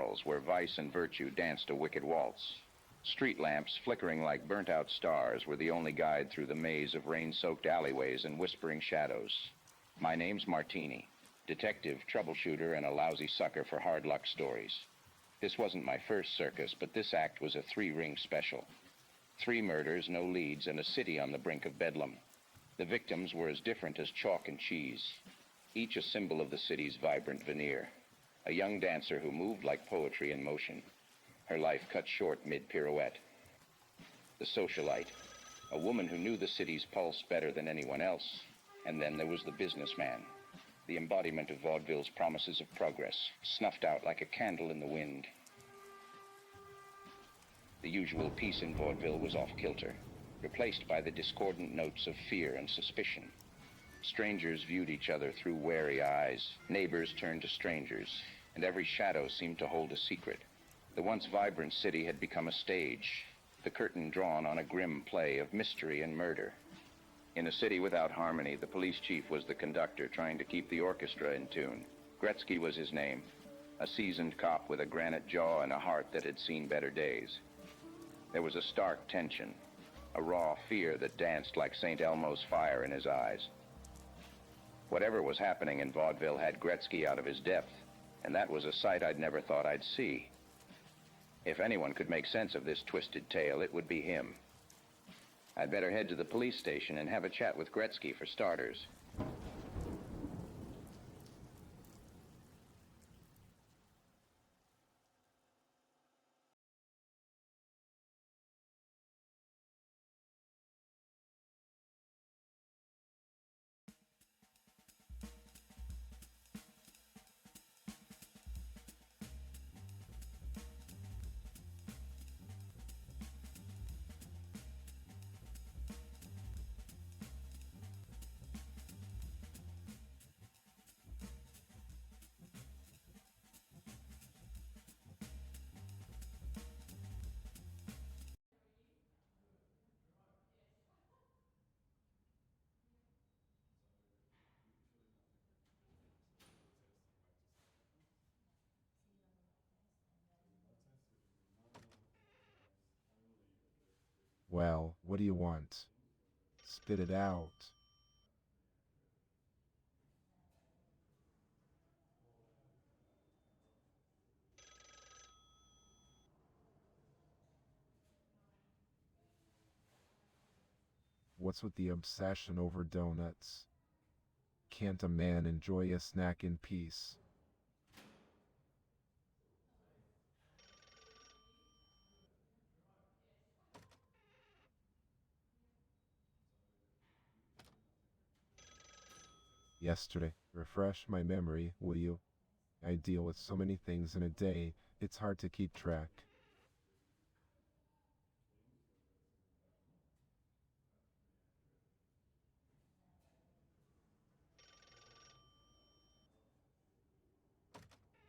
halls where vice and virtue danced a wicked waltz. Street lamps, flickering like burnt-out stars, were the only guide through the maze of rain-soaked alleyways and whispering shadows. My name's Martini, detective, troubleshooter, and a lousy sucker for hard luck stories. This wasn't my first circus, but this act was a 3-ring special. 3 murders, no leads, and a city on the brink of bedlam. The victims were as different as chalk and cheese, each a symbol of the city's vibrant veneer. A young dancer who moved like poetry in motion, her life cut short mid-pirouette. The socialite, a woman who knew the city's pulse better than anyone else. And then there was the businessman, the embodiment of Vaudeville's promises of progress, snuffed out like a candle in the wind. The usual peace in Vaudeville was off-kilter, replaced by the discordant notes of fear and suspicion. Strangers viewed each other through wary eyes, neighbors turned to strangers, and every shadow seemed to hold a secret. The once vibrant city had become a stage, the curtain drawn on a grim play of mystery and murder. In a city without harmony, the police chief was the conductor trying to keep the orchestra in tune. Gretzky was his name, a seasoned cop with a granite jaw and a heart that had seen better days. There was a stark tension, a raw fear that danced like St. Elmo's fire in his eyes. Whatever was happening in Vaudeville had Gretzky out of his depth, and that was a sight I'd never thought I'd see. If anyone could make sense of this twisted tale, it would be him. I'd better head to the police station and have a chat with Gretzky for starters. Well, what do you want? Spit it out. What's with the obsession over donuts? Can't a man enjoy a snack in peace? Yesterday, refresh my memory, will you? I deal with so many things in a day, it's hard to keep track.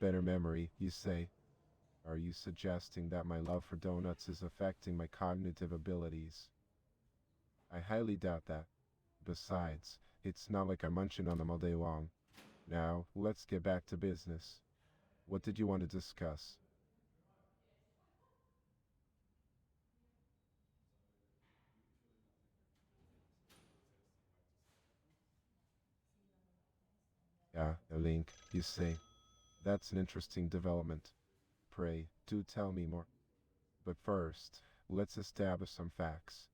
Better memory, you say? Are you suggesting that my love for donuts is affecting my cognitive abilities? I highly doubt that. Besides, it's not like I'm munching on them all day long. Now, let's get back to business. What did you want to discuss? Ah, a link, you say. That's an interesting development. Pray, do tell me more. But first, let's establish some facts.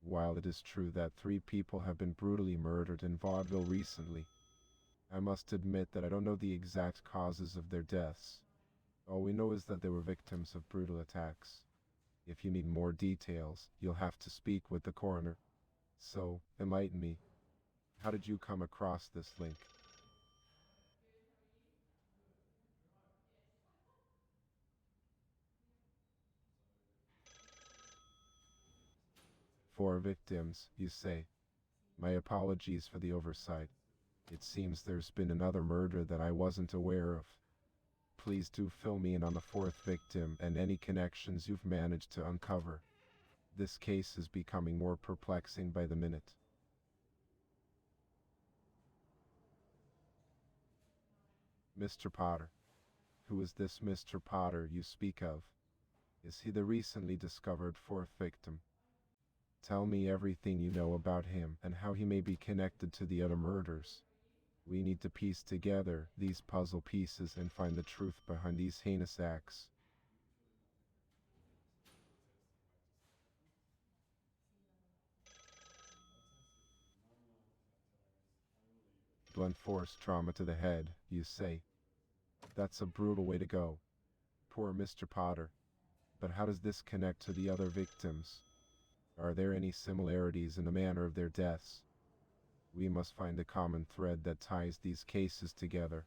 While it is true that 3 people have been brutally murdered in Vaudeville recently, I must admit that I don't know the exact causes of their deaths. All we know is that they were victims of brutal attacks. If you need more details, you'll have to speak with the coroner. So, enlighten me. How did you come across this link? 4 victims, you say. My apologies for the oversight. It seems there's been another murder that I wasn't aware of. Please do fill me in on the 4th victim and any connections you've managed to uncover. This case is becoming more perplexing by the minute. Mr. Potter, Who is this Mr. Potter you speak of? Is he the recently discovered fourth victim? Tell me everything you know about him and how he may be connected to the other murders. We need to piece together these puzzle pieces and find the truth behind these heinous acts. Blunt force trauma to the head, you say? That's a brutal way to go. Poor Mr. Potter. But how does this connect to the other victims? Are there any similarities in the manner of their deaths? We must find a common thread that ties these cases together.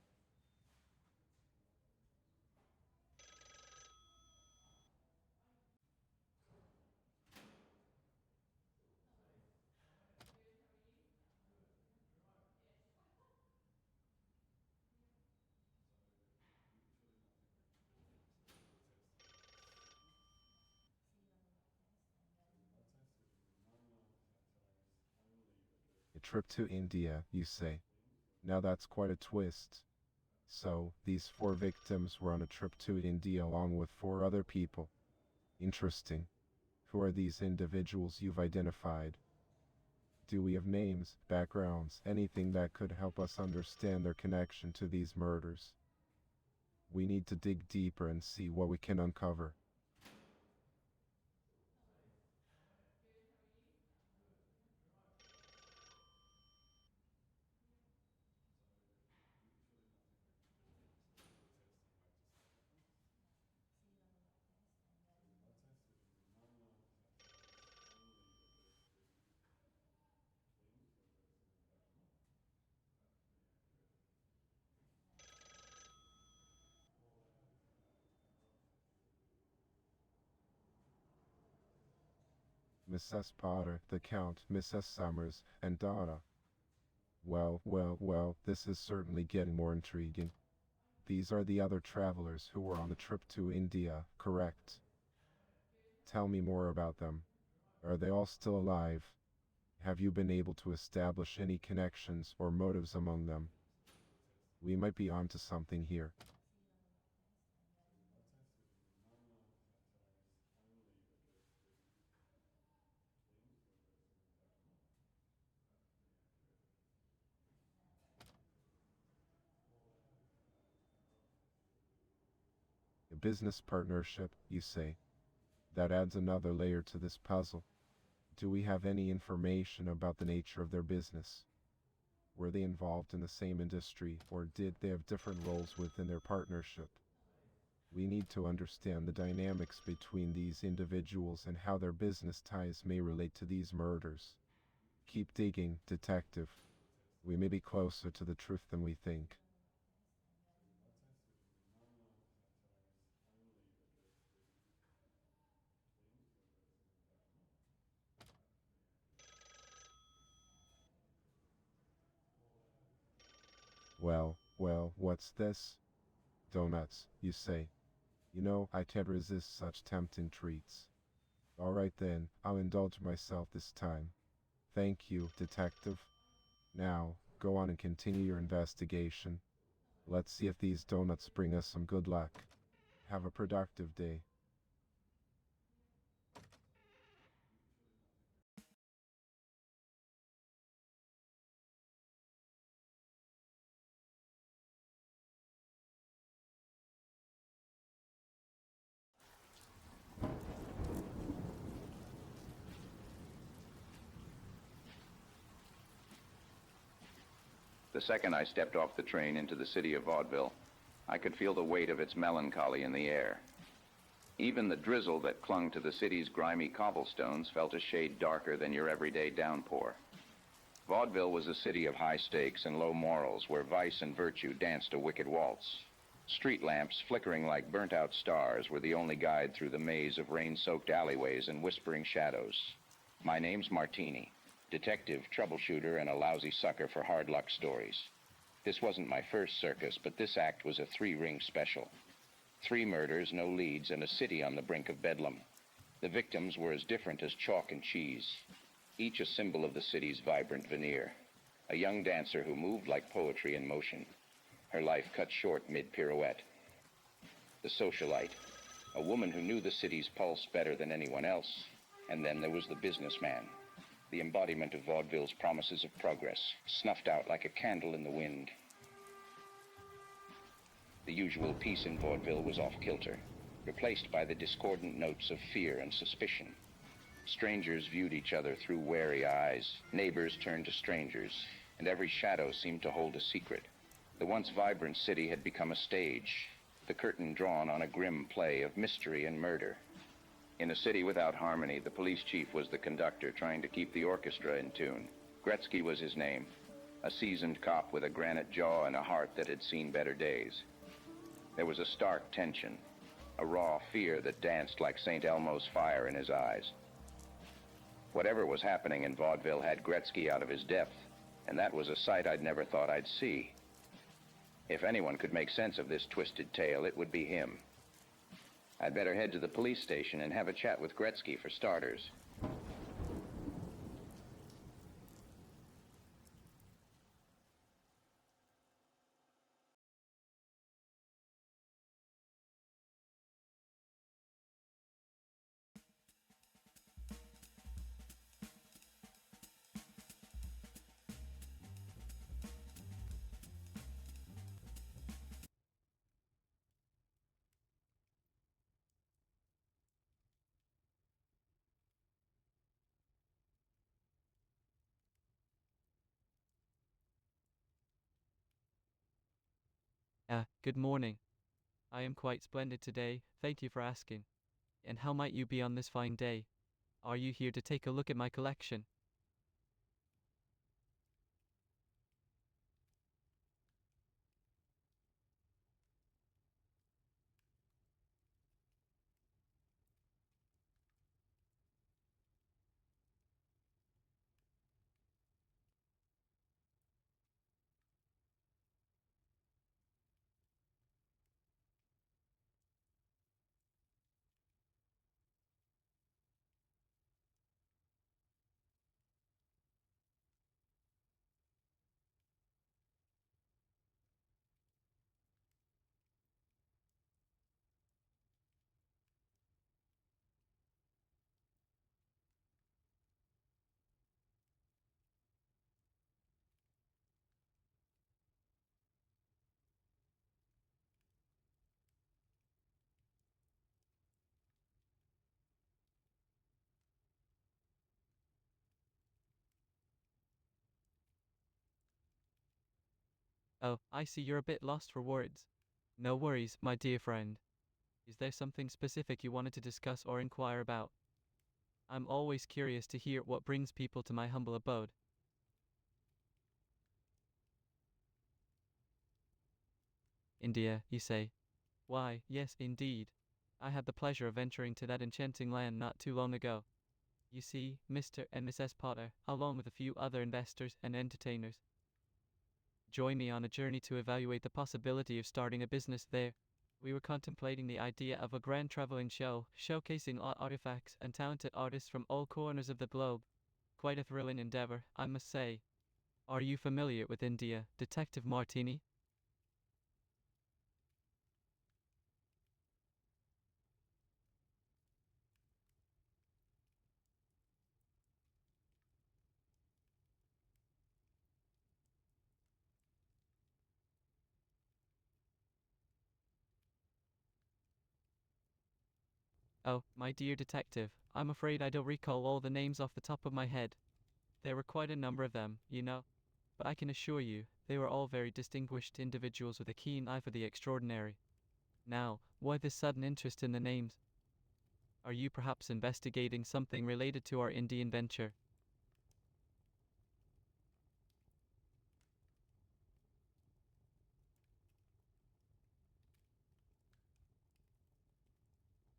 A trip to India, you say? Now that's quite a twist. So, these 4 victims were on a trip to India along with 4 other people. Interesting. Who are these individuals you've identified? Do we have names, backgrounds, anything that could help us understand their connection to these murders? We need to dig deeper and see what we can uncover. Mrs. Potter, the Count, Mrs. Summers, and Donna. Well, this is certainly getting more intriguing. These are the other travelers who were on the trip to India, correct? Tell me more about them. Are they all still alive? Have you been able to establish any connections or motives among them? We might be onto something here. A business partnership, you say? That adds another layer to this puzzle. Do we have any information about the nature of their business? Were they involved in the same industry, or did they have different roles within their partnership? We need to understand the dynamics between these individuals and how their business ties may relate to these murders. Keep digging, detective. We may be closer to the truth than we think. Well, what's this? Donuts, you say? You know, I can't resist such tempting treats. All right then, I'll indulge myself this time. Thank you, detective. Now, go on and continue your investigation. Let's see if these donuts bring us some good luck. Have a productive day. The second I stepped off the train into the city of Vaudeville, I could feel the weight of its melancholy in the air. Even the drizzle that clung to the city's grimy cobblestones felt a shade darker than your everyday downpour. Vaudeville was a city of high stakes and low morals, where vice and virtue danced a wicked waltz. Street lamps, flickering like burnt-out stars, were the only guide through the maze of rain-soaked alleyways and whispering shadows. My name's Martini, detective, troubleshooter, and a lousy sucker for hard luck stories. This wasn't my first circus, but this act was a 3-ring special. 3 murders, no leads, and a city on the brink of bedlam. The victims were as different as chalk and cheese, each a symbol of the city's vibrant veneer. A young dancer who moved like poetry in motion, her life cut short mid-pirouette. the socialite, a woman who knew the city's pulse better than anyone else. And then there was the businessman, the embodiment of vaudeville's promises of progress, snuffed out like a candle in the wind. The usual peace in vaudeville was off kilter, replaced by the discordant notes of fear and suspicion. Strangers viewed each other through wary eyes, neighbors turned to strangers, and every shadow seemed to hold a secret. The once vibrant city had become a stage, the curtain drawn on a grim play of mystery and murder. In a city without harmony, the police chief was the conductor trying to keep the orchestra in tune. Gretzky was his name, a seasoned cop with a granite jaw and a heart that had seen better days. There was a stark tension, a raw fear that danced like St. Elmo's fire in his eyes. Whatever was happening in vaudeville had Gretzky out of his depth, and that was a sight I'd never thought I'd see. If anyone could make sense of this twisted tale, it would be him. I'd better head to the police station and have a chat with Gretzky for starters. Good morning. I am quite splendid today, thank you for asking. And how might you be on this fine day? Are you here to take a look at my collection? Oh, I see you're a bit lost for words. No worries, my dear friend. Is there something specific you wanted to discuss or inquire about? I'm always curious to hear what brings people to my humble abode. India, you say? Why, yes, indeed. I had the pleasure of venturing to that enchanting land not too long ago. You see, Mr. and Mrs. Potter, along with a few other investors and entertainers, joined me on a journey to evaluate the possibility of starting a business there. We were contemplating the idea of a grand traveling show, showcasing artifacts and talented artists from all corners of the globe. Quite a thrilling endeavor, I must say. Are you familiar with India, Detective Martini? Oh, my dear detective, I'm afraid I don't recall all the names off the top of my head. There were quite a number of them, you know. But I can assure you, they were all very distinguished individuals with a keen eye for the extraordinary. Now, why this sudden interest in the names? Are you perhaps investigating something related to our Indian venture?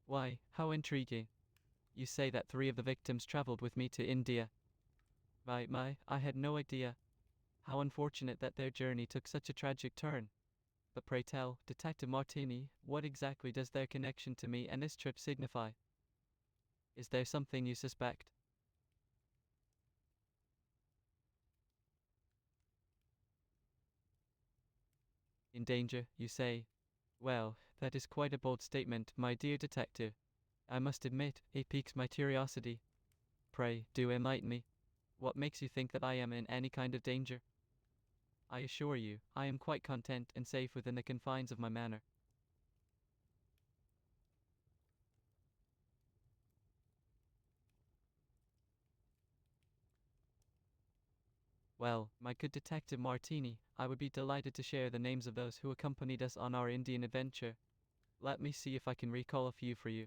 Why, how intriguing. You say that 3 of the victims traveled with me to India. I had no idea. How unfortunate that their journey took such a tragic turn. But pray tell, Detective Martini, what exactly does their connection to me and this trip signify? Is there something you suspect? In danger, you say? Well, That is quite a bold statement, my dear detective. I must admit, it piques my curiosity. Pray, do enlighten me. What makes you think that I am in any kind of danger? I assure you, I am quite content and safe within the confines of my manor. Well, my good detective Martini, I would be delighted to share the names of those who accompanied us on our Indian adventure. Let me see if I can recall a few for you.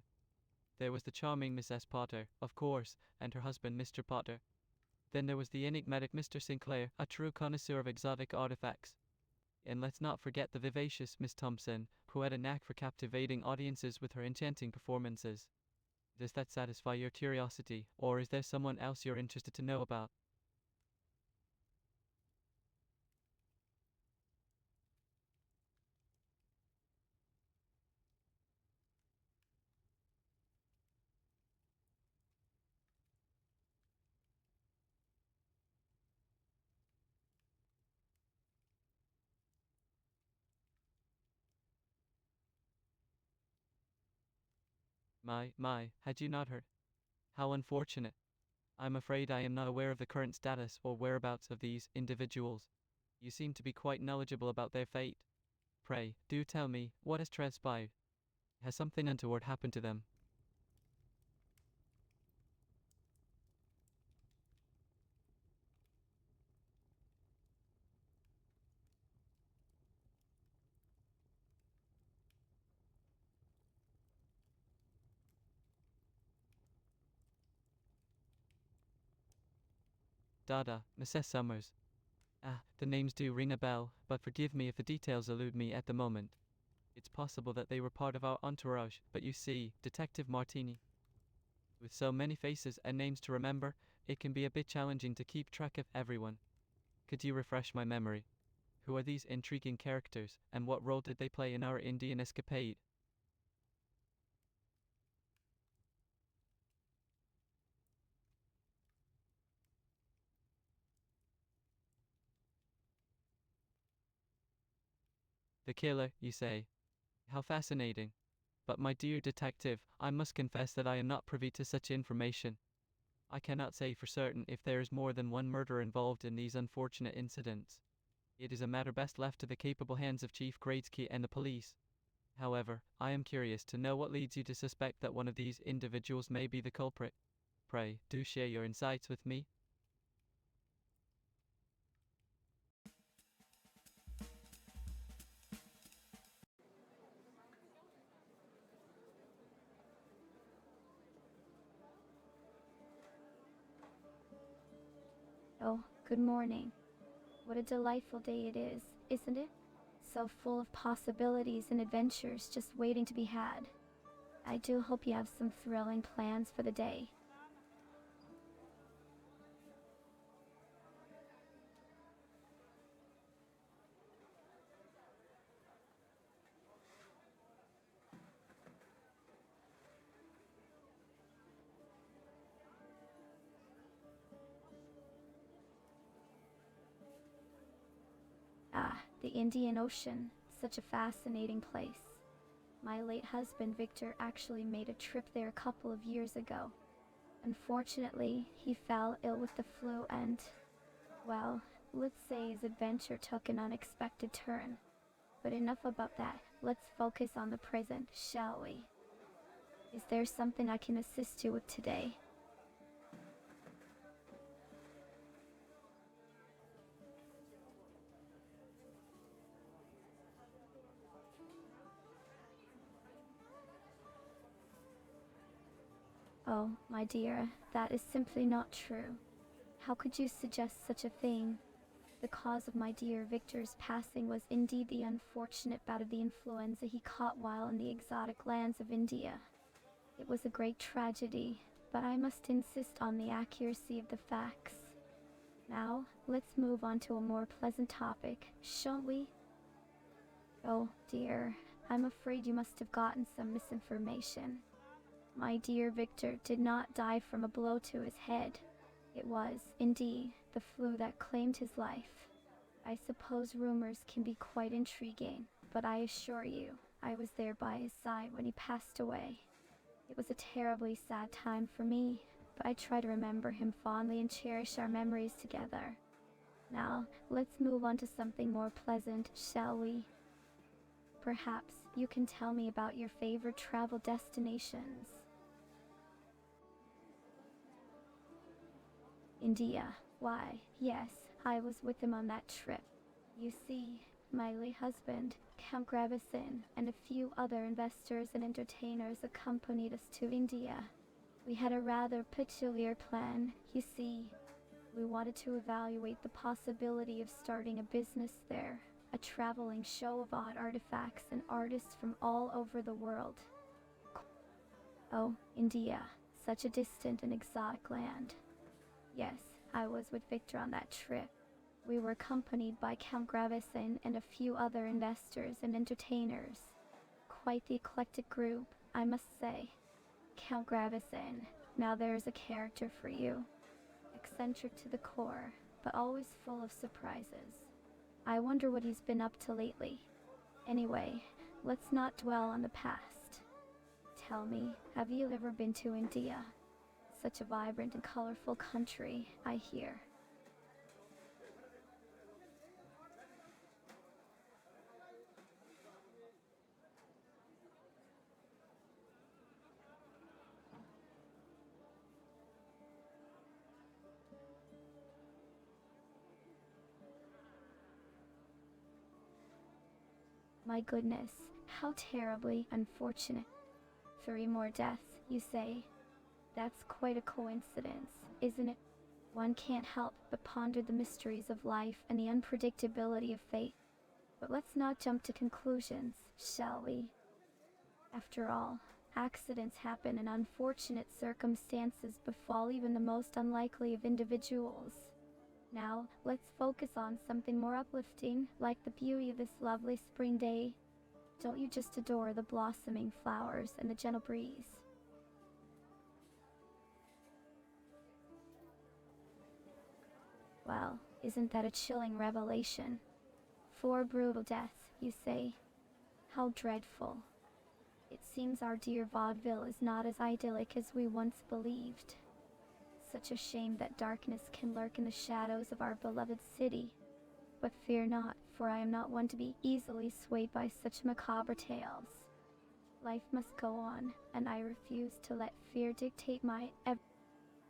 There was the charming Miss S. Potter, of course, and her husband Mr. Potter. Then there was the enigmatic Mr. Sinclair, a true connoisseur of exotic artifacts. And let's not forget the vivacious Miss Thompson, who had a knack for captivating audiences with her enchanting performances. Does that satisfy your curiosity, or is there someone else you're interested to know about? My, had you not heard? How unfortunate. I'm afraid I am not aware of the current status or whereabouts of these individuals. You seem to be quite knowledgeable about their fate. Pray, do tell me, what has transpired? Has something untoward happened to them? Dada, Mrs. Summers. Ah, the names do ring a bell, but forgive me if the details elude me at the moment. It's possible that they were part of our entourage, but you see, Detective Martini, with so many faces and names to remember, it can be a bit challenging to keep track of everyone. Could you refresh my memory? Who are these intriguing characters, and what role did they play in our Indian escapade? The killer, you say? How fascinating. But my dear detective, I must confess that I am not privy to such information. I cannot say for certain if there is more than one murderer involved in these unfortunate incidents. It is a matter best left to the capable hands of Chief Gradesky and the police. However, I am curious to know what leads you to suspect that one of these individuals may be the culprit. Pray, do share your insights with me. Oh, good morning. What a delightful day it is, isn't it? So full of possibilities and adventures just waiting to be had. I do hope you have some thrilling plans for the day. Ah, the Indian Ocean, such a fascinating place. My late husband Victor actually made a trip there a couple of years ago. Unfortunately, he fell ill with the flu and, well, let's say his adventure took an unexpected turn. But enough about that. Let's focus on the present, shall we? Is there something I can assist you with today? Oh, my dear, that is simply not true. How could you suggest such a thing? The cause of my dear Victor's passing was indeed the unfortunate bout of the influenza he caught while in the exotic lands of India. It was a great tragedy, but I must insist on the accuracy of the facts. Now, let's move on to a more pleasant topic, shall we? Oh, dear, I'm afraid you must have gotten some misinformation. My dear Victor did not die from a blow to his head. It was, indeed, the flu that claimed his life. I suppose rumors can be quite intriguing, but I assure you, I was there by his side when he passed away. It was a terribly sad time for me, but I try to remember him fondly and cherish our memories together. Now, let's move on to something more pleasant, shall we? Perhaps you can tell me about your favorite travel destinations. India. Why, yes, I was with him on that trip. You see, my late husband, Count Gravisin, and a few other investors and entertainers accompanied us to India. We had a rather peculiar plan, you see. We wanted to evaluate the possibility of starting a business there, a traveling show of odd artifacts and artists from all over the world. Oh, India, such a distant and exotic land. Yes, I was with Victor on that trip. We were accompanied by Count Gravisin and a few other investors and entertainers. Quite the eclectic group, I must say. Count Gravisin, now there's a character for you. Eccentric to the core, but always full of surprises. I wonder what he's been up to lately. Anyway, let's not dwell on the past. Tell me, have you ever been to India? Such a vibrant and colorful country, I hear. My goodness, how terribly unfortunate. 3 more deaths, you say? That's quite a coincidence, isn't it? One can't help but ponder the mysteries of life and the unpredictability of fate. But let's not jump to conclusions, shall we? After all, accidents happen and unfortunate circumstances befall even the most unlikely of individuals. Now, let's focus on something more uplifting, like the beauty of this lovely spring day. Don't you just adore the blossoming flowers and the gentle breeze? Well, isn't that a chilling revelation? 4 brutal deaths, you say? How dreadful. It seems our dear Vaudeville is not as idyllic as we once believed. Such a shame that darkness can lurk in the shadows of our beloved city. But fear not, for I am not one to be easily swayed by such macabre tales. Life must go on, and I refuse to let fear dictate my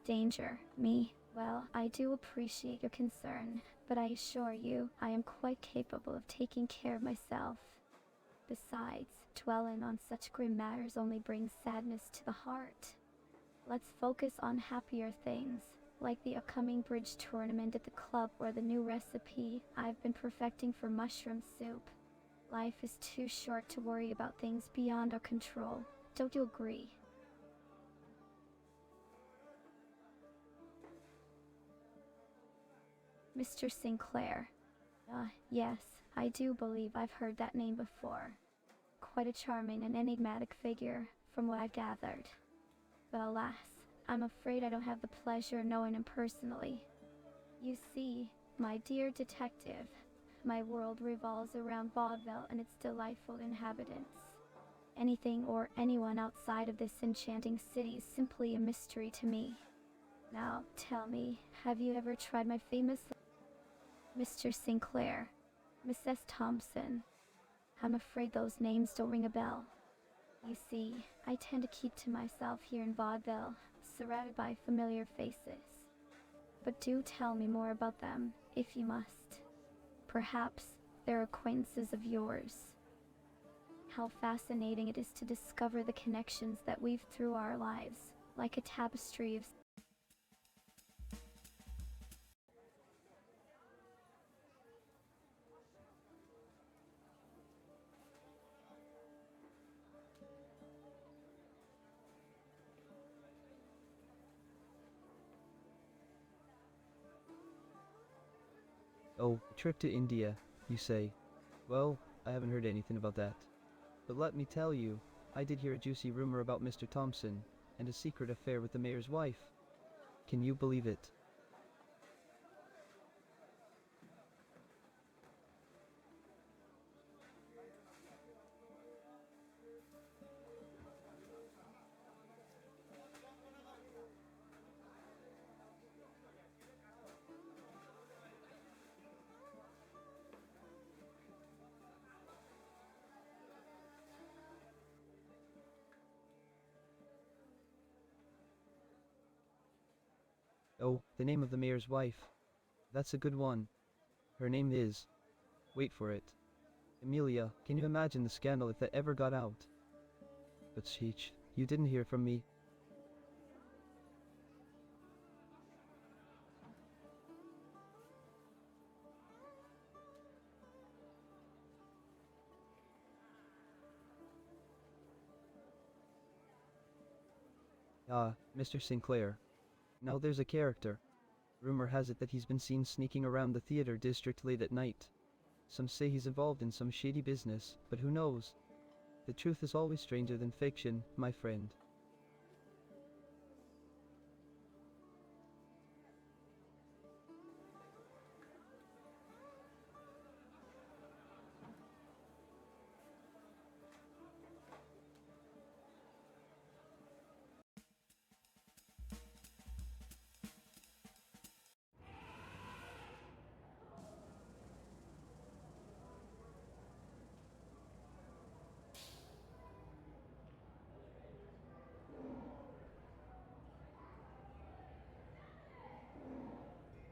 danger. Me, well, I do appreciate your concern, but I assure you, I am quite capable of taking care of myself. Besides, dwelling on such grim matters only brings sadness to the heart. Let's focus on happier things, like the upcoming bridge tournament at the club or the new recipe I've been perfecting for mushroom soup. Life is too short to worry about things beyond our control. Don't you agree? Mr. Sinclair. Yes, I do believe I've heard that name before. Quite a charming and enigmatic figure, from what I've gathered. But alas, I'm afraid I don't have the pleasure of knowing him personally. You see, my dear detective, my world revolves around Vaudeville and its delightful inhabitants. Anything or anyone outside of this enchanting city is simply a mystery to me. Now, tell me, have you ever tried my famous Mr. Sinclair, Mrs. Thompson? I'm afraid those names don't ring a bell. You see, I tend to keep to myself here in Vaudeville, surrounded by familiar faces. But do tell me more about them, if you must. Perhaps they're acquaintances of yours. How fascinating it is to discover the connections that weave through our lives, like a tapestry of Oh, a trip to India, you say? Well, I haven't heard anything about that. But let me tell you, I did hear a juicy rumor about Mr. Thompson and a secret affair with the mayor's wife. Can you believe it? Oh, the name of the mayor's wife. That's a good one. Her name is... Wait for it. Emilia. Can you imagine the scandal if that ever got out? But Sheech, you didn't hear from me. Ah, Mr. Sinclair. Now there's a character. Rumor has it that he's been seen sneaking around the theater district late at night. Some say he's involved in some shady business, but who knows? The truth is always stranger than fiction, my friend.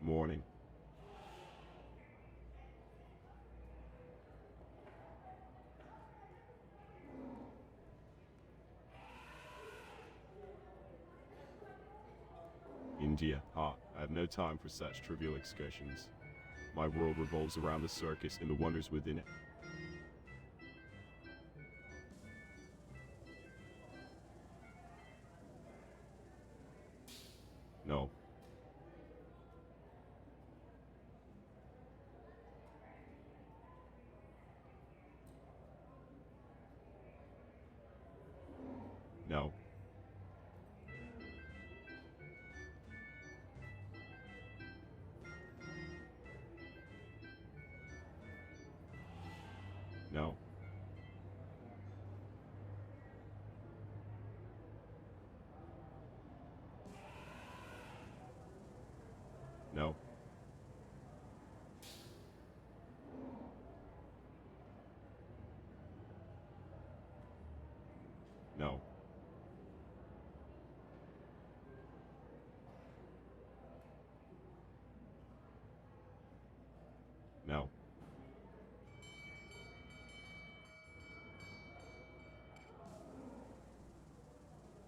Morning. India. I have no time for such trivial excursions. My world revolves around the circus and the wonders within it. No. No. No. No. No. No.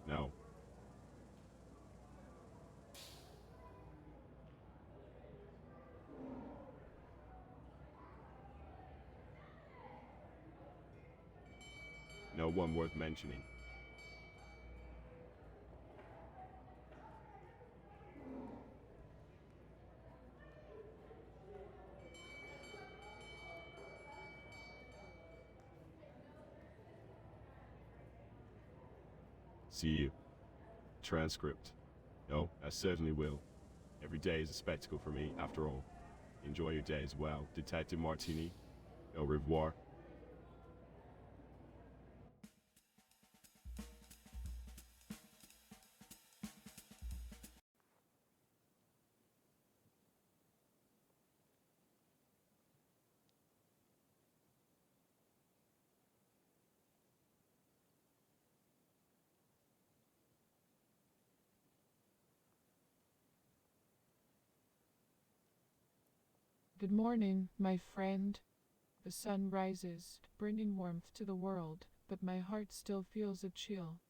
No. No one worth mentioning. See you. Transcript. No, I certainly will. Every day is a spectacle for me, after all. Enjoy your day as well, Detective Martini. Au revoir. Good morning, my friend. The sun rises, bringing warmth to the world, but my heart still feels a chill.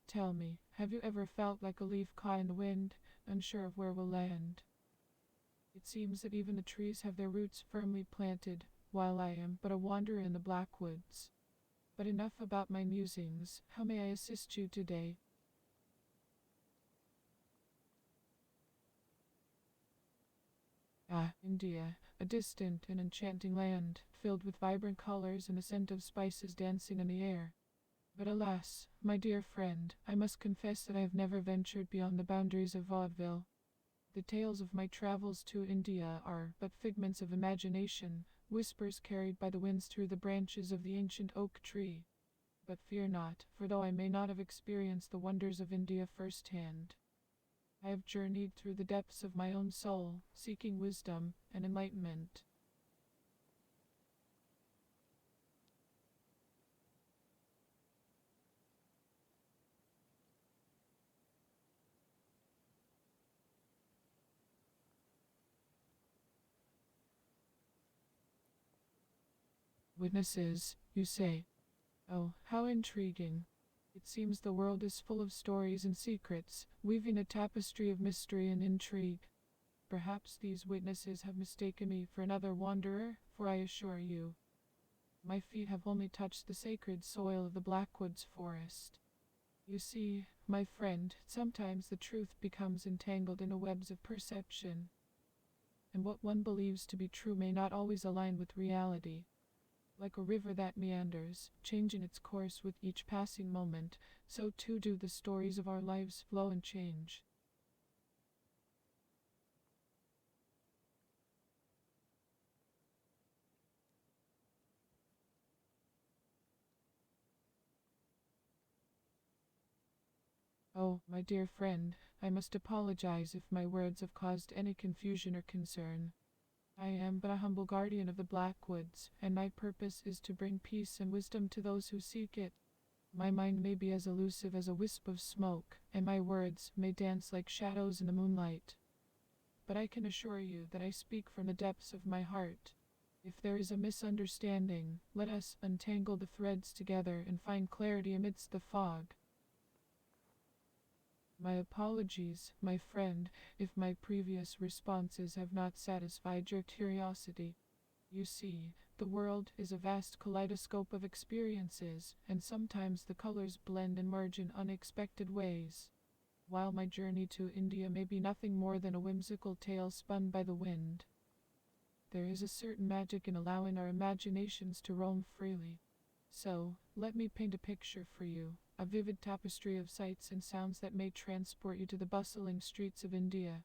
Tell me, have you ever felt like a leaf caught in the wind, unsure of where we'll land? It seems that even the trees have their roots firmly planted, while I am but a wanderer in the black woods. But enough about my musings. How may I assist you today? Ah, India, a distant and enchanting land, filled with vibrant colors and the scent of spices dancing in the air. But alas, my dear friend, I must confess that I have never ventured beyond the boundaries of Vaudeville. The tales of my travels to India are but figments of imagination, whispers carried by the winds through the branches of the ancient oak tree. But fear not, for though I may not have experienced the wonders of India firsthand, I have journeyed through the depths of my own soul, seeking wisdom and enlightenment. Witnesses, you say? Oh, how intriguing. It seems the world is full of stories and secrets, weaving a tapestry of mystery and intrigue. Perhaps these witnesses have mistaken me for another wanderer, for I assure you, my feet have only touched the sacred soil of the Blackwoods forest. You see, my friend, sometimes the truth becomes entangled in the webs of perception, and what one believes to be true may not always align with reality. Like a river that meanders, changing its course with each passing moment, so too do the stories of our lives flow and change. Oh, my dear friend, I must apologize if my words have caused any confusion or concern. I am but a humble guardian of the Blackwoods, and my purpose is to bring peace and wisdom to those who seek it. My mind may be as elusive as a wisp of smoke, and my words may dance like shadows in the moonlight. But I can assure you that I speak from the depths of my heart. If there is a misunderstanding, let us untangle the threads together and find clarity amidst the fog. My apologies, my friend, if my previous responses have not satisfied your curiosity. You see, the world is a vast kaleidoscope of experiences, and sometimes the colors blend and merge in unexpected ways. While my journey to India may be nothing more than a whimsical tale spun by the wind, there is a certain magic in allowing our imaginations to roam freely. So, let me paint a picture for you, a vivid tapestry of sights and sounds that may transport you to the bustling streets of India.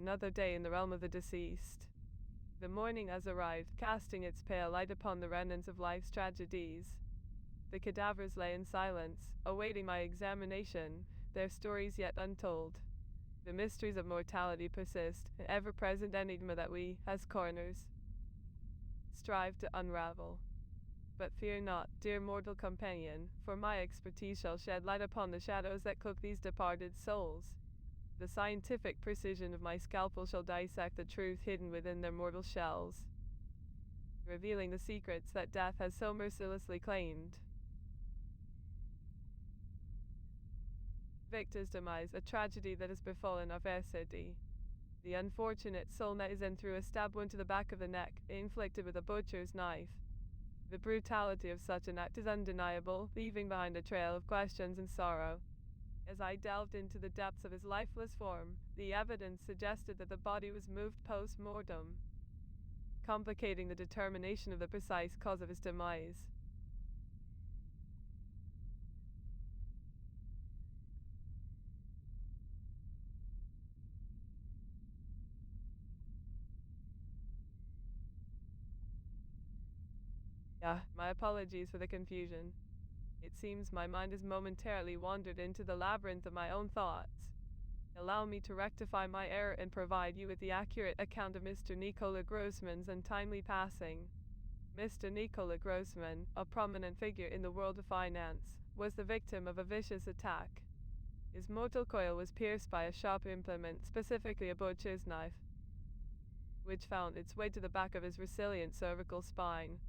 Another day in the realm of the deceased. The morning has arrived, casting its pale light upon the remnants of life's tragedies. The cadavers lay in silence, awaiting my examination, their stories yet untold. The mysteries of mortality persist, an ever-present enigma that we, as coroners, strive to unravel. But fear not, dear mortal companion, for my expertise shall shed light upon the shadows that cloak these departed souls. The scientific precision of my scalpel shall dissect the truth hidden within their mortal shells, revealing the secrets that death has so mercilessly claimed. Victor's demise, a tragedy that has befallen our fair city. The unfortunate soul net is in through a stab wound to the back of the neck, inflicted with a butcher's knife. The brutality of such an act is undeniable, leaving behind a trail of questions and sorrow. As I delved into the depths of his lifeless form, the evidence suggested that the body was moved post-mortem, complicating the determination of the precise cause of his demise. My apologies for the confusion. It seems my mind has momentarily wandered into the labyrinth of my own thoughts. Allow me to rectify my error and provide you with the accurate account of Mr. Nicola Grossman's untimely passing. Mr. Nicola Grossman, a prominent figure in the world of finance, was the victim of a vicious attack. His mortal coil was pierced by a sharp implement, specifically a butcher's knife, which found its way to the back of his resilient cervical spine.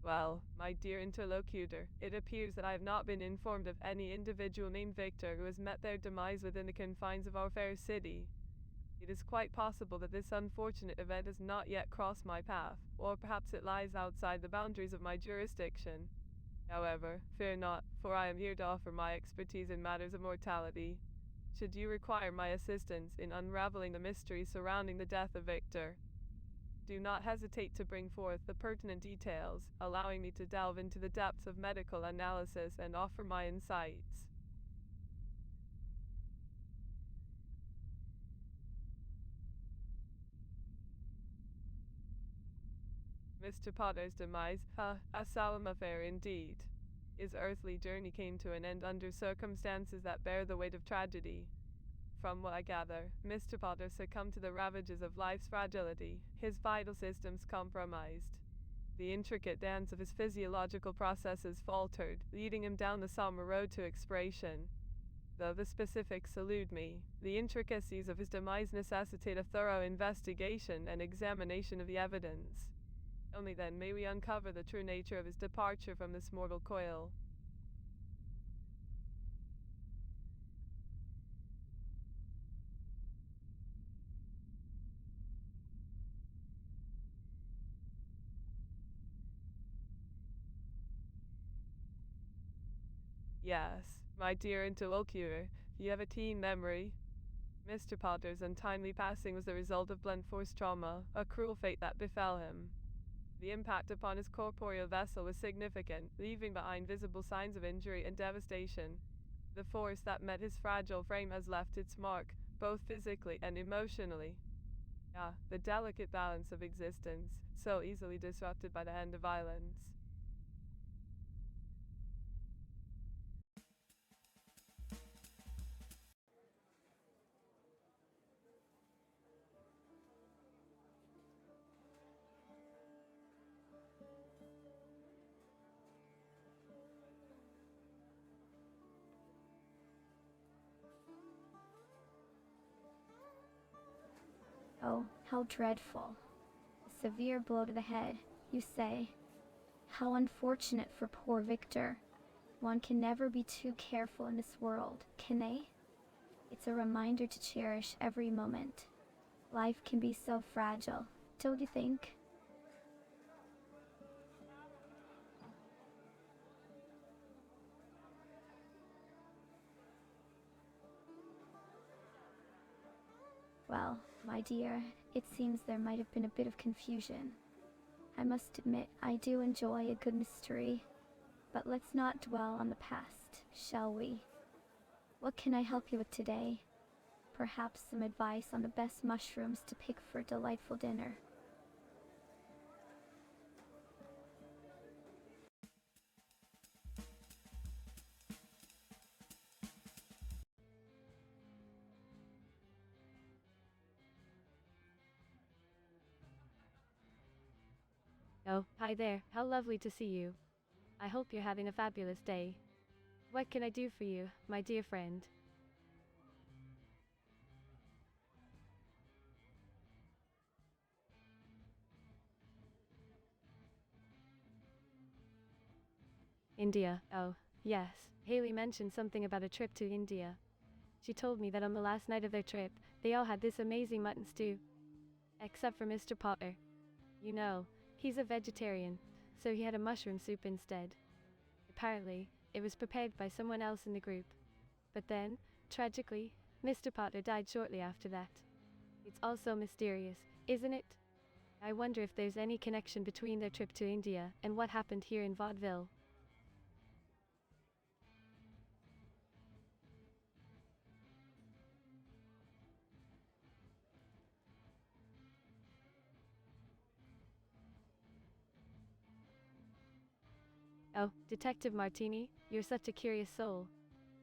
Well, my dear interlocutor, it appears that I have not been informed of any individual named Victor who has met their demise within the confines of our fair city. It is quite possible that this unfortunate event has not yet crossed my path, or perhaps it lies outside the boundaries of my jurisdiction. However, fear not, for I am here to offer my expertise in matters of mortality. Should you require my assistance in unraveling the mystery surrounding the death of Victor, do not hesitate to bring forth the pertinent details, allowing me to delve into the depths of medical analysis and offer my insights. Mr. Potter's demise, a solemn affair indeed. His earthly journey came to an end under circumstances that bear the weight of tragedy. From what I gather, Mr. Potter succumbed to the ravages of life's fragility, his vital systems compromised. The intricate dance of his physiological processes faltered, leading him down the somber road to expiration. Though the specifics elude me, the intricacies of his demise necessitate a thorough investigation and examination of the evidence. Only then may we uncover the true nature of his departure from this mortal coil. Yes, my dear interlocutor, you have a keen memory. Mr. Potter's untimely passing was the result of blunt force trauma, a cruel fate that befell him. The impact upon his corporeal vessel was significant, leaving behind visible signs of injury and devastation. The force that met his fragile frame has left its mark, both physically and emotionally. The delicate balance of existence, so easily disrupted by the hand of violence. Oh, how dreadful. A severe blow to the head, you say. How unfortunate for poor Victor. One can never be too careful in this world, can they? It's a reminder to cherish every moment. Life can be so fragile, don't you think? Well, my dear, it seems there might have been a bit of confusion. I must admit, I do enjoy a good mystery. But let's not dwell on the past, shall we? What can I help you with today? Perhaps some advice on the best mushrooms to pick for a delightful dinner. Oh, hi there, how lovely to see you. I hope you're having a fabulous day. What can I do for you, my dear friend? India, oh, yes, Haley mentioned something about a trip to India. She told me that on the last night of their trip, they all had this amazing mutton stew. Except for Mr. Potter. You know, he's a vegetarian, so he had a mushroom soup instead. Apparently, it was prepared by someone else in the group. But then, tragically, Mr. Potter died shortly after that. It's all so mysterious, isn't it? I wonder if there's any connection between their trip to India and what happened here in Vaudeville. Oh, Detective Martini, you're such a curious soul.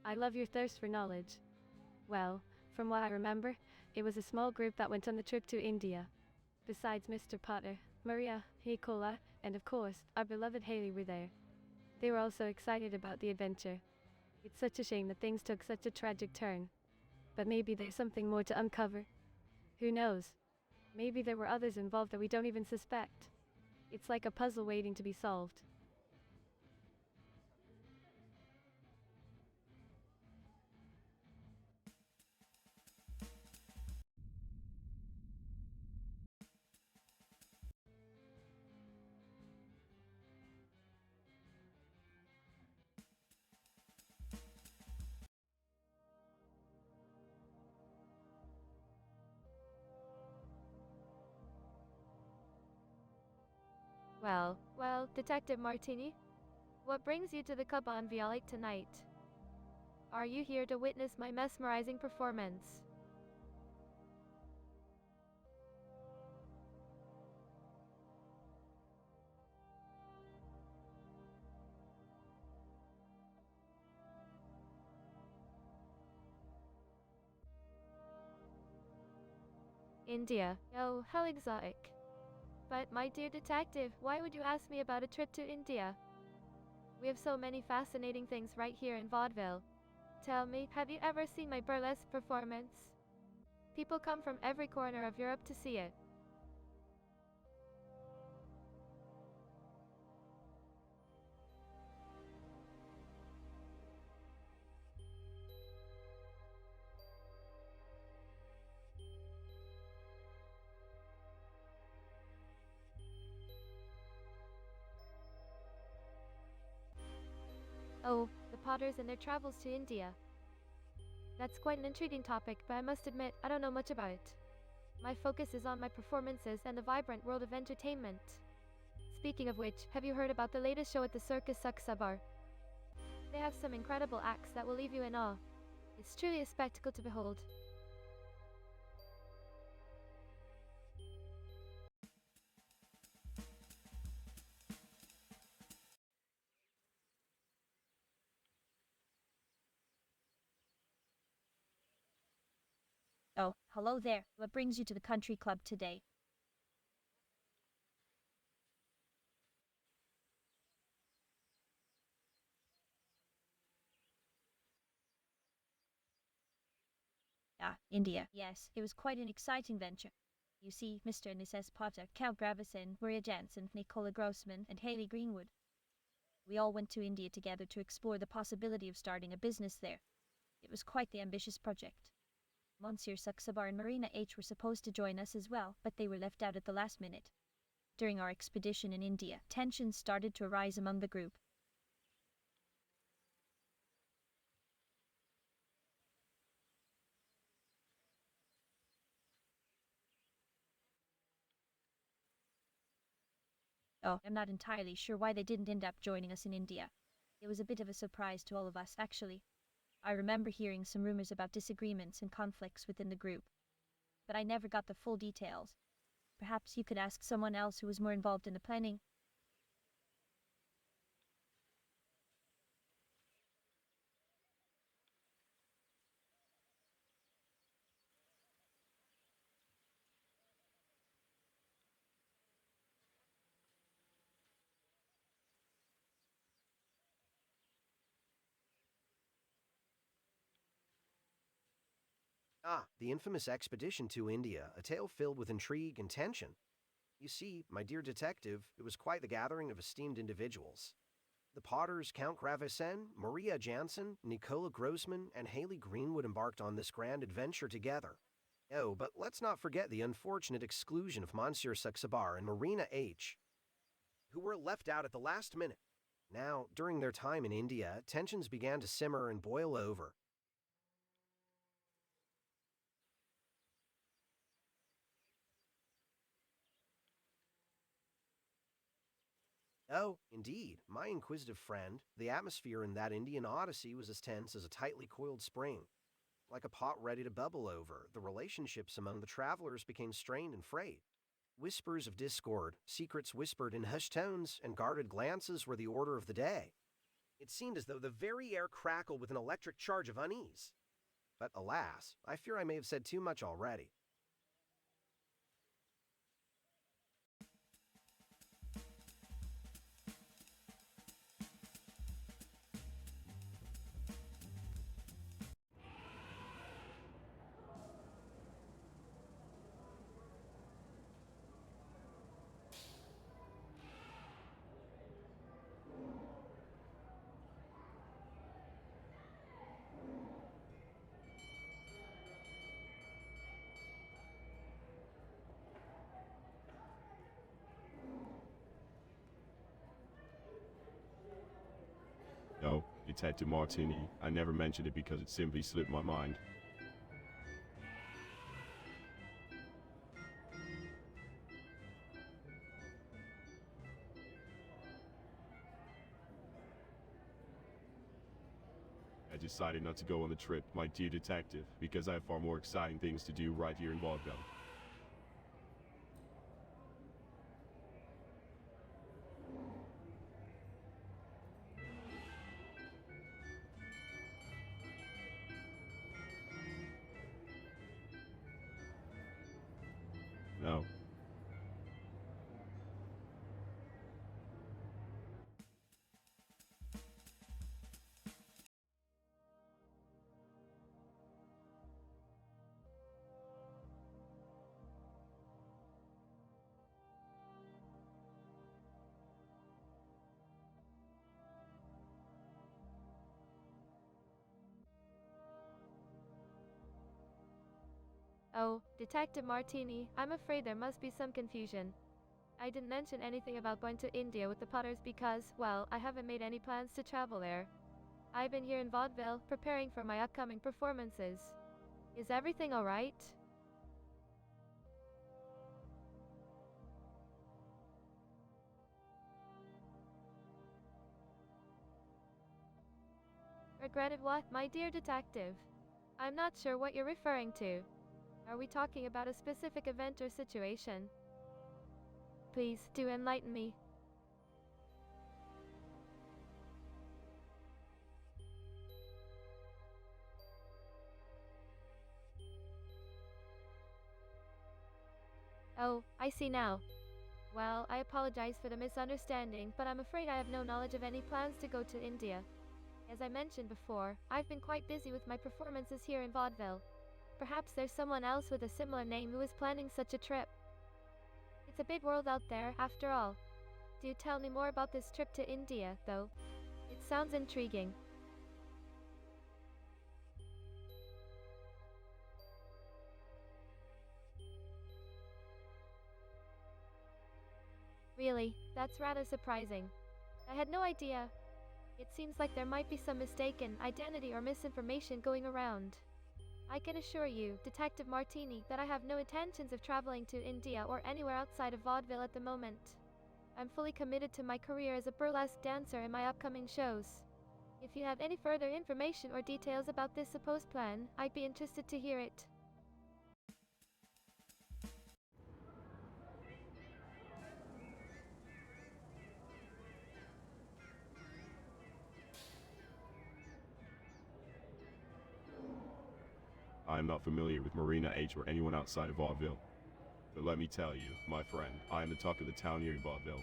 I love your thirst for knowledge. Well, from what I remember, it was a small group that went on the trip to India. Besides Mr. Potter, Maria, Nicola, and of course, our beloved Haley were there. They were also excited about the adventure. It's such a shame that things took such a tragic turn. But maybe there's something more to uncover. Who knows? Maybe there were others involved that we don't even suspect. It's like a puzzle waiting to be solved. Well, Detective Martini, what brings you to the Caban Violite tonight? Are you here to witness my mesmerizing performance? India. Oh, how exotic. But, my dear detective, why would you ask me about a trip to India? We have so many fascinating things right here in Vaudeville. Tell me, have you ever seen my burlesque performance? People come from every corner of Europe to see it. Oh, the Potters and their travels to India. That's quite an intriguing topic, but I must admit, I don't know much about it. My focus is on my performances and the vibrant world of entertainment. Speaking of which, have you heard about the latest show at the Circus SUBtember? They have some incredible acts that will leave you in awe. It's truly a spectacle to behold. Oh, hello there. What brings you to the country club today? Ah, India. Yes, it was quite an exciting venture. You see, Mr. and Mrs. Potter, Count Gravison, Maria Jansen, Nicola Grossman, and Haley Greenwood. We all went to India together to explore the possibility of starting a business there. It was quite the ambitious project. Monsieur Saxabar and Marina H. were supposed to join us as well, but they were left out at the last minute. During our expedition in India, tensions started to arise among the group. Oh, I'm not entirely sure why they didn't end up joining us in India. It was a bit of a surprise to all of us, actually. I remember hearing some rumors about disagreements and conflicts within the group, but I never got the full details. Perhaps you could ask someone else who was more involved in the planning. Ah, the infamous expedition to India, a tale filled with intrigue and tension. You see, my dear detective, it was quite the gathering of esteemed individuals. The Potters, Count Gravesen, Maria Jansen, Nicola Grossman, and Haley Greenwood embarked on this grand adventure together. Oh, but let's not forget the unfortunate exclusion of Monsieur Saxabar and Marina H., who were left out at the last minute. Now, during their time in India, tensions began to simmer and boil over. Oh, indeed, my inquisitive friend, the atmosphere in that Indian odyssey was as tense as a tightly coiled spring. Like a pot ready to bubble over, the relationships among the travelers became strained and frayed. Whispers of discord, secrets whispered in hushed tones, and guarded glances were the order of the day. It seemed as though the very air crackled with an electric charge of unease. But alas, I fear I may have said too much already. No, Detective Martini. I never mentioned it because it simply slipped my mind. I decided not to go on the trip, my dear detective, because I have far more exciting things to do right here in Vaudeville. No. Oh, Detective Martini, I'm afraid there must be some confusion. I didn't mention anything about going to India with the Potters because, well, I haven't made any plans to travel there. I've been here in Vaudeville, preparing for my upcoming performances. Is everything alright? Regretted what, my dear detective? I'm not sure what you're referring to. Are we talking about a specific event or situation? Please, do enlighten me. Oh, I see now. Well, I apologize for the misunderstanding, but I'm afraid I have no knowledge of any plans to go to India. As I mentioned before, I've been quite busy with my performances here in Vaudeville. Perhaps there's someone else with a similar name who is planning such a trip. It's a big world out there, after all. Do tell me more about this trip to India, though. It sounds intriguing. Really, that's rather surprising. I had no idea. It seems like there might be some mistaken identity or misinformation going around. I can assure you, Detective Martini, that I have no intentions of traveling to India or anywhere outside of Vaudeville at the moment. I'm fully committed to my career as a burlesque dancer in my upcoming shows. If you have any further information or details about this supposed plan, I'd be interested to hear it. I am not familiar with Marina H. or anyone outside of Vaudeville. But let me tell you, my friend, I am the talk of the town here in Vaudeville.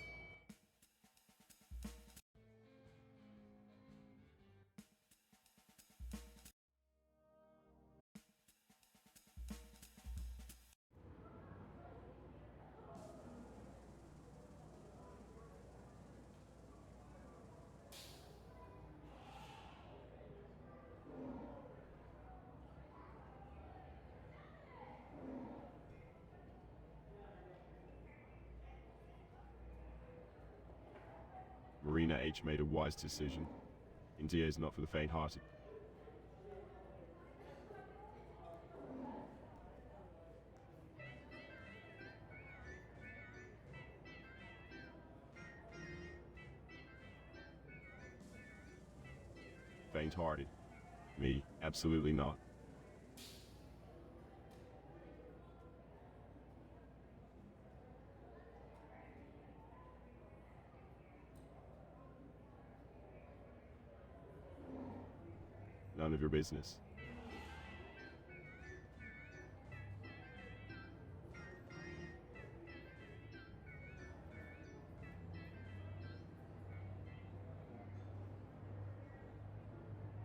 Marina H. made a wise decision. India is not for the faint-hearted. Faint-hearted? Me? Absolutely not. None of your business.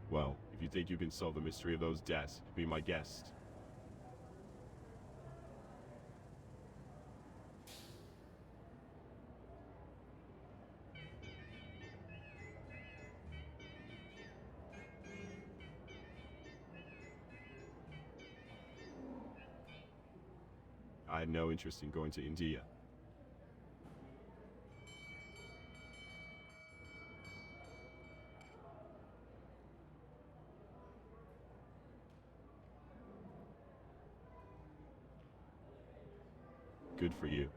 Well, if you think you can solve the mystery of those deaths, be my guest. I had no interest in going to India. Good for you.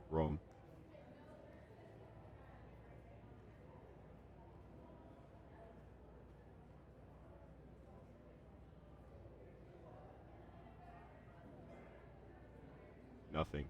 Rome. Nothing.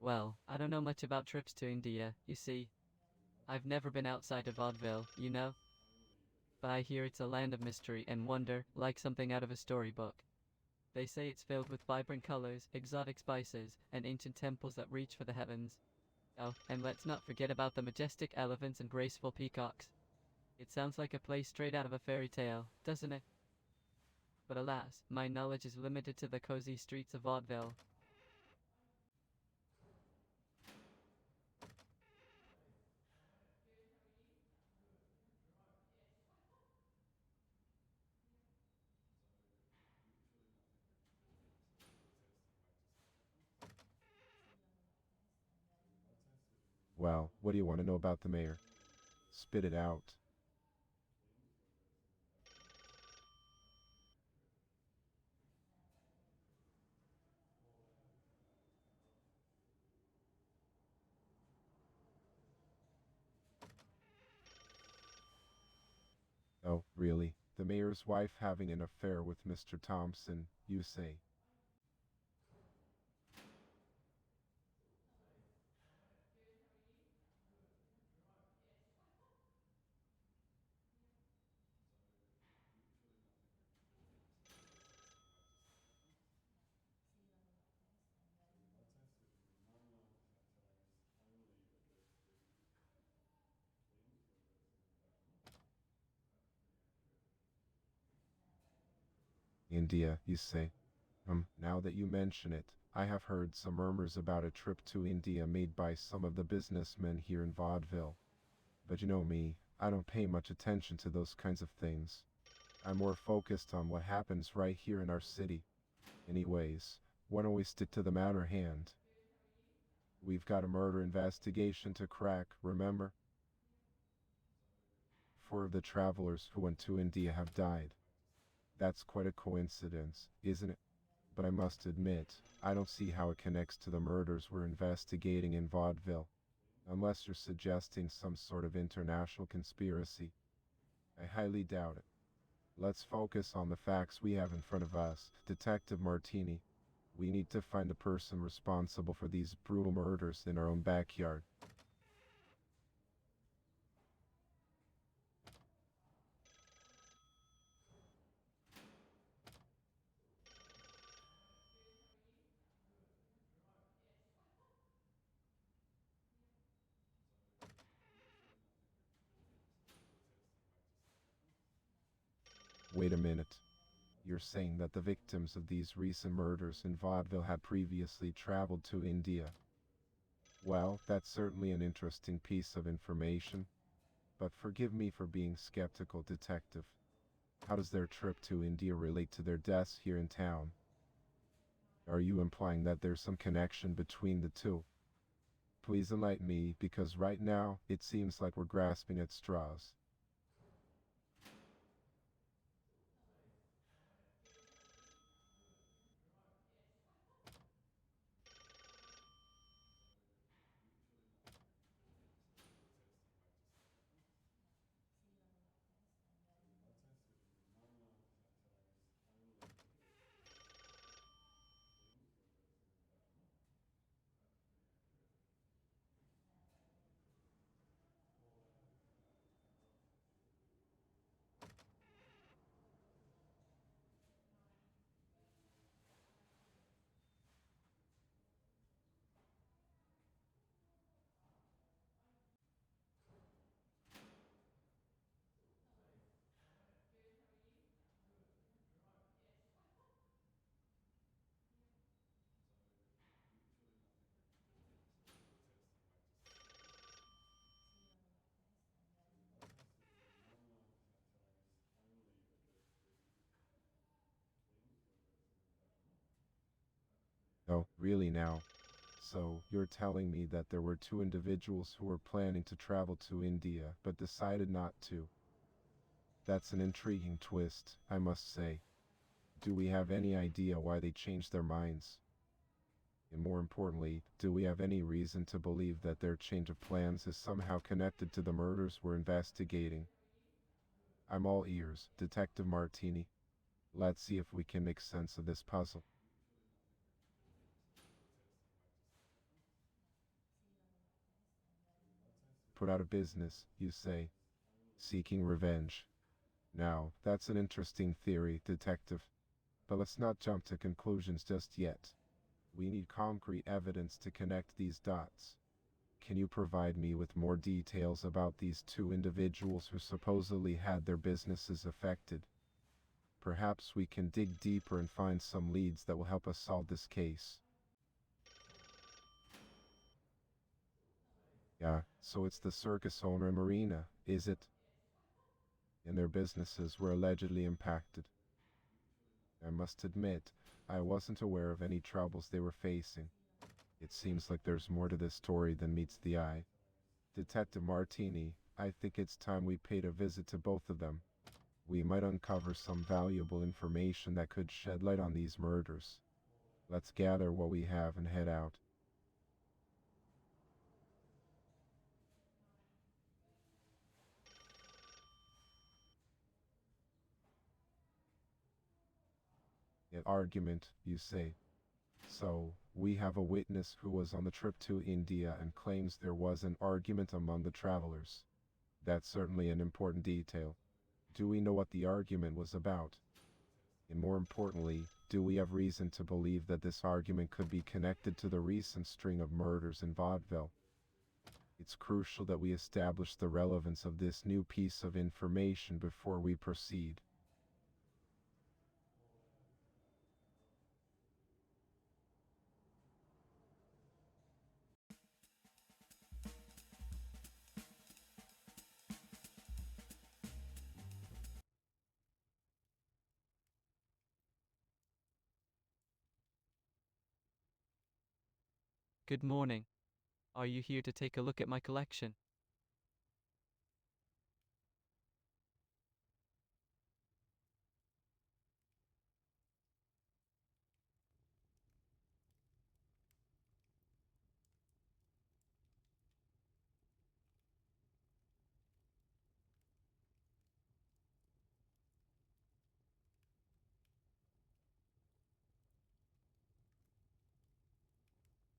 Well, I don't know much about trips to India, you see. I've never been outside of Vaudeville, you know? But I hear it's a land of mystery and wonder, like something out of a storybook. They say it's filled with vibrant colors, exotic spices, and ancient temples that reach for the heavens. Oh, and let's not forget about the majestic elephants and graceful peacocks. It sounds like a place straight out of a fairy tale, doesn't it? But alas, my knowledge is limited to the cozy streets of Vaudeville. Well, what do you want to know about the mayor? Spit it out. Oh, really? The mayor's wife having an affair with Mr. Thompson, you say? India, you say? Now that you mention it, I have heard some murmurs about a trip to India made by some of the businessmen here in Vaudeville. But you know me, I don't pay much attention to those kinds of things. I'm more focused on what happens right here in our city. Anyways, why don't we stick to the matter at hand? We've got a murder investigation to crack, remember? 4 of the travelers who went to India have died. That's quite a coincidence, isn't it? But I must admit, I don't see how it connects to the murders we're investigating in Vaudeville. Unless you're suggesting some sort of international conspiracy. I highly doubt it. Let's focus on the facts we have in front of us, Detective Martini. We need to find the person responsible for these brutal murders in our own backyard. Wait a minute. You're saying that the victims of these recent murders in Vaudeville had previously traveled to India. Well, that's certainly an interesting piece of information. But forgive me for being skeptical, Detective. How does their trip to India relate to their deaths here in town? Are you implying that there's some connection between the two? Please enlighten me, because right now, it seems like we're grasping at straws. Oh, really now? So, you're telling me that there were two individuals who were planning to travel to India but decided not to. That's an intriguing twist, I must say. Do we have any idea why they changed their minds? And more importantly, do we have any reason to believe that their change of plans is somehow connected to the murders we're investigating? I'm all ears, Detective Martini. Let's see if we can make sense of this puzzle. Put out of business, you say. Seeking revenge. Now, that's an interesting theory, Detective. But let's not jump to conclusions just yet. We need concrete evidence to connect these dots. Can you provide me with more details about these two individuals who supposedly had their businesses affected? Perhaps we can dig deeper and find some leads that will help us solve this case. Yeah, so it's the circus owner and Marina, is it? And their businesses were allegedly impacted. I must admit, I wasn't aware of any troubles they were facing. It seems like there's more to this story than meets the eye. Detective Martini, I think it's time we paid a visit to both of them. We might uncover some valuable information that could shed light on these murders. Let's gather what we have and head out. An argument, you say? So, we have a witness who was on the trip to India and claims there was an argument among the travelers. That's certainly an important detail. Do we know what the argument was about? And more importantly, do we have reason to believe that this argument could be connected to the recent string of murders in Vaudeville? It's crucial that we establish the relevance of this new piece of information before we proceed. Good morning. Are you here to take a look at my collection?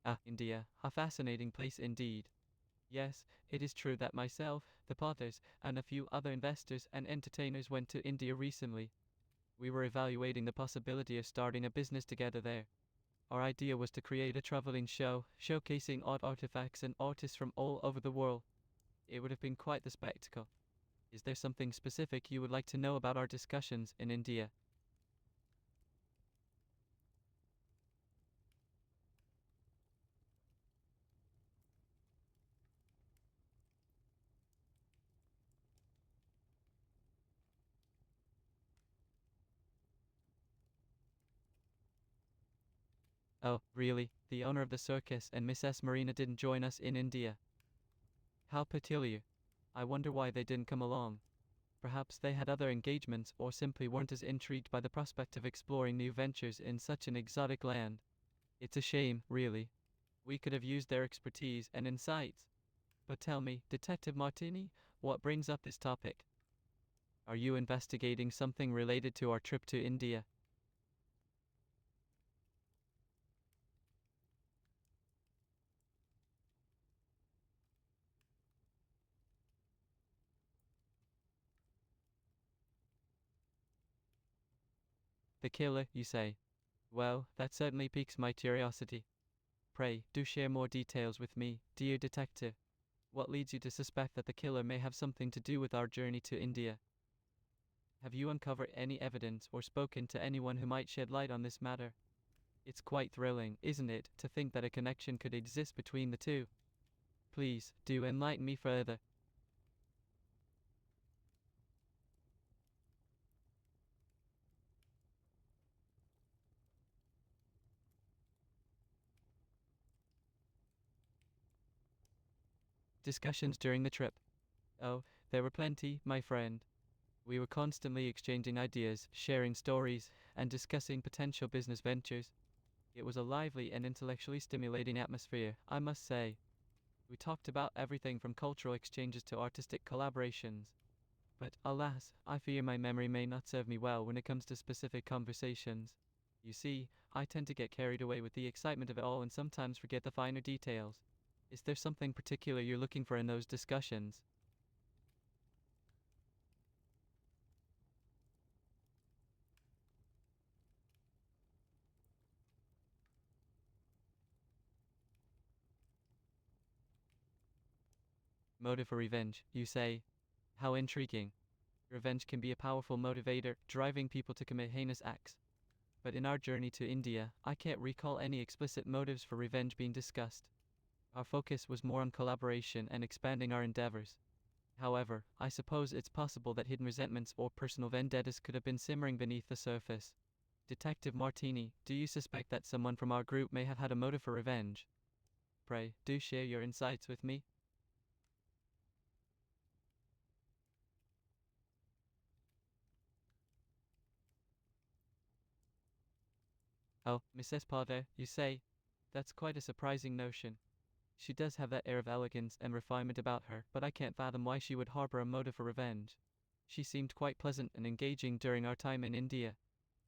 Ah, India, a fascinating place indeed. Yes, it is true that myself, the Potters, and a few other investors and entertainers went to India recently. We were evaluating the possibility of starting a business together there. Our idea was to create a traveling show, showcasing odd artifacts and artists from all over the world. It would have been quite the spectacle. Is there something specific you would like to know about our discussions in India? Oh, really? The owner of the circus and Mrs. Marina didn't join us in India. How peculiar. I wonder why they didn't come along. Perhaps they had other engagements or simply weren't as intrigued by the prospect of exploring new ventures in such an exotic land. It's a shame, really. We could have used their expertise and insights. But tell me, Detective Martini, what brings up this topic? Are you investigating something related to our trip to India? The killer, you say? Well, that certainly piques my curiosity. Pray, do share more details with me, dear detective. What leads you to suspect that the killer may have something to do with our journey to India? Have you uncovered any evidence or spoken to anyone who might shed light on this matter? It's quite thrilling, isn't it, to think that a connection could exist between the two? Please, do enlighten me further. Discussions during the trip. Oh, there were plenty, my friend. We were constantly exchanging ideas, sharing stories, and discussing potential business ventures. It was a lively and intellectually stimulating atmosphere, I must say. We talked about everything from cultural exchanges to artistic collaborations. But alas, I fear my memory may not serve me well when it comes to specific conversations. You see, I tend to get carried away with the excitement of it all and sometimes forget the finer details. Is there something particular you're looking for in those discussions? Motive for revenge, you say? How intriguing. Revenge can be a powerful motivator, driving people to commit heinous acts. But in our journey to India, I can't recall any explicit motives for revenge being discussed. Our focus was more on collaboration and expanding our endeavors. However, I suppose it's possible that hidden resentments or personal vendettas could have been simmering beneath the surface. Detective Martini, do you suspect that someone from our group may have had a motive for revenge? Pray, do share your insights with me. Oh, Mrs. Potter, you say? That's quite a surprising notion. She does have that air of elegance and refinement about her, but I can't fathom why she would harbor a motive for revenge. She seemed quite pleasant and engaging during our time in India.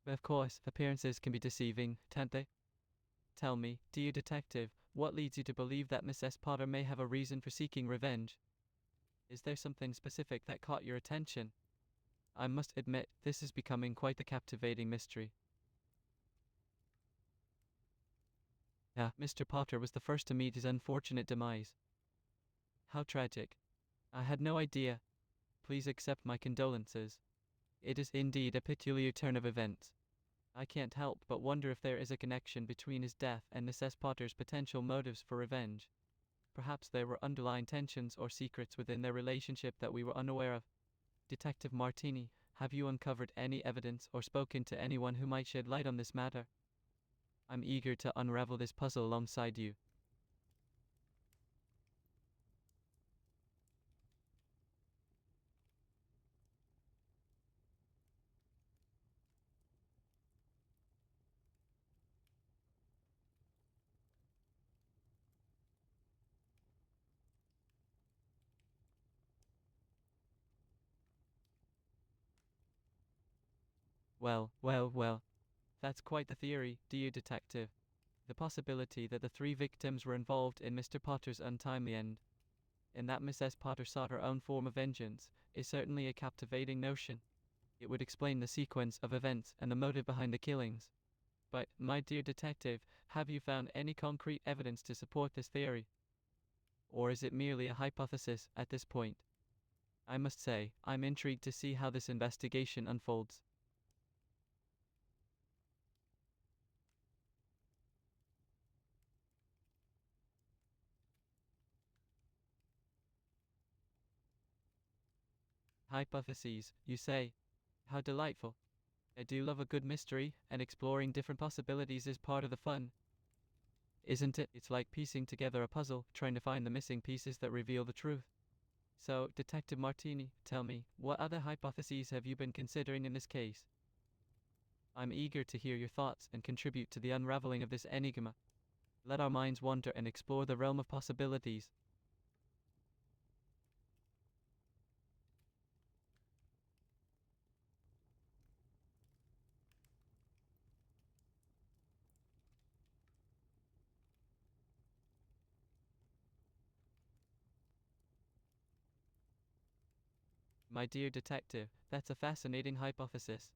But of course, appearances can be deceiving, can't they? Tell me, dear detective, what leads you to believe that Mrs. Potter may have a reason for seeking revenge? Is there something specific that caught your attention? I must admit, this is becoming quite a captivating mystery. Mr. Potter was the first to meet his unfortunate demise. How tragic. I had no idea. Please accept my condolences. It is indeed a peculiar turn of events. I can't help but wonder if there is a connection between his death and Mrs. Potter's potential motives for revenge. Perhaps there were underlying tensions or secrets within their relationship that we were unaware of. Detective Martini, have you uncovered any evidence or spoken to anyone who might shed light on this matter? I'm eager to unravel this puzzle alongside you. Well. That's quite the theory, dear detective. The possibility that the three victims were involved in Mr. Potter's untimely end, and that Mrs. Potter sought her own form of vengeance, is certainly a captivating notion. It would explain the sequence of events and the motive behind the killings. But, my dear detective, have you found any concrete evidence to support this theory? Or is it merely a hypothesis at this point? I must say, I'm intrigued to see how this investigation unfolds. Hypotheses, you say? How delightful. I do love a good mystery, and exploring different possibilities is part of the fun. Isn't it? It's like piecing together a puzzle, trying to find the missing pieces that reveal the truth. So, Detective Martini, tell me, what other hypotheses have you been considering in this case? I'm eager to hear your thoughts and contribute to the unraveling of this enigma. Let our minds wander and explore the realm of possibilities. My dear detective, that's a fascinating hypothesis.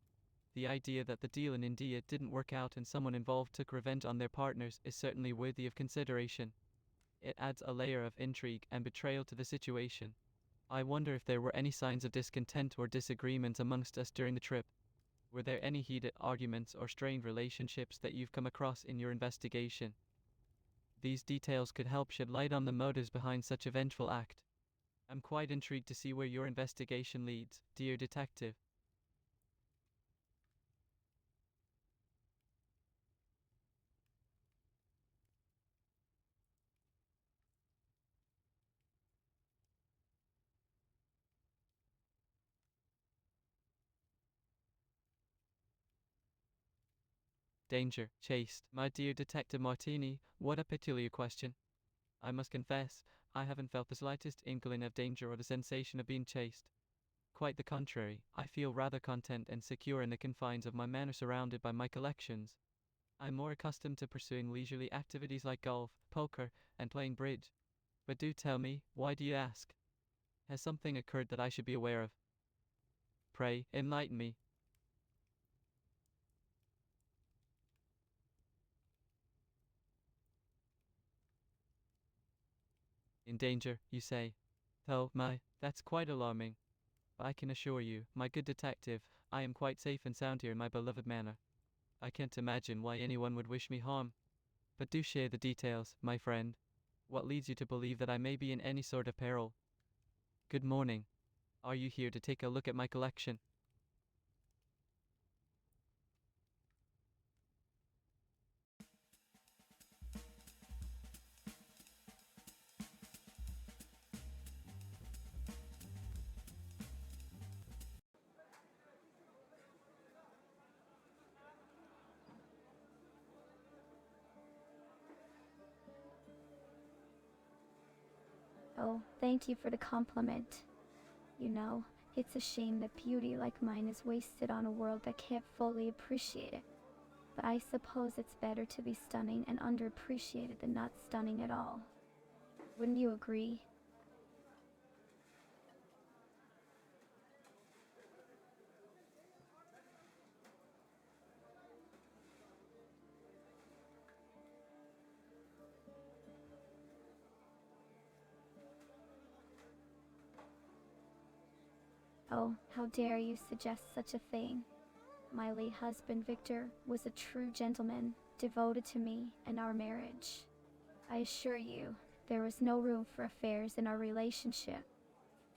The idea that the deal in India didn't work out and someone involved took revenge on their partners is certainly worthy of consideration. It adds a layer of intrigue and betrayal to the situation. I wonder if there were any signs of discontent or disagreement amongst us during the trip. Were there any heated arguments or strained relationships that you've come across in your investigation? These details could help shed light on the motives behind such a vengeful act. I'm quite intrigued to see where your investigation leads, dear detective. Danger, chased. My dear Detective Martini, what a peculiar question. I must confess, I haven't felt the slightest inkling of danger or the sensation of being chased. Quite the contrary, I feel rather content and secure in the confines of my manor surrounded by my collections. I'm more accustomed to pursuing leisurely activities like golf, poker, and playing bridge. But do tell me, why do you ask? Has something occurred that I should be aware of? Pray, enlighten me. In danger, you say? Oh my, that's quite alarming. I can assure you, my good detective, I am quite safe and sound here in my beloved manor. I can't imagine why anyone would wish me harm. But do share the details, my friend. What leads you to believe that I may be in any sort of peril? Good morning. Are you here to take a look at my collection? Oh, thank you for the compliment. You know, it's a shame that beauty like mine is wasted on a world that can't fully appreciate it. But I suppose it's better to be stunning and underappreciated than not stunning at all. Wouldn't you agree? Oh, how dare you suggest such a thing? My late husband, Victor, was a true gentleman, devoted to me and our marriage. I assure you, there was no room for affairs in our relationship.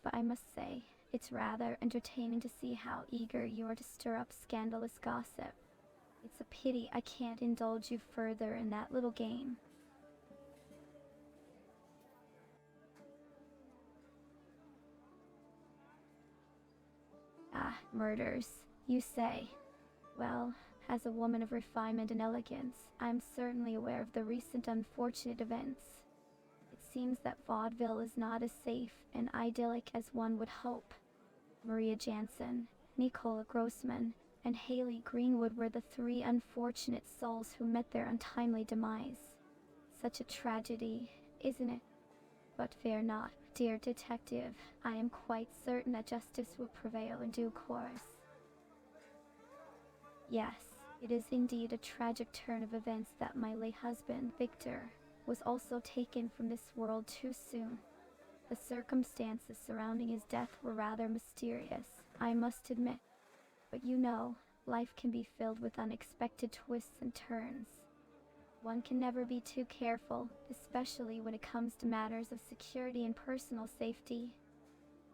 But I must say, it's rather entertaining to see how eager you are to stir up scandalous gossip. It's a pity I can't indulge you further in that little game. Ah, murders, you say. Well, as a woman of refinement and elegance, I'm certainly aware of the recent unfortunate events. It seems that Vaudeville is not as safe and idyllic as one would hope. Maria Jansen, Nicola Grossman, and Haley Greenwood were the three unfortunate souls who met their untimely demise. Such a tragedy, isn't it? But fear not, dear detective. I am quite certain that justice will prevail in due course. Yes, it is indeed a tragic turn of events that my late husband, Victor, was also taken from this world too soon. The circumstances surrounding his death were rather mysterious, I must admit. But you know, life can be filled with unexpected twists and turns. One can never be too careful, especially when it comes to matters of security and personal safety.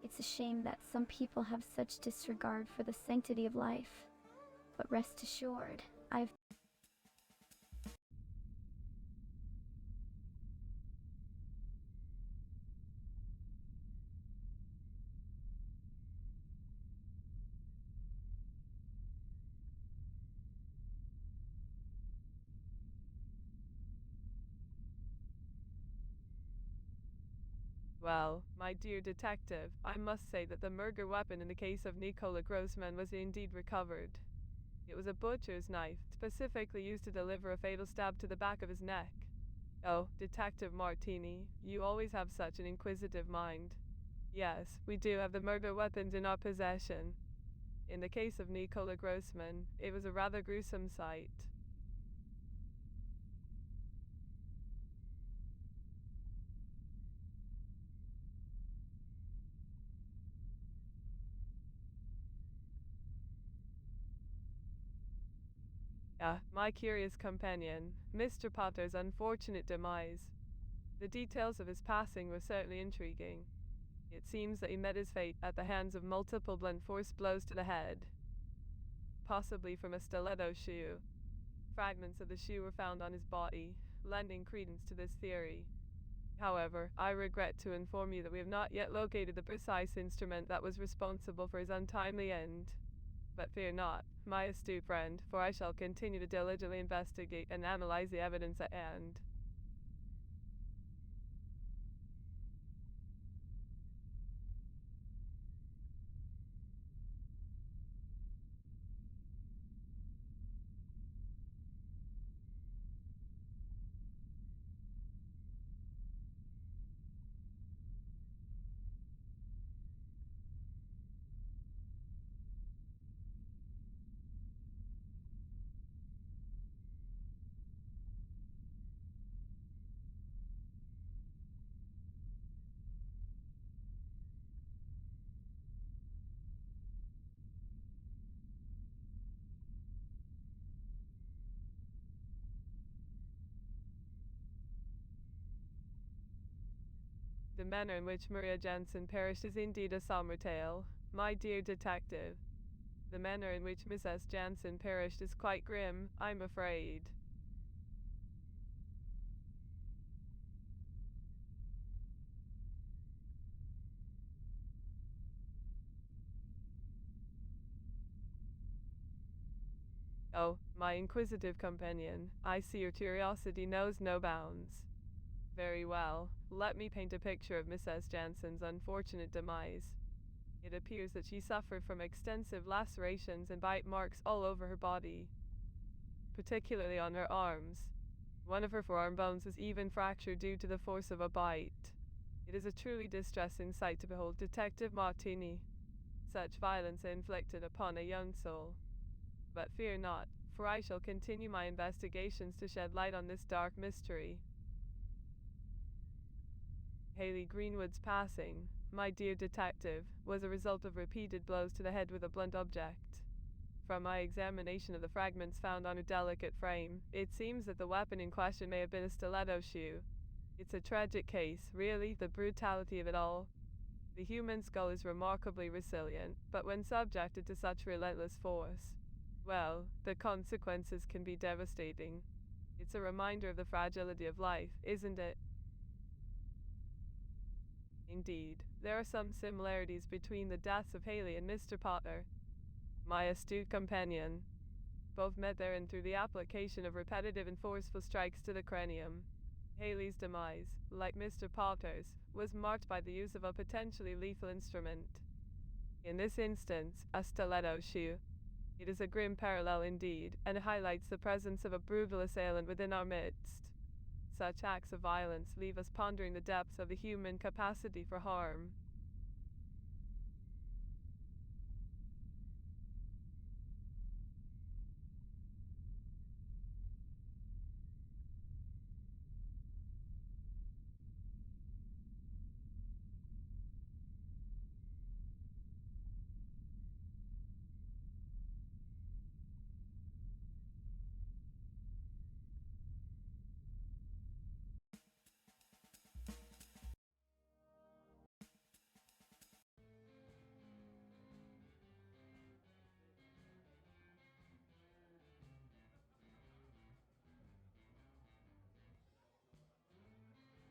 It's a shame that some people have such disregard for the sanctity of life. But rest assured, I've Well, my dear detective, I must say that the murder weapon in the case of Nicola Grossman was indeed recovered. It was a butcher's knife, specifically used to deliver a fatal stab to the back of his neck. Oh, Detective Martini, you always have such an inquisitive mind. Yes, we do have the murder weapons in our possession. In the case of Nicola Grossman, it was a rather gruesome sight. My curious companion, Mr. Potter's unfortunate demise. The details of his passing were certainly intriguing. It seems that he met his fate at the hands of multiple blunt force blows to the head, possibly from a stiletto shoe. Fragments of the shoe were found on his body, lending credence to this theory. However, I regret to inform you that we have not yet located the precise instrument that was responsible for his untimely end. But fear not, my astute friend, for I shall continue to diligently investigate and analyze the evidence at hand. The manner in which Maria Jansen perished is indeed a somber tale, my dear detective. The manner in which Mrs. Jansen perished is quite grim, I'm afraid. Oh, my inquisitive companion, I see your curiosity knows no bounds. Very well, let me paint a picture of Mrs. Jansen's unfortunate demise. It appears that she suffered from extensive lacerations and bite marks all over her body, particularly on her arms. One of her forearm bones was even fractured due to the force of a bite. It is a truly distressing sight to behold, Detective Martini. Such violence inflicted upon a young soul. But fear not, for I shall continue my investigations to shed light on this dark mystery. Haley Greenwood's passing, my dear detective, was a result of repeated blows to the head with a blunt object. From my examination of the fragments found on her delicate frame, it seems that the weapon in question may have been a stiletto shoe. It's a tragic case, really, the brutality of it all. The human skull is remarkably resilient, but when subjected to such relentless force, well, the consequences can be devastating. It's a reminder of the fragility of life, isn't it? Indeed, there are some similarities between the deaths of Haley and Mr. Potter, my astute companion. Both met their end through the application of repetitive and forceful strikes to the cranium. Haley's demise, like Mr. Potter's, was marked by the use of a potentially lethal instrument. In this instance, a stiletto shoe. It is a grim parallel indeed, and highlights the presence of a brutal assailant within our midst. Such acts of violence leave us pondering the depths of the human capacity for harm.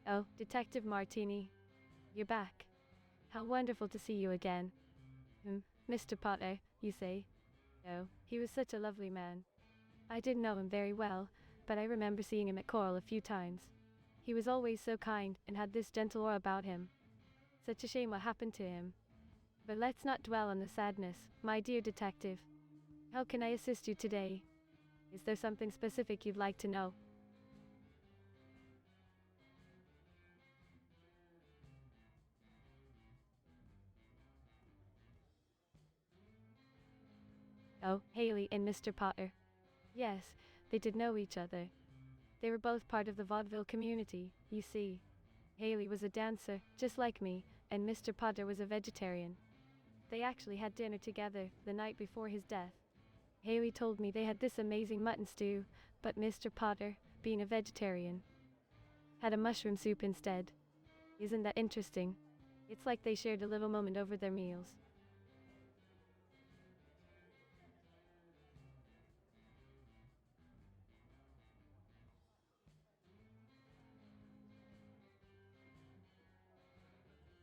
Oh, Detective Martini, you're back. How wonderful to see you again. Mr. Potter, you say? Oh, he was such a lovely man. I didn't know him very well, but I remember seeing him at Coral a few times. He was always so kind and had this gentle aura about him. Such a shame what happened to him. But let's not dwell on the sadness, my dear detective. How can I assist you today? Is there something specific you'd like to know? Oh, Haley and Mr. Potter. Yes, they did know each other. They were both part of the Vaudeville community, you see. Haley was a dancer, just like me, and Mr. Potter was a vegetarian. They actually had dinner together the night before his death. Haley told me they had this amazing mutton stew, but Mr. Potter, being a vegetarian, had a mushroom soup instead. Isn't that interesting? It's like they shared a little moment over their meals.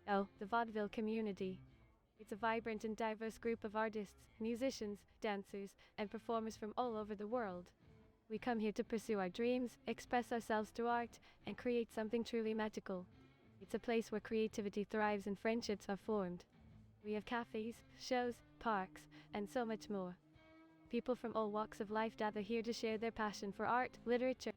Oh, the Vaudeville community. It's a vibrant and diverse group of artists, musicians, dancers, and performers from all over the world. We come here to pursue our dreams, express ourselves through art, and create something truly magical. It's a place where creativity thrives and friendships are formed. We have cafes, shows, parks, and so much more. People from all walks of life gather here to share their passion for art, literature.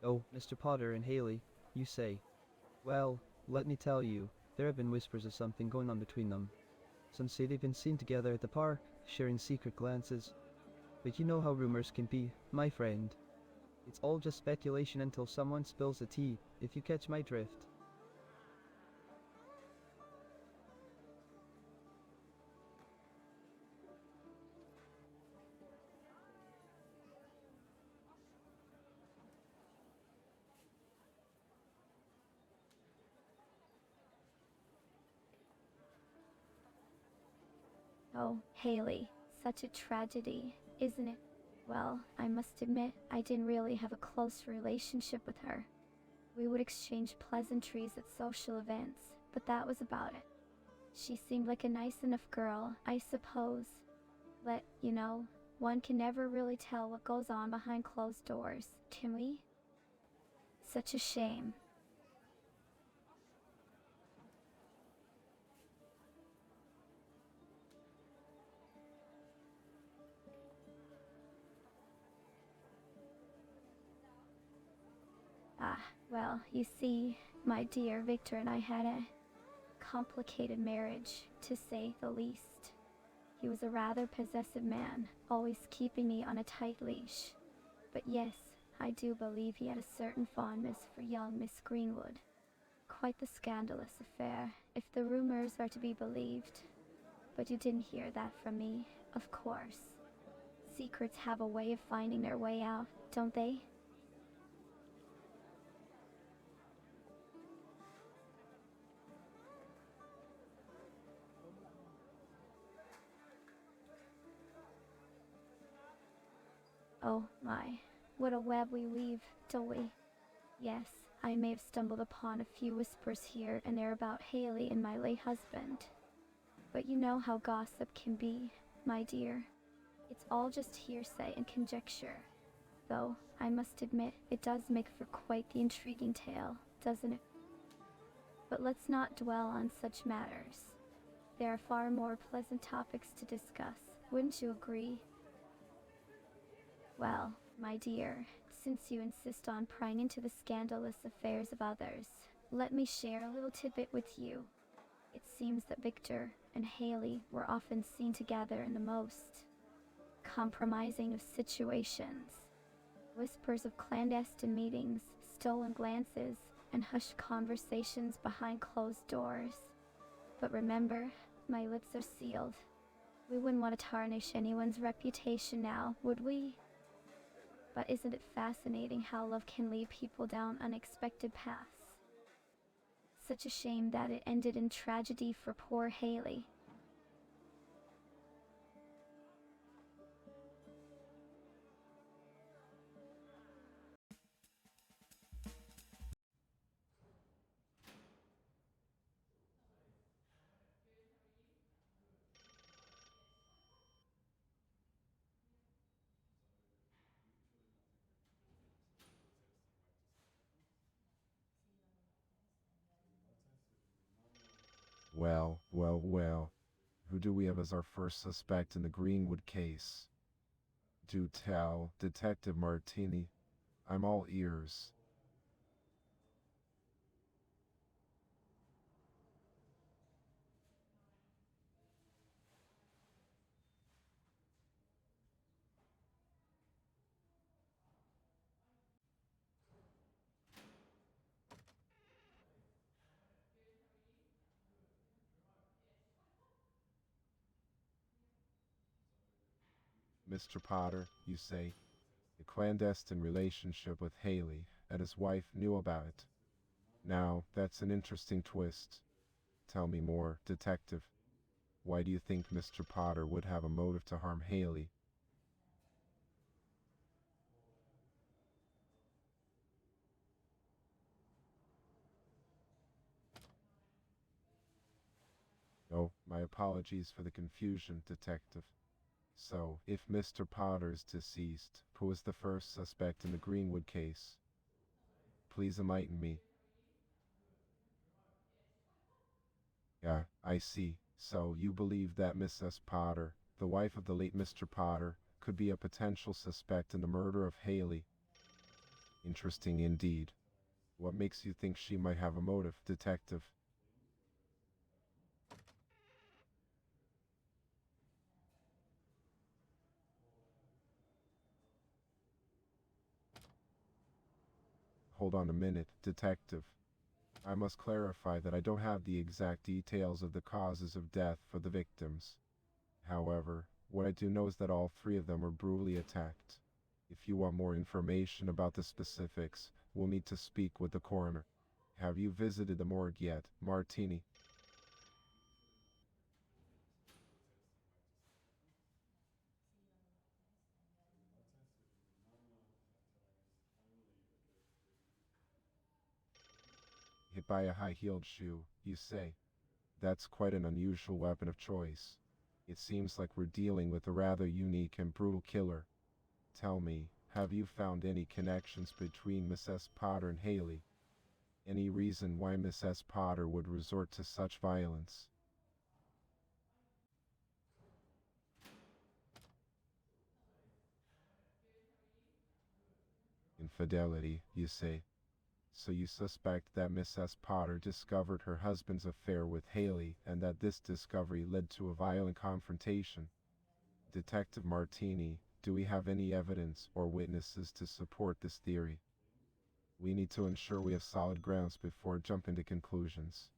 Oh, Mr. Potter and Haley, you say. Well, let me tell you, there have been whispers of something going on between them. Some say they've been seen together at the park, sharing secret glances. But you know how rumors can be, my friend. It's all just speculation until someone spills the tea, if you catch my drift. Oh, Haley, such a tragedy, isn't it? Well, I must admit, I didn't really have a close relationship with her. We would exchange pleasantries at social events, but that was about it. She seemed like a nice enough girl, I suppose. But, one can never really tell what goes on behind closed doors, can we? Such a shame. Well, you see, my dear Victor and I had a complicated marriage, to say the least. He was a rather possessive man, always keeping me on a tight leash. But yes, I do believe he had a certain fondness for young Miss Greenwood. Quite the scandalous affair, if the rumors are to be believed. But you didn't hear that from me, of course. Secrets have a way of finding their way out, don't they? Oh my, what a web we weave, don't we? Yes, I may have stumbled upon a few whispers here and there about Haley and my late husband. But you know how gossip can be, my dear. It's all just hearsay and conjecture. Though, I must admit, it does make for quite the intriguing tale, doesn't it? But let's not dwell on such matters. There are far more pleasant topics to discuss, wouldn't you agree? Well, my dear, since you insist on prying into the scandalous affairs of others, let me share a little tidbit with you. It seems that Victor and Haley were often seen together in the most compromising of situations. Whispers of clandestine meetings, stolen glances, and hushed conversations behind closed doors. But remember, my lips are sealed. We wouldn't want to tarnish anyone's reputation now, would we? But isn't it fascinating how love can lead people down unexpected paths? Such a shame that it ended in tragedy for poor Haley. Well, well, well. Who do we have as our first suspect in the Greenwood case? Do tell, Detective Martini. I'm all ears. Mr. Potter, you say, a clandestine relationship with Haley, and his wife knew about it. Now, that's an interesting twist. Tell me more, detective. Why do you think Mr. Potter would have a motive to harm Haley? Oh, my apologies for the confusion, detective. So, if Mr. Potter is deceased, who was the first suspect in the Greenwood case? Please enlighten me. Yeah, I see. So, you believe that Mrs. Potter, the wife of the late Mr. Potter, could be a potential suspect in the murder of Haley? Interesting indeed. What makes you think she might have a motive, detective? Hold on a minute, detective. I must clarify that I don't have the exact details of the causes of death for the victims. However, what I do know is that all three of them were brutally attacked. If you want more information about the specifics, we'll need to speak with the coroner. Have you visited the morgue yet, Martini? Hit by a high-heeled shoe, you say? That's quite an unusual weapon of choice. It seems like we're dealing with a rather unique and brutal killer. Tell me, have you found any connections between Mrs. Potter and Haley? Any reason why Mrs. Potter would resort to such violence? Infidelity, you say? So you suspect that Mrs. Potter discovered her husband's affair with Haley and that this discovery led to a violent confrontation? Detective Martini, do we have any evidence or witnesses to support this theory? We need to ensure we have solid grounds before jumping to conclusions.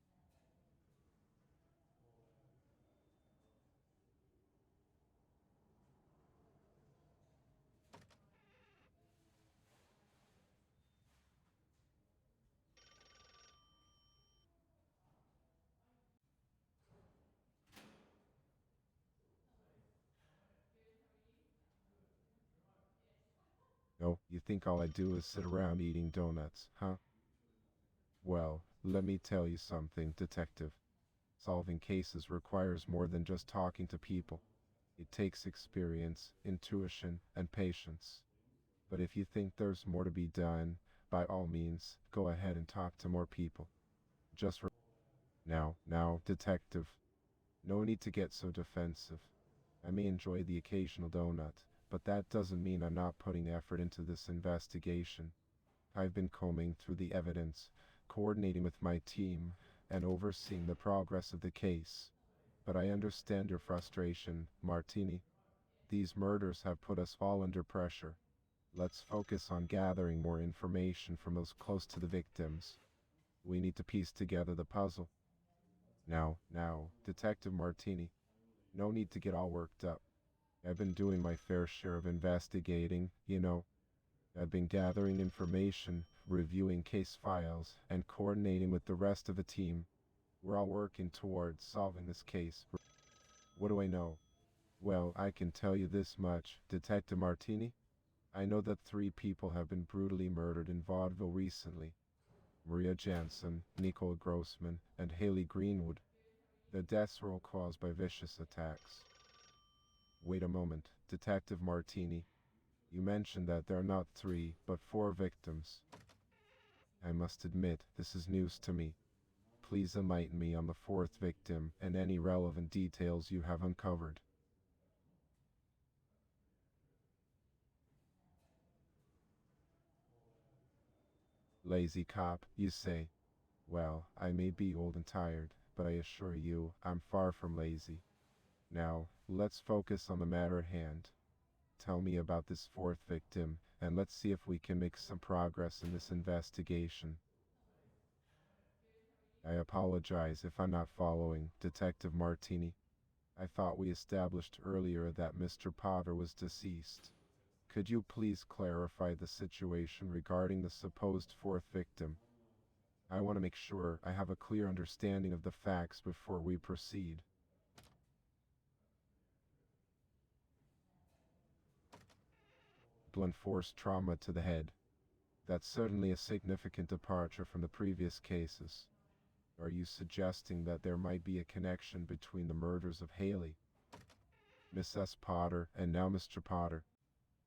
Oh, you think all I do is sit around eating donuts, huh? Well, let me tell you something, detective. Solving cases requires more than just talking to people. It takes experience, intuition, and patience. But if you think there's more to be done, by all means, go ahead and talk to more people. Just now, detective. No need to get so defensive. I may enjoy the occasional donut, but that doesn't mean I'm not putting effort into this investigation. I've been combing through the evidence, coordinating with my team, and overseeing the progress of the case. But I understand your frustration, Martini. These murders have put us all under pressure. Let's focus on gathering more information from those close to the victims. We need to piece together the puzzle. Now, Detective Martini, no need to get all worked up. I've been doing my fair share of investigating, you know. I've been gathering information, reviewing case files, and coordinating with the rest of the team. We're all working towards solving this case. What do I know? Well, I can tell you this much, Detective Martini. I know that 3 people have been brutally murdered in Vaudeville recently. Maria Jansen, Nicole Grossman, and Haley Greenwood. The deaths were all caused by vicious attacks. Wait a moment, Detective Martini. You mentioned that there are not 3, but 4 victims. I must admit, this is news to me. Please enlighten me on the 4th victim and any relevant details you have uncovered. Lazy cop, you say? Well, I may be old and tired, but I assure you, I'm far from lazy. Now, let's focus on the matter at hand. Tell me about this 4th victim, and let's see if we can make some progress in this investigation. I apologize if I'm not following, Detective Martini. I thought we established earlier that Mr. Potter was deceased. Could you please clarify the situation regarding the supposed fourth victim? I want to make sure I have a clear understanding of the facts before we proceed. Blunt force trauma to the head. That's certainly a significant departure from the previous cases. Are you suggesting that there might be a connection between the murders of Haley, Mrs. Potter, and now Mr. Potter?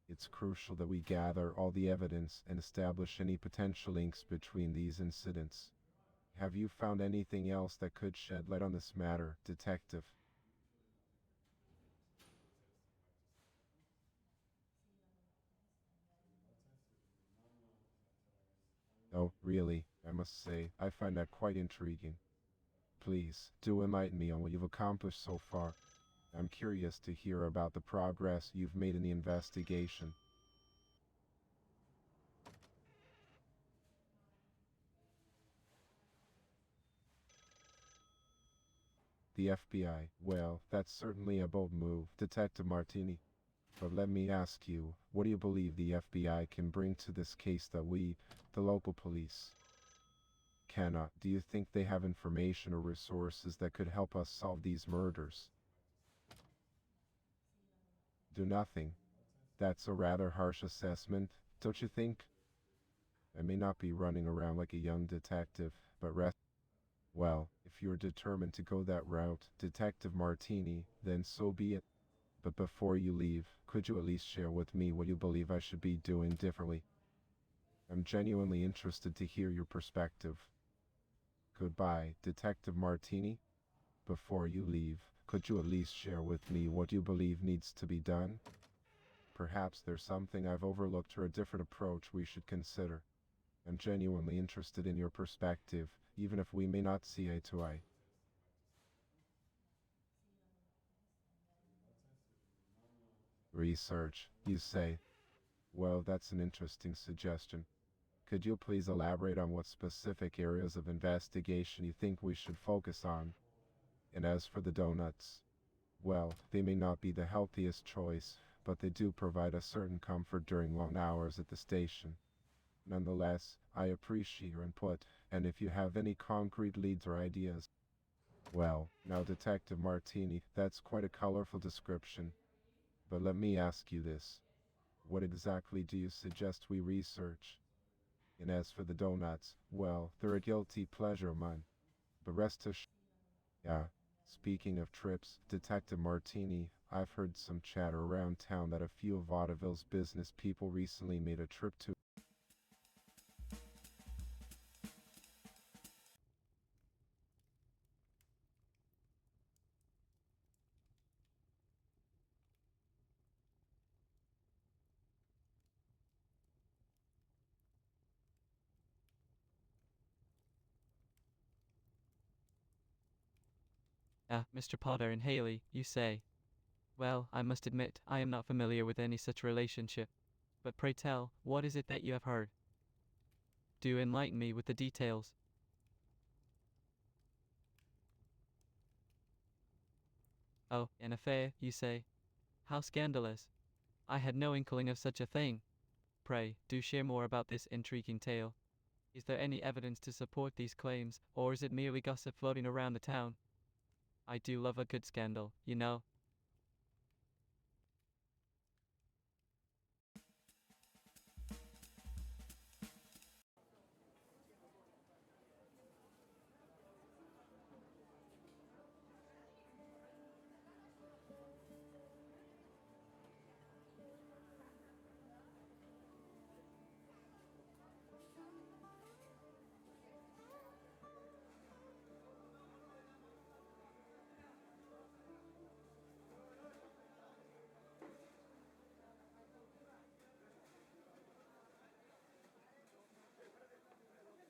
It's crucial that we gather all the evidence and establish any potential links between these incidents. Have you found anything else that could shed light on this matter, Detective? Oh, really, I must say, I find that quite intriguing. Please, do enlighten me on what you've accomplished so far. I'm curious to hear about the progress you've made in the investigation. The FBI, well, that's certainly a bold move, Detective Martini. But let me ask you, what do you believe the FBI can bring to this case that we, the local police, cannot? Do you think they have information or resources that could help us solve these murders? Do nothing. That's a rather harsh assessment, don't you think? I may not be running around like a young detective, but well, if you're determined to go that route, Detective Martini, then so be it. But before you leave, could you at least share with me what you believe I should be doing differently? I'm genuinely interested to hear your perspective. Goodbye, Detective Martini. Before you leave, could you at least share with me what you believe needs to be done? Perhaps there's something I've overlooked or a different approach we should consider. I'm genuinely interested in your perspective, even if we may not see eye to eye. Research, you say? Well, that's an interesting suggestion. Could you please elaborate on what specific areas of investigation you think we should focus on? And as for the donuts, well, they may not be the healthiest choice, but they do provide a certain comfort during long hours at the station. Nonetheless, I appreciate your input, and if you have any concrete leads or ideas. Well, now Detective Martini, that's quite a colorful description. But let me ask you this. What exactly do you suggest we research? And as for the donuts, well, they're a guilty pleasure of mine. But rest assured. Yeah, speaking of trips, Detective Martini, I've heard some chatter around town that a few of Vaudeville's business people recently made a trip to. Mr. Potter and Haley, you say? Well, I must admit, I am not familiar with any such relationship. But pray tell, what is it that you have heard? Do enlighten me with the details. Oh, an affair, you say? How scandalous. I had no inkling of such a thing. Pray, do share more about this intriguing tale. Is there any evidence to support these claims, or is it merely gossip floating around the town? I do love a good scandal, you know.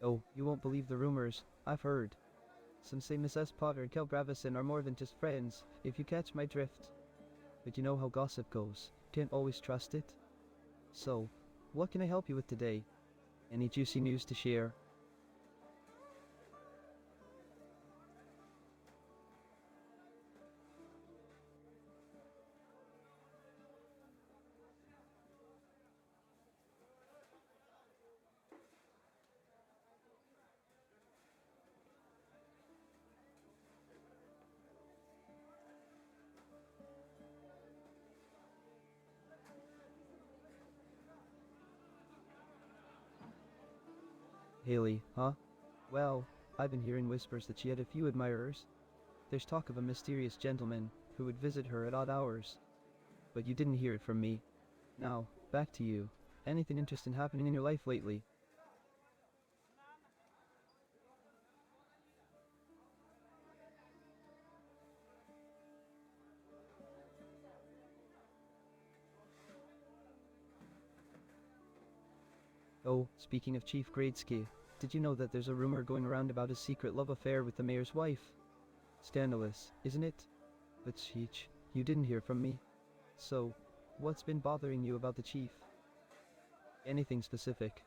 Oh, you won't believe the rumors. I've heard. Some say Mrs. Potter and Kel Bravison are more than just friends, if you catch my drift. But you know how gossip goes. Can't always trust it. So, what can I help you with today? Any juicy news to share? Haley, huh? Well, I've been hearing whispers that she had a few admirers. There's talk of a mysterious gentleman who would visit her at odd hours. But you didn't hear it from me. Now, back to you. Anything interesting happening in your life lately? Oh, speaking of Chief Gradsky, did you know that there's a rumor going around about his secret love affair with the mayor's wife? Scandalous, isn't it? But Cheech, you didn't hear from me. So, what's been bothering you about the chief? Anything specific?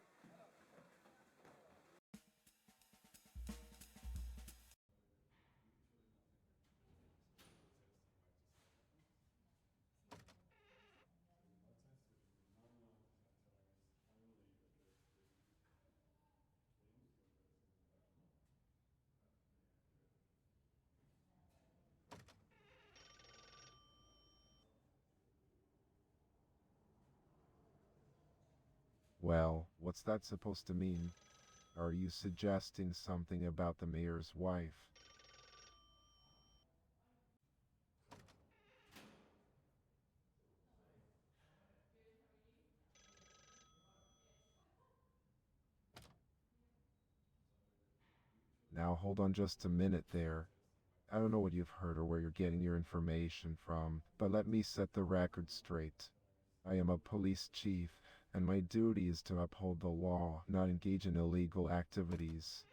Well, what's that supposed to mean? Are you suggesting something about the mayor's wife? Now hold on just a minute there. I don't know what you've heard or where you're getting your information from, but let me set the record straight. I am a police chief, and my duty is to uphold the law, not engage in illegal activities.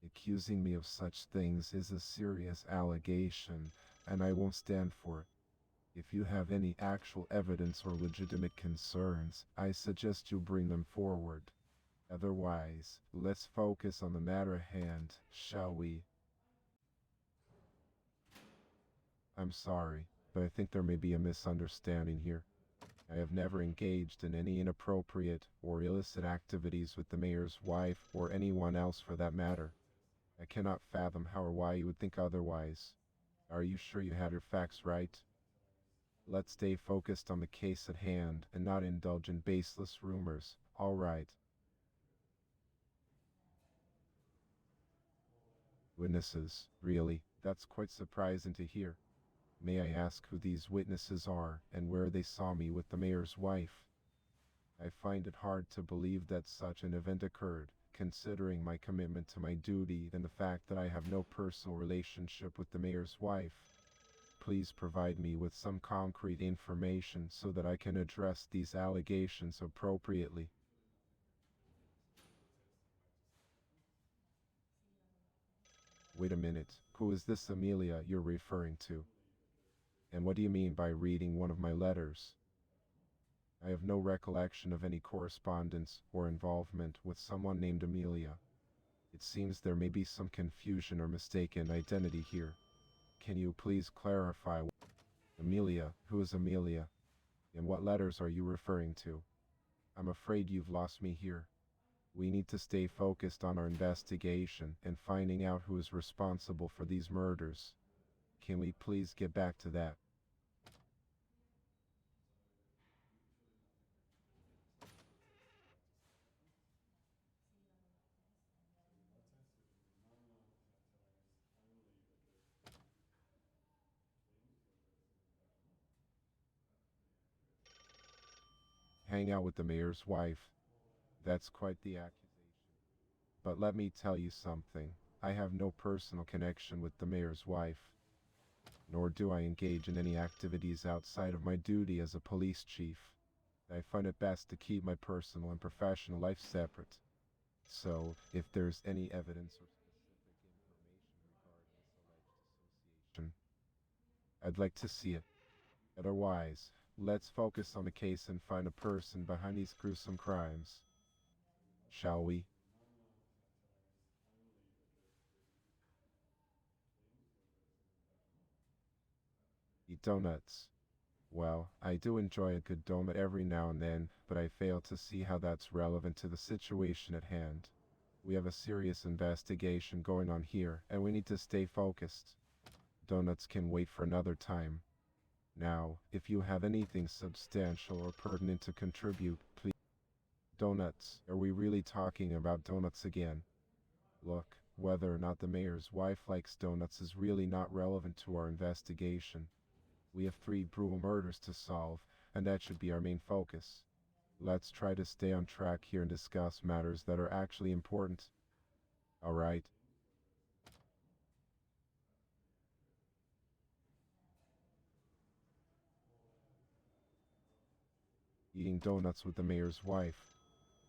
Accusing me of such things is a serious allegation, and I won't stand for it. If you have any actual evidence or legitimate concerns, I suggest you bring them forward. Otherwise, let's focus on the matter at hand, shall we? I'm sorry, but I think there may be a misunderstanding here. I have never engaged in any inappropriate or illicit activities with the mayor's wife or anyone else for that matter. I cannot fathom how or why you would think otherwise. Are you sure you have your facts right? Let's stay focused on the case at hand and not indulge in baseless rumors, all right? Witnesses, really, that's quite surprising to hear. May I ask who these witnesses are and where they saw me with the mayor's wife? I find it hard to believe that such an event occurred, considering my commitment to my duty and the fact that I have no personal relationship with the mayor's wife. Please provide me with some concrete information so that I can address these allegations appropriately. Wait a minute, who is this Amelia you're referring to? And what do you mean by reading one of my letters? I have no recollection of any correspondence or involvement with someone named Amelia. It seems there may be some confusion or mistaken identity here. Can you please clarify? Amelia, who is Amelia? And what letters are you referring to? I'm afraid you've lost me here. We need to stay focused on our investigation and finding out who is responsible for these murders. Can we please get back to that? Hang out with the mayor's wife. That's quite the accusation. But let me tell you something. I have no personal connection with the mayor's wife. Nor do I engage in any activities outside of my duty as a police chief. I find it best to keep my personal and professional life separate. So, if there's any evidence or specific information regarding this alleged association, I'd like to see it. Otherwise, let's focus on the case and find a person behind these gruesome crimes. Shall we? Eat donuts. Well, I do enjoy a good donut every now and then, but I fail to see how that's relevant to the situation at hand. We have a serious investigation going on here, and we need to stay focused. Donuts can wait for another time. Now, if you have anything substantial or pertinent to contribute, please. Donuts. Are we really talking about donuts again? Look, whether or not the mayor's wife likes donuts is really not relevant to our investigation. We have 3 brutal murders to solve, and that should be our main focus. Let's try to stay on track here and discuss matters that are actually important. Alright? Eating donuts with the mayor's wife.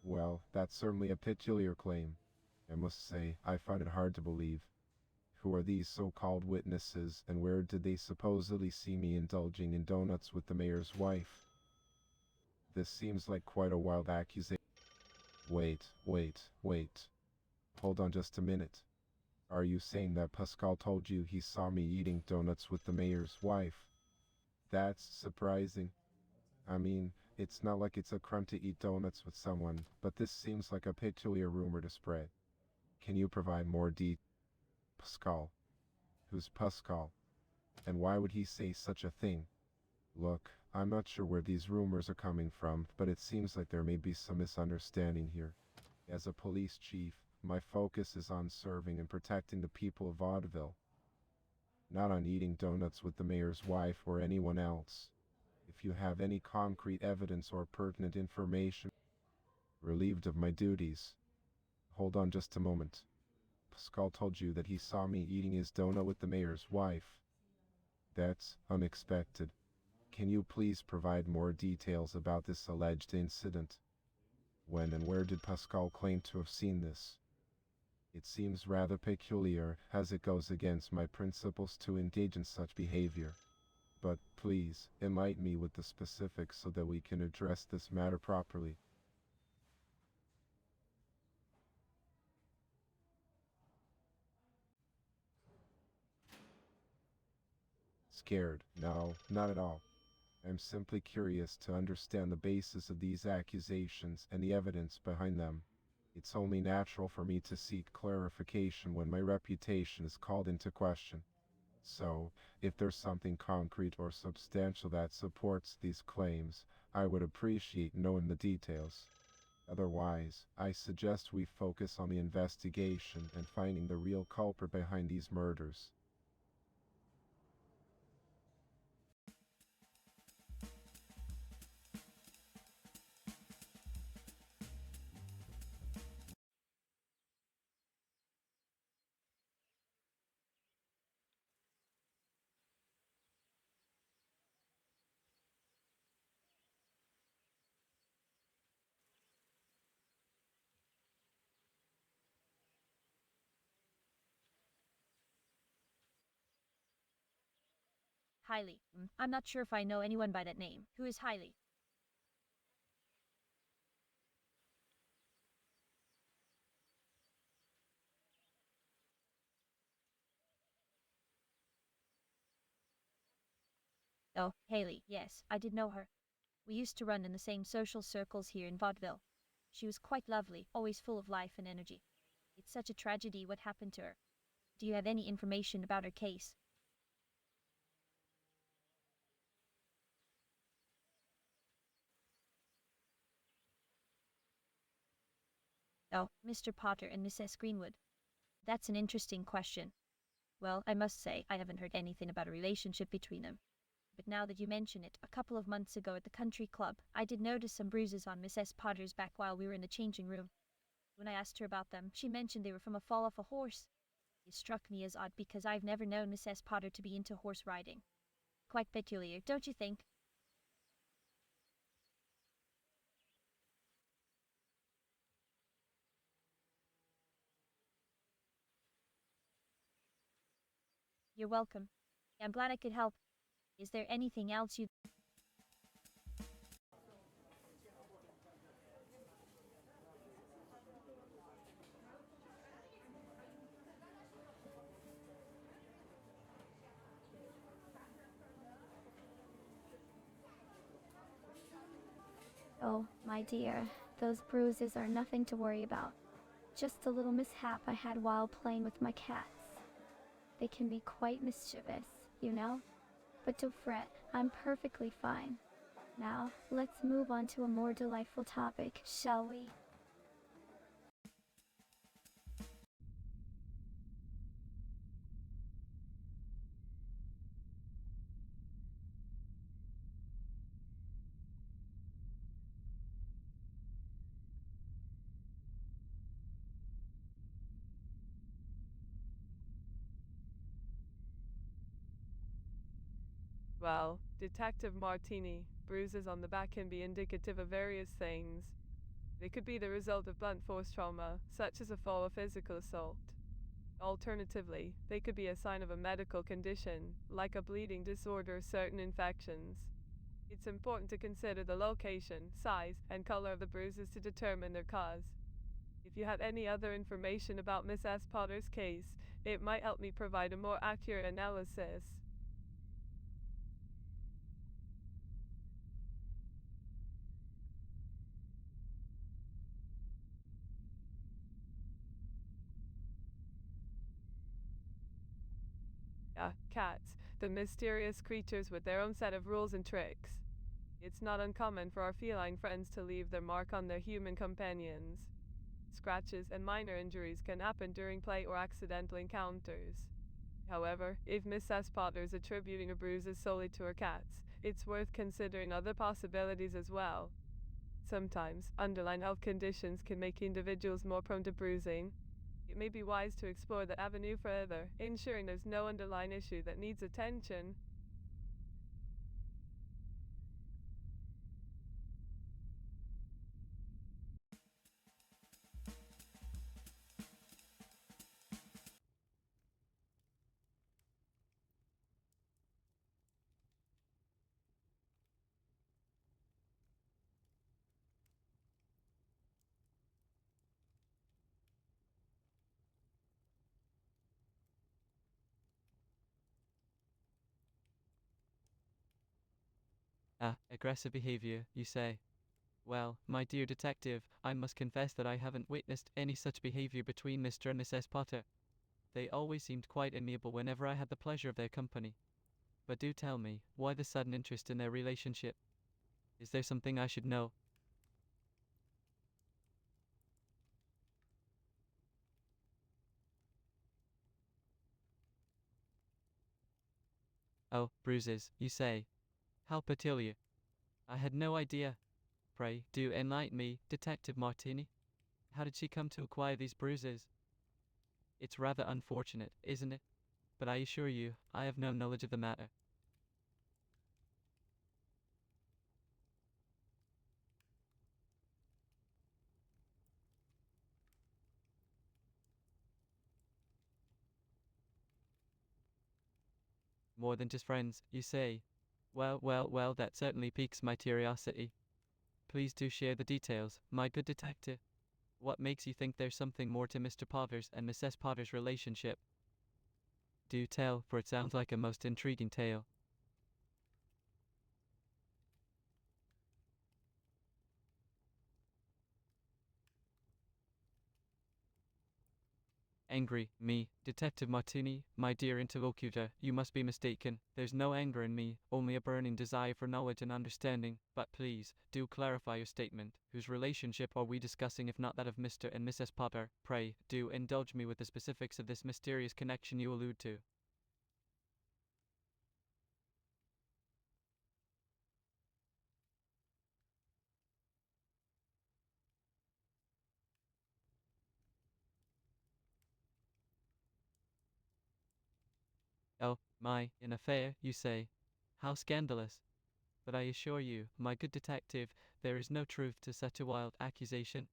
Well, that's certainly a peculiar claim. I must say, I find it hard to believe. Who are these so-called witnesses, and where did they supposedly see me indulging in donuts with the mayor's wife? This seems like quite a wild accusation. Wait. Hold on just a minute. Are you saying that Pascal told you he saw me eating donuts with the mayor's wife? That's surprising. I mean, it's not like it's a crime to eat donuts with someone, but this seems like a peculiar rumor to spread. Can you provide more details? Pascal. Who's Pascal? And why would he say such a thing? Look, I'm not sure where these rumors are coming from, but it seems like there may be some misunderstanding here. As a police chief, my focus is on serving and protecting the people of Vaudeville, not on eating donuts with the mayor's wife or anyone else. If you have any concrete evidence or pertinent information, relieved of my duties. Hold on just a moment. Pascal told you that he saw me eating his donut with the mayor's wife. That's unexpected. Can you please provide more details about this alleged incident? When and where did Pascal claim to have seen this? It seems rather peculiar, as it goes against my principles to engage in such behavior. But please, enlighten me with the specifics so that we can address this matter properly. Scared? No, not at all. I'm simply curious to understand the basis of these accusations and the evidence behind them. It's only natural for me to seek clarification when my reputation is called into question. So, if there's something concrete or substantial that supports these claims, I would appreciate knowing the details. Otherwise, I suggest we focus on the investigation and finding the real culprit behind these murders. Hailey. I'm not sure if I know anyone by that name. Who is Hailey? Oh, Haley, yes, I did know her. We used to run in the same social circles here in Vaudeville. She was quite lovely, always full of life and energy. It's such a tragedy what happened to her. Do you have any information about her case? Oh, Mr. Potter and Mrs. Greenwood. That's an interesting question. Well, I must say, I haven't heard anything about a relationship between them. But now that you mention it, a couple of months ago at the country club, I did notice some bruises on Mrs. Potter's back while we were in the changing room. When I asked her about them, she mentioned they were from a fall off a horse. It struck me as odd because I've never known Mrs. Potter to be into horse riding. Quite peculiar, don't you think? You're welcome. I'm glad I could help. Is there anything else you... Oh, my dear, those bruises are nothing to worry about. Just a little mishap I had while playing with my cats. They can be quite mischievous, you know? But don't fret, I'm perfectly fine. Now, let's move on to a more delightful topic, shall we? Well, Detective Martini, bruises on the back can be indicative of various things. They could be the result of blunt force trauma, such as a fall or physical assault. Alternatively, they could be a sign of a medical condition, like a bleeding disorder or certain infections. It's important to consider the location, size, and color of the bruises to determine their cause. If you have any other information about Miss S. Potter's case, it might help me provide a more accurate analysis. Cats, the mysterious creatures with their own set of rules and tricks. It's not uncommon for our feline friends to leave their mark on their human companions. Scratches and minor injuries can happen during play or accidental encounters. However, if Miss S. Potter is attributing her bruises solely to her cats, it's worth considering other possibilities as well. Sometimes, underlying health conditions can make individuals more prone to bruising. It may be wise to explore that avenue further, ensuring there's no underlying issue that needs attention. Aggressive behavior, you say? Well, my dear detective, I must confess that I haven't witnessed any such behavior between Mr. and Mrs. Potter. They always seemed quite amiable whenever I had the pleasure of their company. But do tell me, why the sudden interest in their relationship? Is there something I should know? Oh, bruises, you say? How peculiar. I had no idea. Pray, do enlighten me, Detective Martini. How did she come to acquire these bruises? It's rather unfortunate, isn't it? But I assure you, I have no knowledge of the matter. More than just friends, you say? Well, that certainly piques my curiosity. Please do share the details, my good detective. What makes you think there's something more to Mr. Potter's and Mrs. Potter's relationship? Do tell, for it sounds like a most intriguing tale. Angry, me, Detective Martini, my dear interlocutor, you must be mistaken. There's no anger in me, only a burning desire for knowledge and understanding. But please, do clarify your statement. Whose relationship are we discussing if not that of Mr. and Mrs. Potter? Pray, do indulge me with the specifics of this mysterious connection you allude to. Oh, an affair, you say? How scandalous. But I assure you, my good detective, there is no truth to such a wild accusation.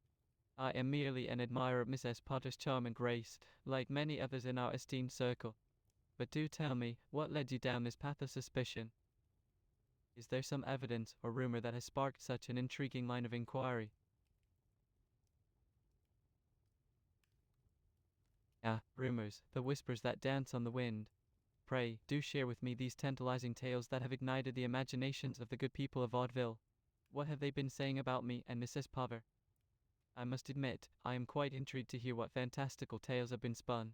I am merely an admirer of Mrs. Potter's charm and grace, like many others in our esteemed circle. But do tell me, what led you down this path of suspicion? Is there some evidence or rumor that has sparked such an intriguing line of inquiry? Rumors, the whispers that dance on the wind. Pray, do share with me these tantalizing tales that have ignited the imaginations of the good people of Vaudeville. What have they been saying about me and Mrs. Potter? I must admit, I am quite intrigued to hear what fantastical tales have been spun.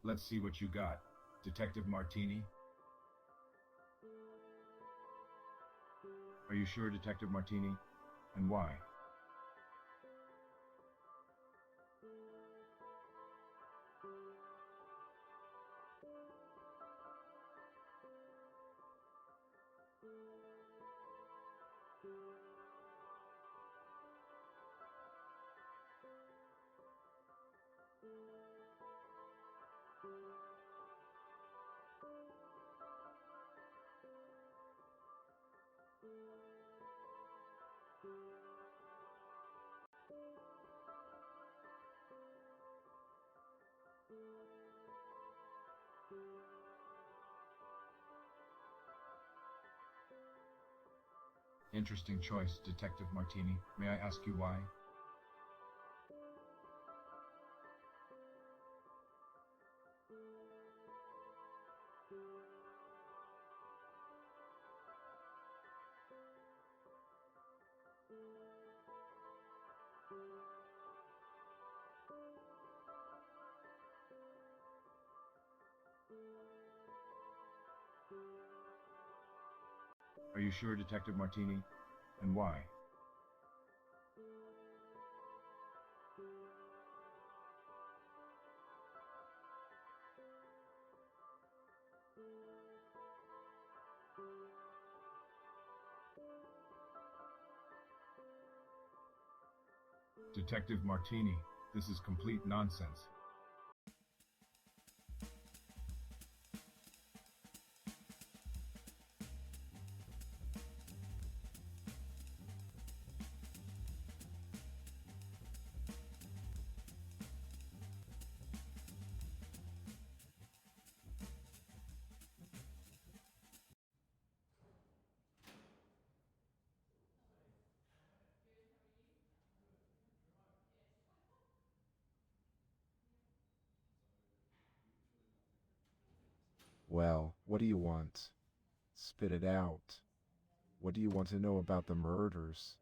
Let's see what you got, Detective Martini. Are you sure, Detective Martini? And why? Interesting choice, Detective Martini. May I ask you why? Are you sure, Detective Martini? And why? Detective Martini, this is complete nonsense. Well, what do you want? Spit it out. What do you want to know about the murders?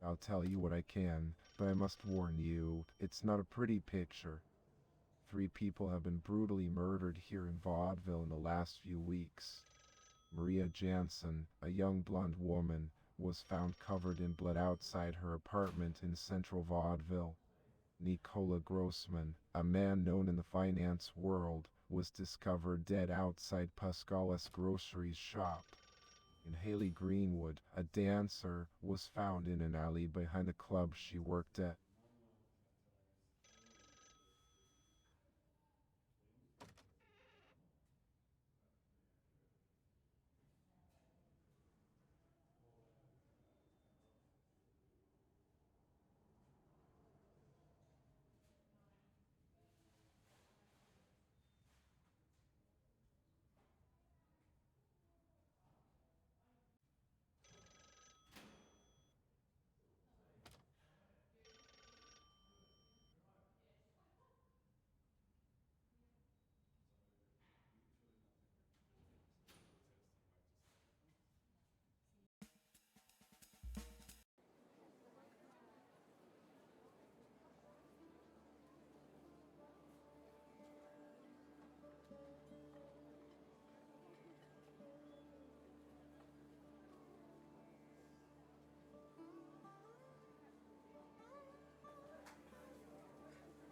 I'll tell you what I can, but I must warn you, it's not a pretty picture. 3 people have been brutally murdered here in Vaudeville in the last few weeks. Maria Jansen, a young blonde woman, was found covered in blood outside her apartment in central Vaudeville. Nicola Grossman, a man known in the finance world, was discovered dead outside Pascala's grocery shop. In Haley Greenwood, a dancer was found in an alley behind the club she worked at.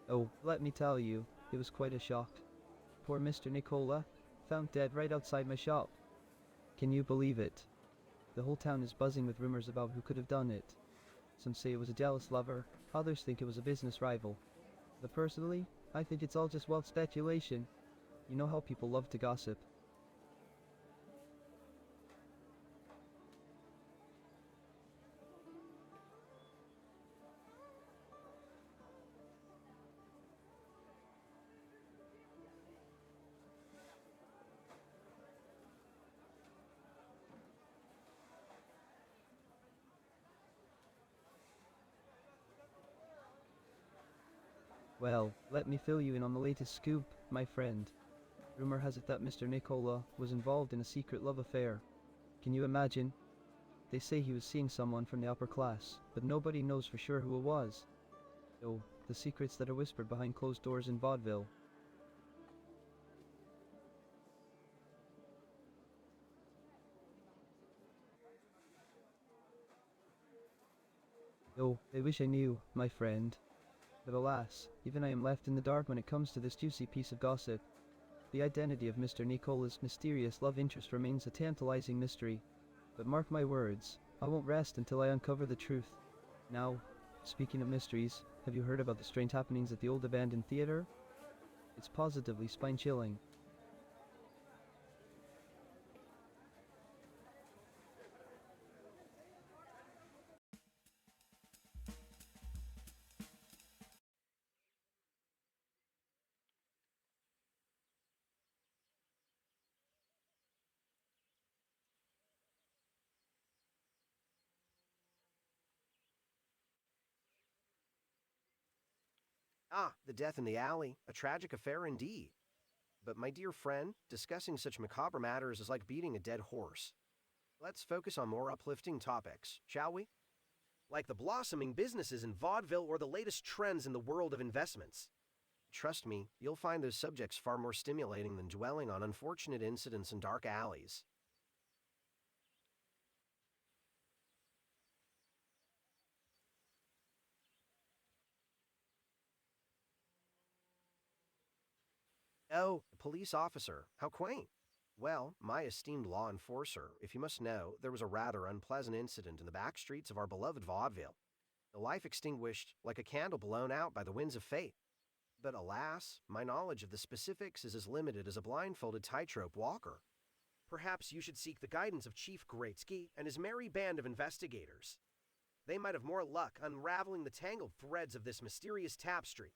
Oh, let me tell you, it was quite a shock. Poor Mr. Nicola, found dead right outside my shop. Can you believe it? The whole town is buzzing with rumors about who could have done it. Some say it was a jealous lover, others think it was a business rival. But personally, I think it's all just wild speculation. You know how people love to gossip. Well, let me fill you in on the latest scoop, my friend. Rumor has it that Mr. Nicola was involved in a secret love affair. Can you imagine? They say he was seeing someone from the upper class, but nobody knows for sure who it was. Oh, the secrets that are whispered behind closed doors in Vaudeville. Oh, I wish I knew, my friend. But alas, even I am left in the dark when it comes to this juicy piece of gossip. The identity of Mr. Nicola's mysterious love interest remains a tantalizing mystery. But mark my words, I won't rest until I uncover the truth. Now, speaking of mysteries, have you heard about the strange happenings at the old abandoned theater? It's positively spine-chilling. Ah, the death in the alley, a tragic affair indeed. But my dear friend, discussing such macabre matters is like beating a dead horse. Let's focus on more uplifting topics, shall we? Like the blossoming businesses in vaudeville or the latest trends in the world of investments. Trust me, you'll find those subjects far more stimulating than dwelling on unfortunate incidents in dark alleys. Oh, a police officer. How quaint. Well, my esteemed law enforcer, if you must know, there was a rather unpleasant incident in the back streets of our beloved vaudeville. The life extinguished like a candle blown out by the winds of fate. But alas, my knowledge of the specifics is as limited as a blindfolded tightrope walker. Perhaps you should seek the guidance of Chief Greatsky and his merry band of investigators. They might have more luck unraveling the tangled threads of this mysterious tapestry.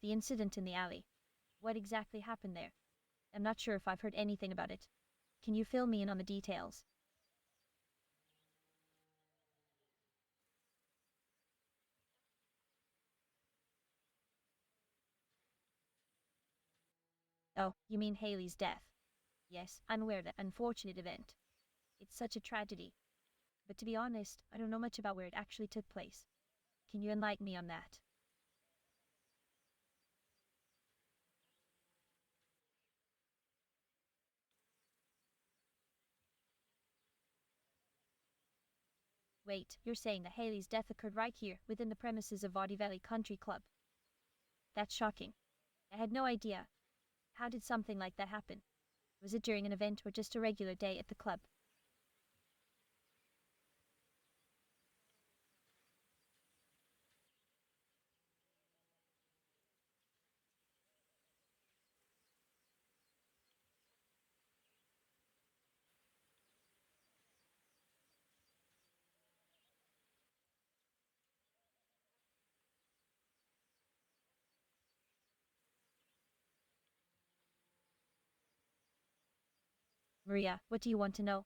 The incident in the alley. What exactly happened there? I'm not sure if I've heard anything about it. Can you fill me in on the details? Oh, you mean Haley's death? Yes, I'm aware of that unfortunate event. It's such a tragedy. But to be honest, I don't know much about where it actually took place. Can you enlighten me on that? Wait, you're saying that Haley's death occurred right here, within the premises of Vaudeville Country Club? That's shocking. I had no idea. How did something like that happen? Was it during an event or just a regular day at the club? Maria, what do you want to know?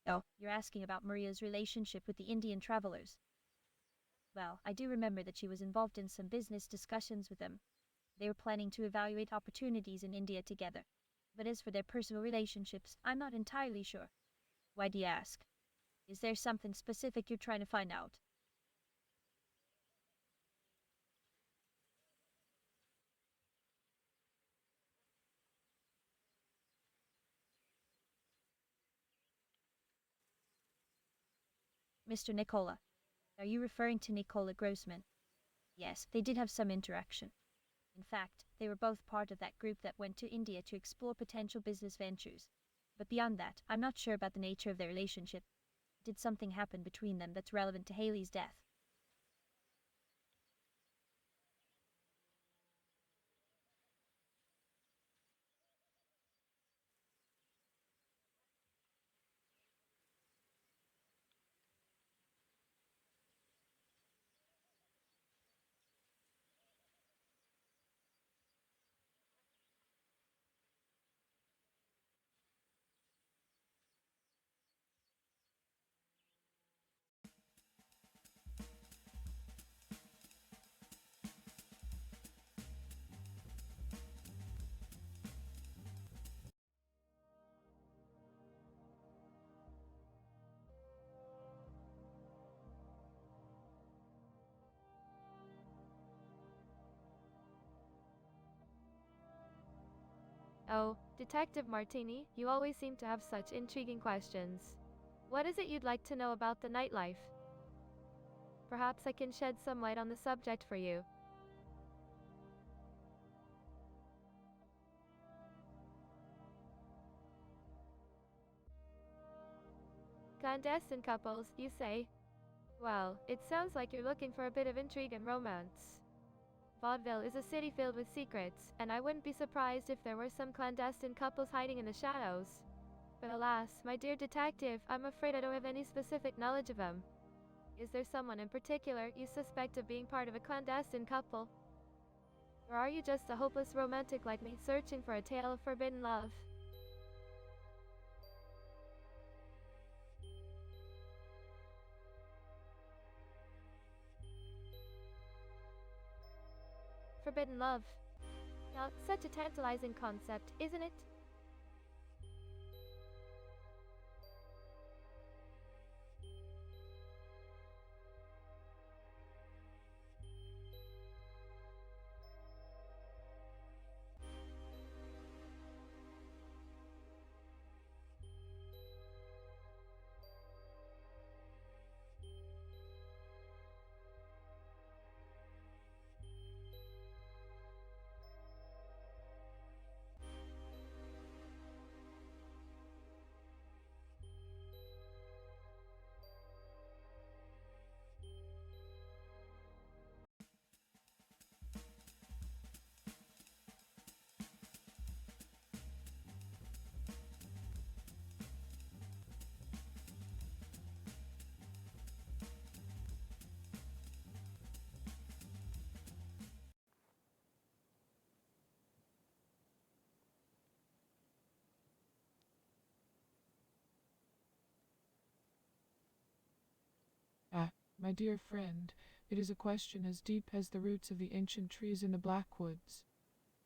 Oh, you're asking about Maria's relationship with the Indian travelers. Well, I do remember that she was involved in some business discussions with them. They were planning to evaluate opportunities in India together. But as for their personal relationships, I'm not entirely sure. Why do you ask? Is there something specific you're trying to find out? Mr. Nicola. Are you referring to Nicola Grossman? Yes, they did have some interaction. In fact, they were both part of that group that went to India to explore potential business ventures. But beyond that, I'm not sure about the nature of their relationship. Did something happen between them that's relevant to Haley's death? Oh, Detective Martini, you always seem to have such intriguing questions. What is it you'd like to know about the nightlife? Perhaps I can shed some light on the subject for you. Clandestine couples, you say? Well, it sounds like you're looking for a bit of intrigue and romance. Vaudeville is a city filled with secrets, and I wouldn't be surprised if there were some clandestine couples hiding in the shadows. But alas, my dear detective, I'm afraid I don't have any specific knowledge of them. Is there someone in particular you suspect of being part of a clandestine couple? Or are you just a hopeless romantic like me searching for a tale of forbidden love? Forbidden love. Now, such a tantalizing concept, isn't it? Ah, my dear friend, it is a question as deep as the roots of the ancient trees in the Blackwoods.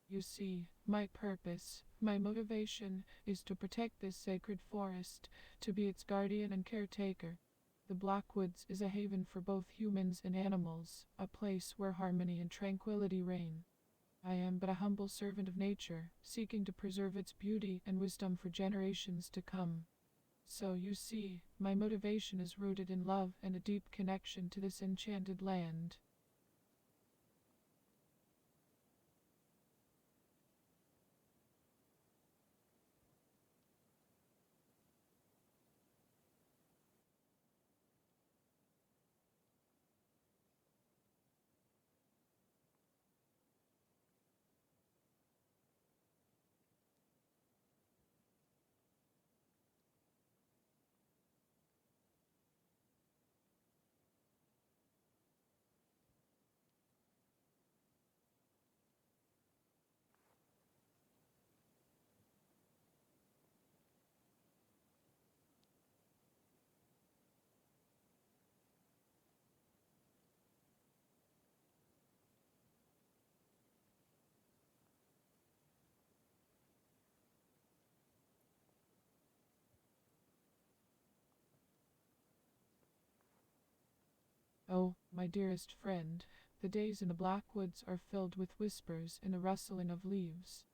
You see, my purpose, my motivation, is to protect this sacred forest, to be its guardian and caretaker. The Blackwoods is a haven for both humans and animals, a place where harmony and tranquility reign. I am but a humble servant of nature, seeking to preserve its beauty and wisdom for generations to come. So, you see, my motivation is rooted in love and a deep connection to this enchanted land. Oh, my dearest friend, the days in the Blackwoods are filled with whispers and the rustling of leaves.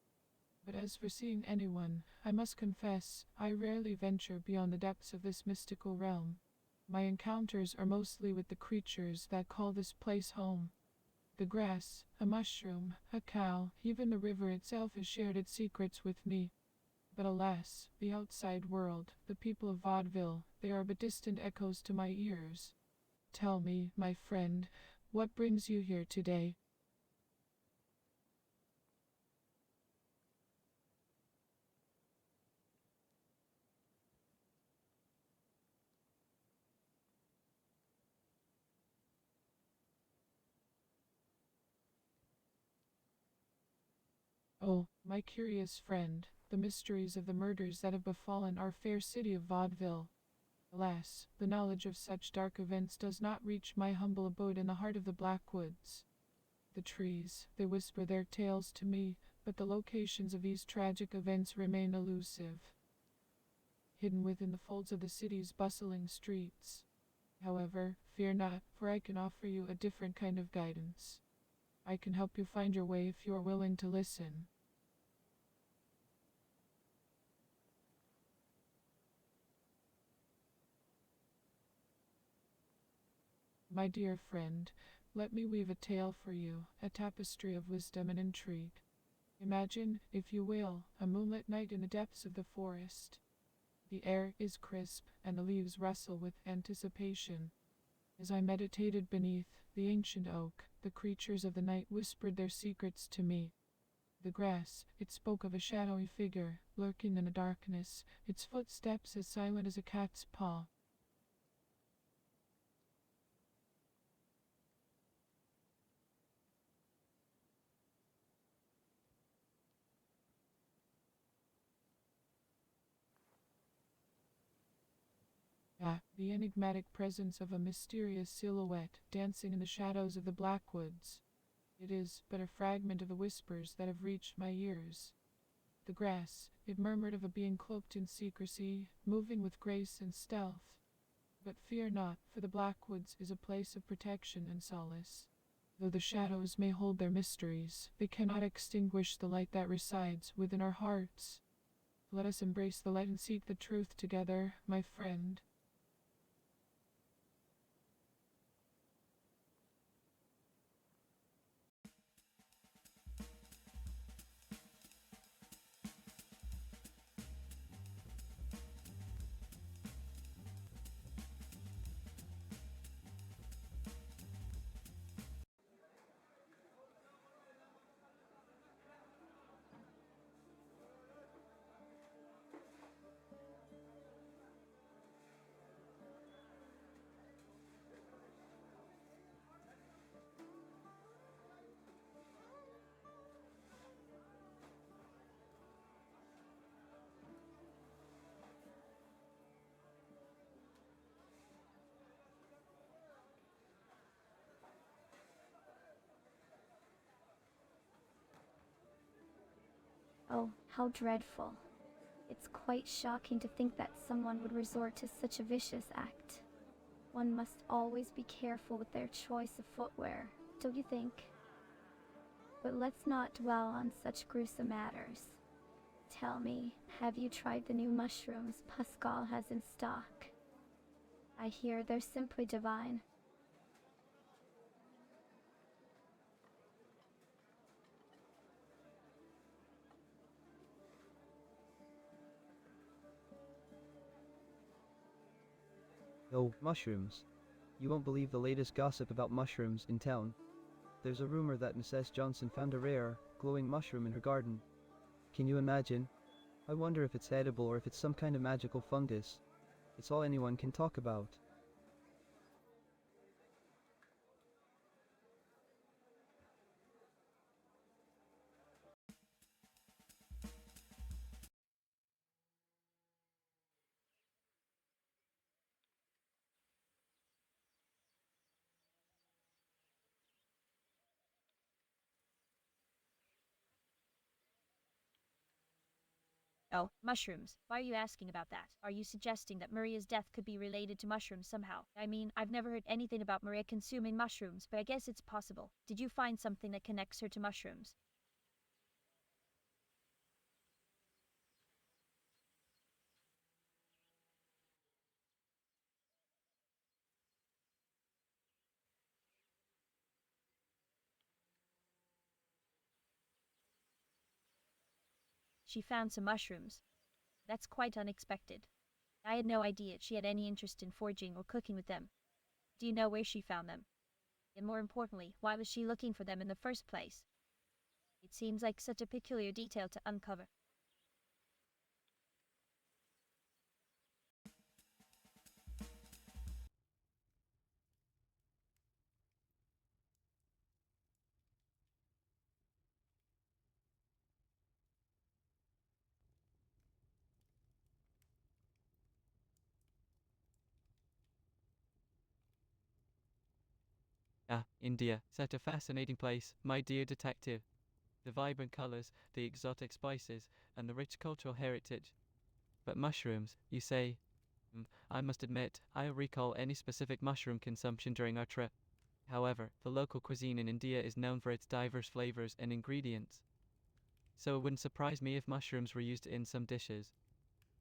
But as for seeing anyone, I must confess, I rarely venture beyond the depths of this mystical realm. My encounters are mostly with the creatures that call this place home. The grass, a mushroom, a cow, even the river itself has shared its secrets with me. But alas, the outside world, the people of Vaudeville, they are but distant echoes to my ears. Tell me, my friend, what brings you here today? Oh, my curious friend, the mysteries of the murders that have befallen our fair city of Vaudeville. Alas, the knowledge of such dark events does not reach my humble abode in the heart of the Blackwoods. The trees, they whisper their tales to me, but the locations of these tragic events remain elusive, hidden within the folds of the city's bustling streets. However, fear not, for I can offer you a different kind of guidance. I can help you find your way if you are willing to listen. My dear friend, let me weave a tale for you, a tapestry of wisdom and intrigue. Imagine, if you will, a moonlit night in the depths of the forest. The air is crisp, and the leaves rustle with anticipation. As I meditated beneath the ancient oak, the creatures of the night whispered their secrets to me. The grass, it spoke of a shadowy figure, lurking in the darkness, its footsteps as silent as a cat's paw. The enigmatic presence of a mysterious silhouette dancing in the shadows of the Blackwoods. It is but a fragment of the whispers that have reached my ears. The grass, it murmured of a being cloaked in secrecy, moving with grace and stealth. But fear not, for the Blackwoods is a place of protection and solace. Though the shadows may hold their mysteries, they cannot extinguish the light that resides within our hearts. Let us embrace the light and seek the truth together, my friend. Oh, how dreadful. It's quite shocking to think that someone would resort to such a vicious act. One must always be careful with their choice of footwear, don't you think? But let's not dwell on such gruesome matters. Tell me, have you tried the new mushrooms Pascal has in stock? I hear they're simply divine. Oh, mushrooms. You won't believe the latest gossip about mushrooms in town. There's a rumor that Mrs. Johnson found a rare, glowing mushroom in her garden. Can you imagine? I wonder if it's edible or if it's some kind of magical fungus. It's all anyone can talk about. Oh, mushrooms. Why are you asking about that? Are you suggesting that Maria's death could be related to mushrooms somehow? I mean, I've never heard anything about Maria consuming mushrooms, but I guess it's possible. Did you find something that connects her to mushrooms? She found some mushrooms. That's quite unexpected. I had no idea she had any interest in foraging or cooking with them. Do you know where she found them? And more importantly, why was she looking for them in the first place? It seems like such a peculiar detail to uncover. India, such a fascinating place, my dear detective. The vibrant colors, the exotic spices, and the rich cultural heritage. But mushrooms, you say? I must admit, I don't recall any specific mushroom consumption during our trip. However, the local cuisine in India is known for its diverse flavors and ingredients. So it wouldn't surprise me if mushrooms were used in some dishes.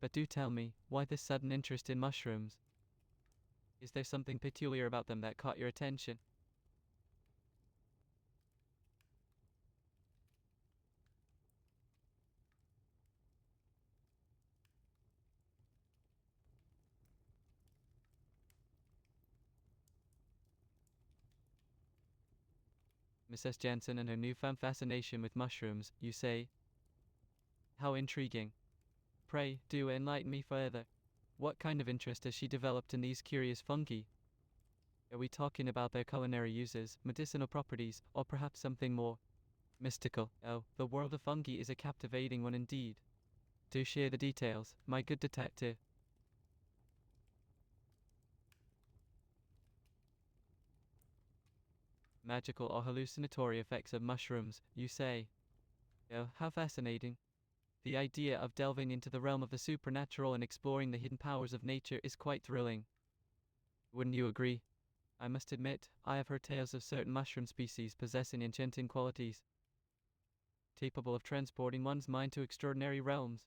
But do tell me, why this sudden interest in mushrooms? Is there something peculiar about them that caught your attention? Mrs. Jensen and her newfound fascination with mushrooms, you say? How intriguing. Pray, do enlighten me further. What kind of interest has she developed in these curious fungi? Are we talking about their culinary uses, medicinal properties, or perhaps something more mystical? Oh, the world of fungi is a captivating one indeed. Do share the details, my good detective. Magical or hallucinatory effects of mushrooms, you say? Oh, how fascinating. The idea of delving into the realm of the supernatural and exploring the hidden powers of nature is quite thrilling. Wouldn't you agree? I must admit, I have heard tales of certain mushroom species possessing enchanting qualities, capable of transporting one's mind to extraordinary realms.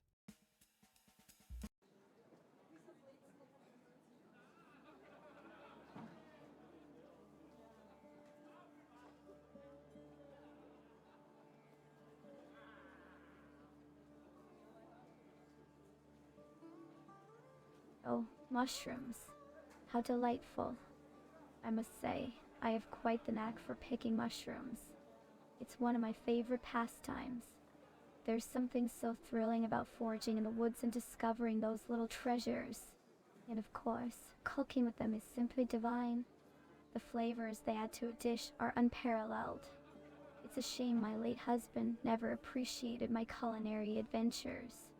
Oh, mushrooms. How delightful. I must say, I have quite the knack for picking mushrooms. It's one of my favorite pastimes. There's something so thrilling about foraging in the woods and discovering those little treasures. And of course, cooking with them is simply divine. The flavors they add to a dish are unparalleled. It's a shame my late husband never appreciated my culinary adventures.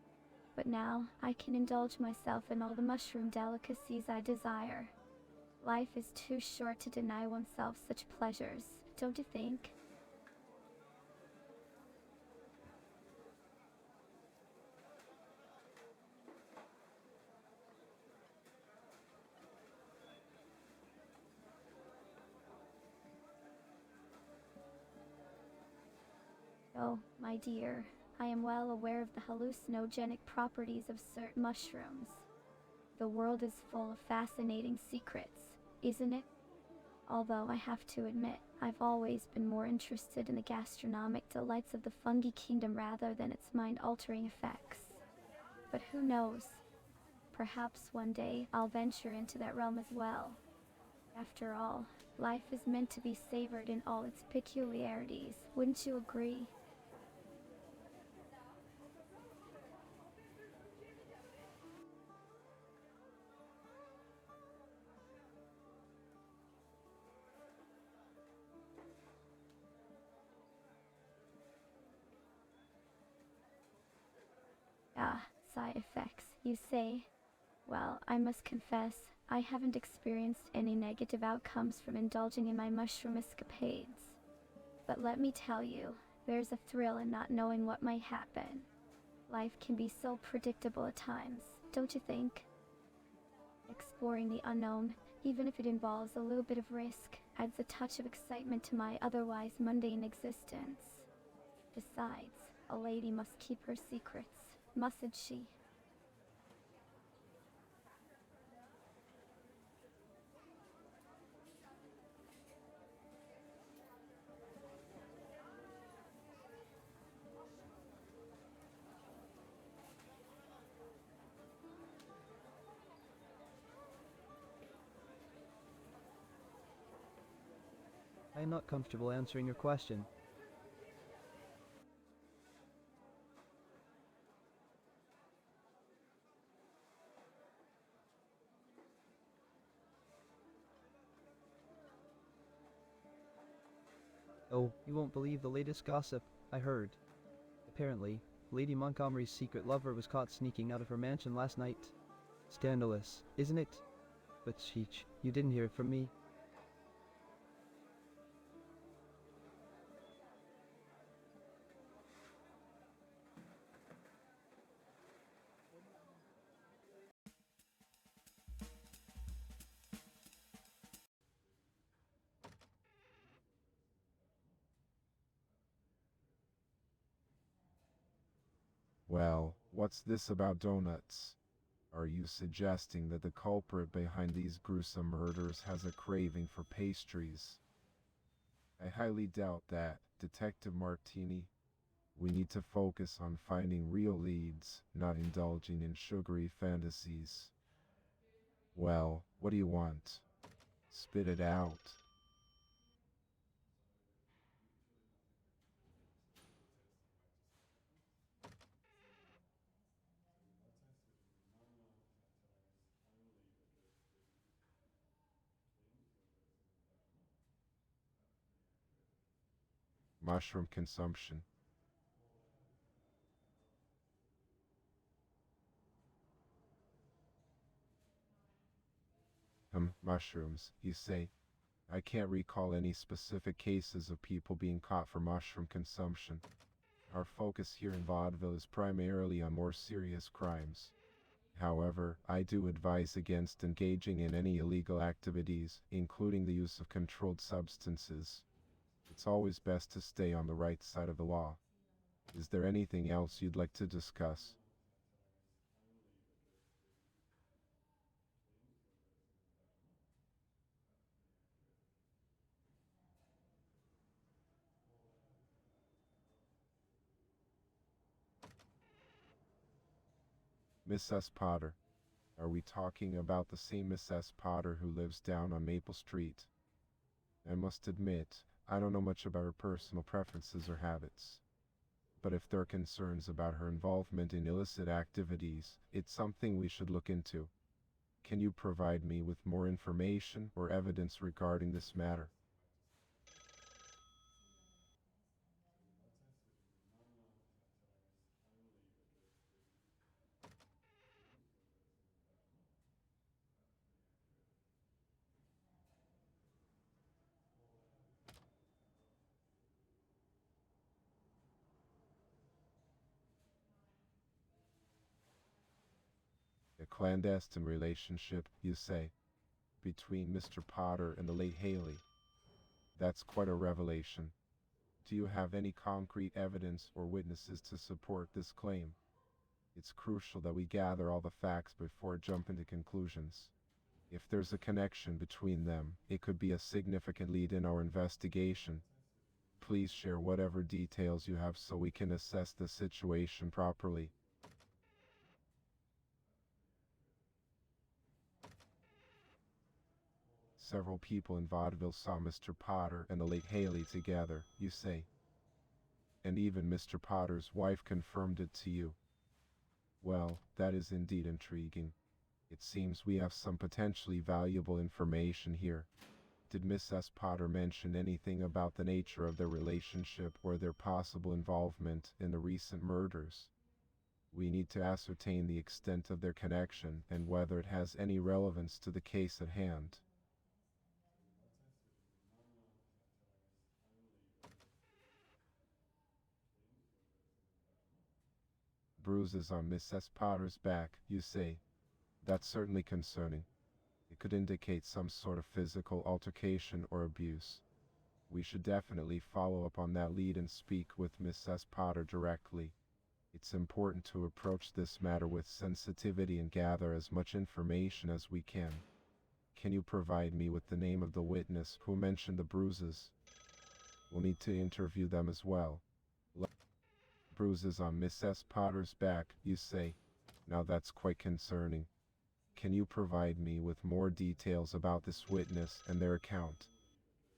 But now I can indulge myself in all the mushroom delicacies I desire. Life is too short to deny oneself such pleasures, don't you think? Oh, my dear, I am well aware of the hallucinogenic properties of certain mushrooms. The world is full of fascinating secrets, isn't it? Although I have to admit, I've always been more interested in the gastronomic delights of the fungi kingdom rather than its mind-altering effects. But who knows? Perhaps one day I'll venture into that realm as well. After all, life is meant to be savored in all its peculiarities, wouldn't you agree? Ah, side effects, you say? Well, I must confess, I haven't experienced any negative outcomes from indulging in my mushroom escapades. But let me tell you, there's a thrill in not knowing what might happen. Life can be so predictable at times, don't you think? Exploring the unknown, even if it involves a little bit of risk, adds a touch of excitement to my otherwise mundane existence. Besides, a lady must keep her secrets, mustn't she? I am not comfortable answering your question. Oh, you won't believe the latest gossip I heard. Apparently, Lady Montgomery's secret lover was caught sneaking out of her mansion last night. Scandalous, isn't it? But Cheech, you didn't hear it from me. Well, what's this about donuts? Are you suggesting that the culprit behind these gruesome murders has a craving for pastries? I highly doubt that, Detective Martini. We need to focus on finding real leads, not indulging in sugary fantasies. Well, what do you want? Spit it out. Mushroom consumption. Mushrooms, you say? I can't recall any specific cases of people being caught for mushroom consumption. Our focus here in Vaudeville is primarily on more serious crimes. However, I do advise against engaging in any illegal activities, including the use of controlled substances. It's always best to stay on the right side of the law. Is there anything else you'd like to discuss? Miss S. Potter. Are we talking about the same Miss S. Potter who lives down on Maple Street? I must admit, I don't know much about her personal preferences or habits. But if there are concerns about her involvement in illicit activities, it's something we should look into. Can you provide me with more information or evidence regarding this matter? A clandestine relationship, you say, between Mr. Potter and the late Haley. That's quite a revelation. Do you have any concrete evidence or witnesses to support this claim? It's crucial that we gather all the facts before jumping to conclusions. If there's a connection between them, it could be a significant lead in our investigation. Please share whatever details you have so we can assess the situation properly. Several people in Vaudeville saw Mr. Potter and the late Haley together, you say. And even Mr. Potter's wife confirmed it to you. Well, that is indeed intriguing. It seems we have some potentially valuable information here. Did Miss S. Potter mention anything about the nature of their relationship or their possible involvement in the recent murders? We need to ascertain the extent of their connection and whether it has any relevance to the case at hand. Bruises on Miss S. Potter's back, you say. That's certainly concerning. It could indicate some sort of physical altercation or abuse. We should definitely follow up on that lead and speak with Miss S. Potter directly. It's important to approach this matter with sensitivity and gather as much information as we can. Can you provide me with the name of the witness who mentioned the bruises? We'll need to interview them as well. Bruises on Miss S. Potter's back, you say. Now that's quite concerning. Can you provide me with more details about this witness and their account?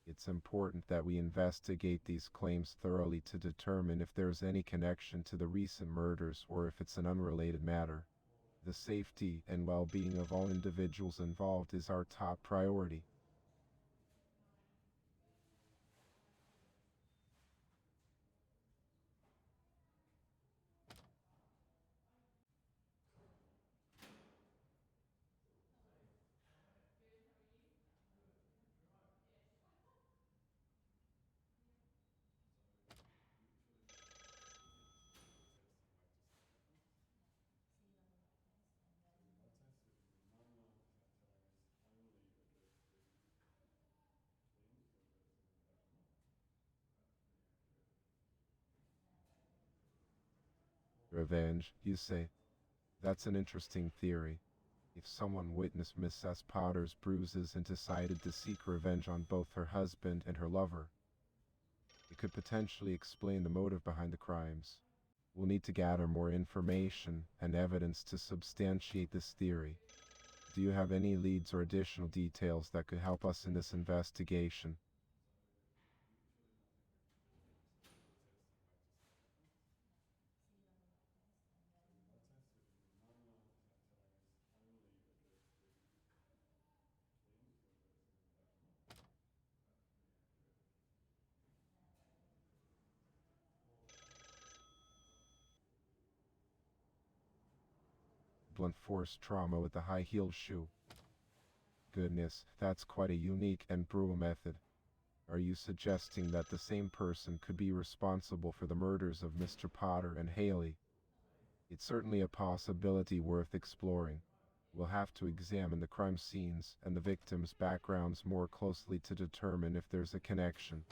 It's important that we investigate these claims thoroughly to determine if there's any connection to the recent murders or if it's an unrelated matter. The safety and well-being of all individuals involved is our top priority. Revenge, you say? That's an interesting theory. If someone witnessed Mrs. Potter's bruises and decided to seek revenge on both her husband and her lover, it could potentially explain the motive behind the crimes. We'll need to gather more information and evidence to substantiate this theory. Do you have any leads or additional details that could help us in this investigation? Blunt force trauma with the high-heeled shoe. Goodness, that's quite a unique and brutal method. Are you suggesting that the same person could be responsible for the murders of Mr. Potter and Haley? It's certainly a possibility worth exploring. We'll have to examine the crime scenes and the victims' backgrounds more closely to determine if there's a connection.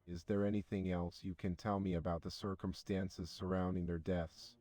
Is there anything else you can tell me about the circumstances surrounding their deaths?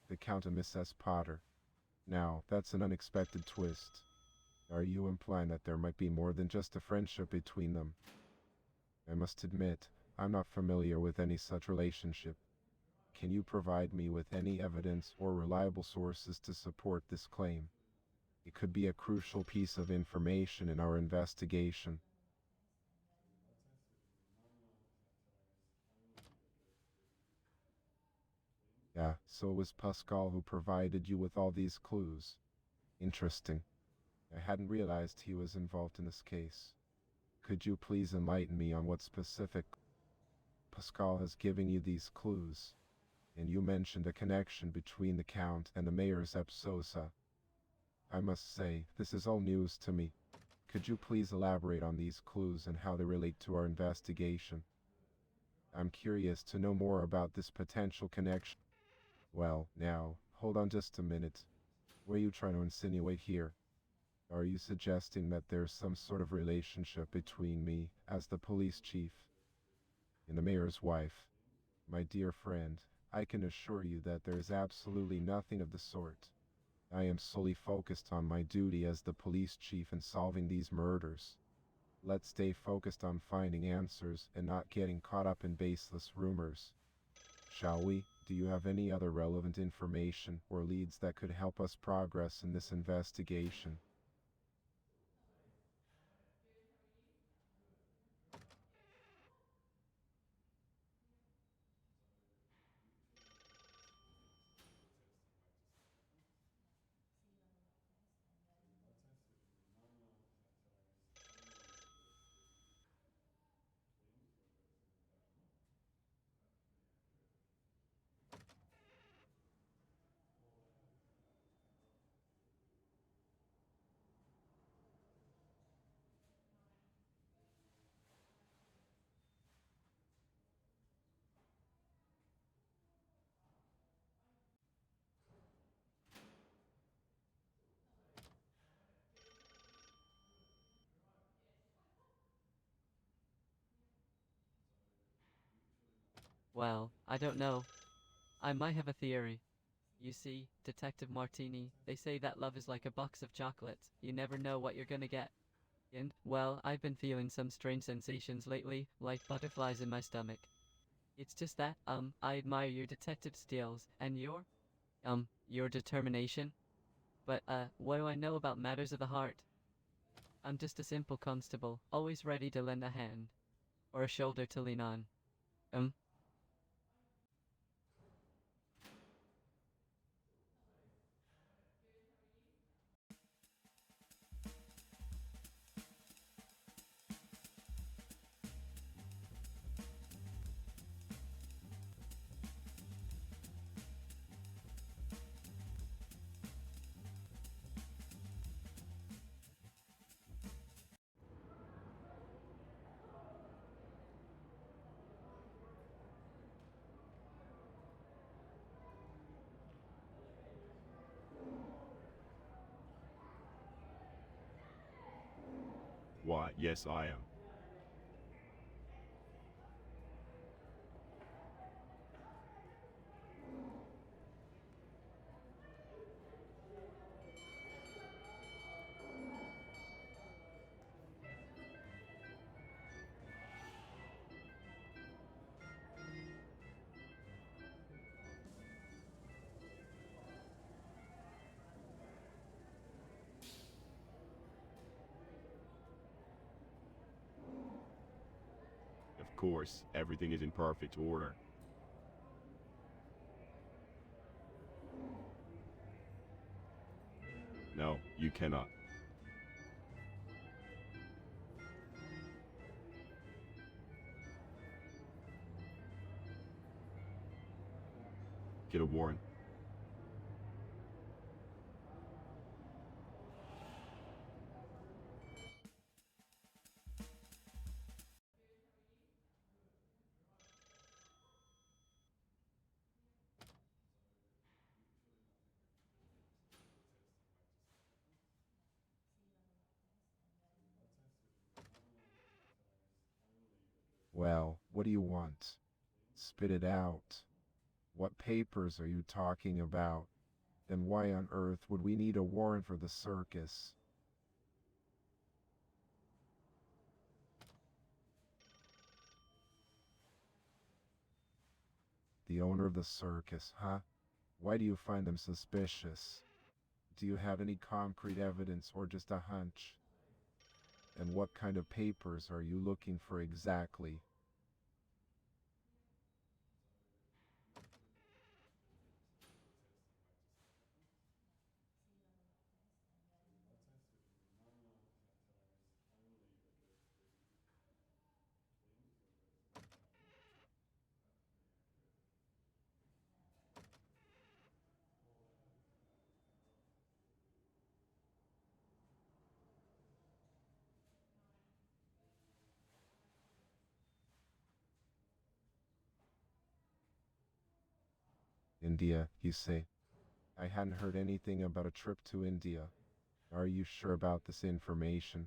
The Count and Mrs. Potter. Now, that's an unexpected twist. Are you implying that there might be more than just a friendship between them? I must admit, I'm not familiar with any such relationship. Can you provide me with any evidence or reliable sources to support this claim? It could be a crucial piece of information in our investigation. Yeah, so it was Pascal who provided you with all these clues. Interesting. I hadn't realized he was involved in this case. Could you please enlighten me on what specific Pascal has given you these clues? And you mentioned a connection between the Count and the Mayor's Epsosa. I must say, this is all news to me. Could you please elaborate on these clues and how they relate to our investigation? I'm curious to know more about this potential connection. Well, now, hold on just a minute. What are you trying to insinuate here? Are you suggesting that there's some sort of relationship between me, as the police chief, and the mayor's wife? My dear friend, I can assure you that there is absolutely nothing of the sort. I am solely focused on my duty as the police chief in solving these murders. Let's stay focused on finding answers and not getting caught up in baseless rumors. Shall we? Do you have any other relevant information or leads that could help us progress in this investigation? Well, I don't know. I might have a theory. You see, Detective Martini, they say that love is like a box of chocolates. You never know what you're gonna get. And, well, I've been feeling some strange sensations lately, like butterflies in my stomach. It's just that, I admire your detective skills, and your determination. But, what do I know about matters of the heart? I'm just a simple constable, always ready to lend a hand. Or a shoulder to lean on. Why, yes, I am. Of course, everything is in perfect order. No, you cannot. Get a warrant. Well, what do you want? Spit it out. What papers are you talking about? Then why on earth would we need a warrant for the circus? The owner of the circus, huh? Why do you find them suspicious? Do you have any concrete evidence or just a hunch? And what kind of papers are you looking for exactly? India, you say? I hadn't heard anything about a trip to India. Are you sure about this information?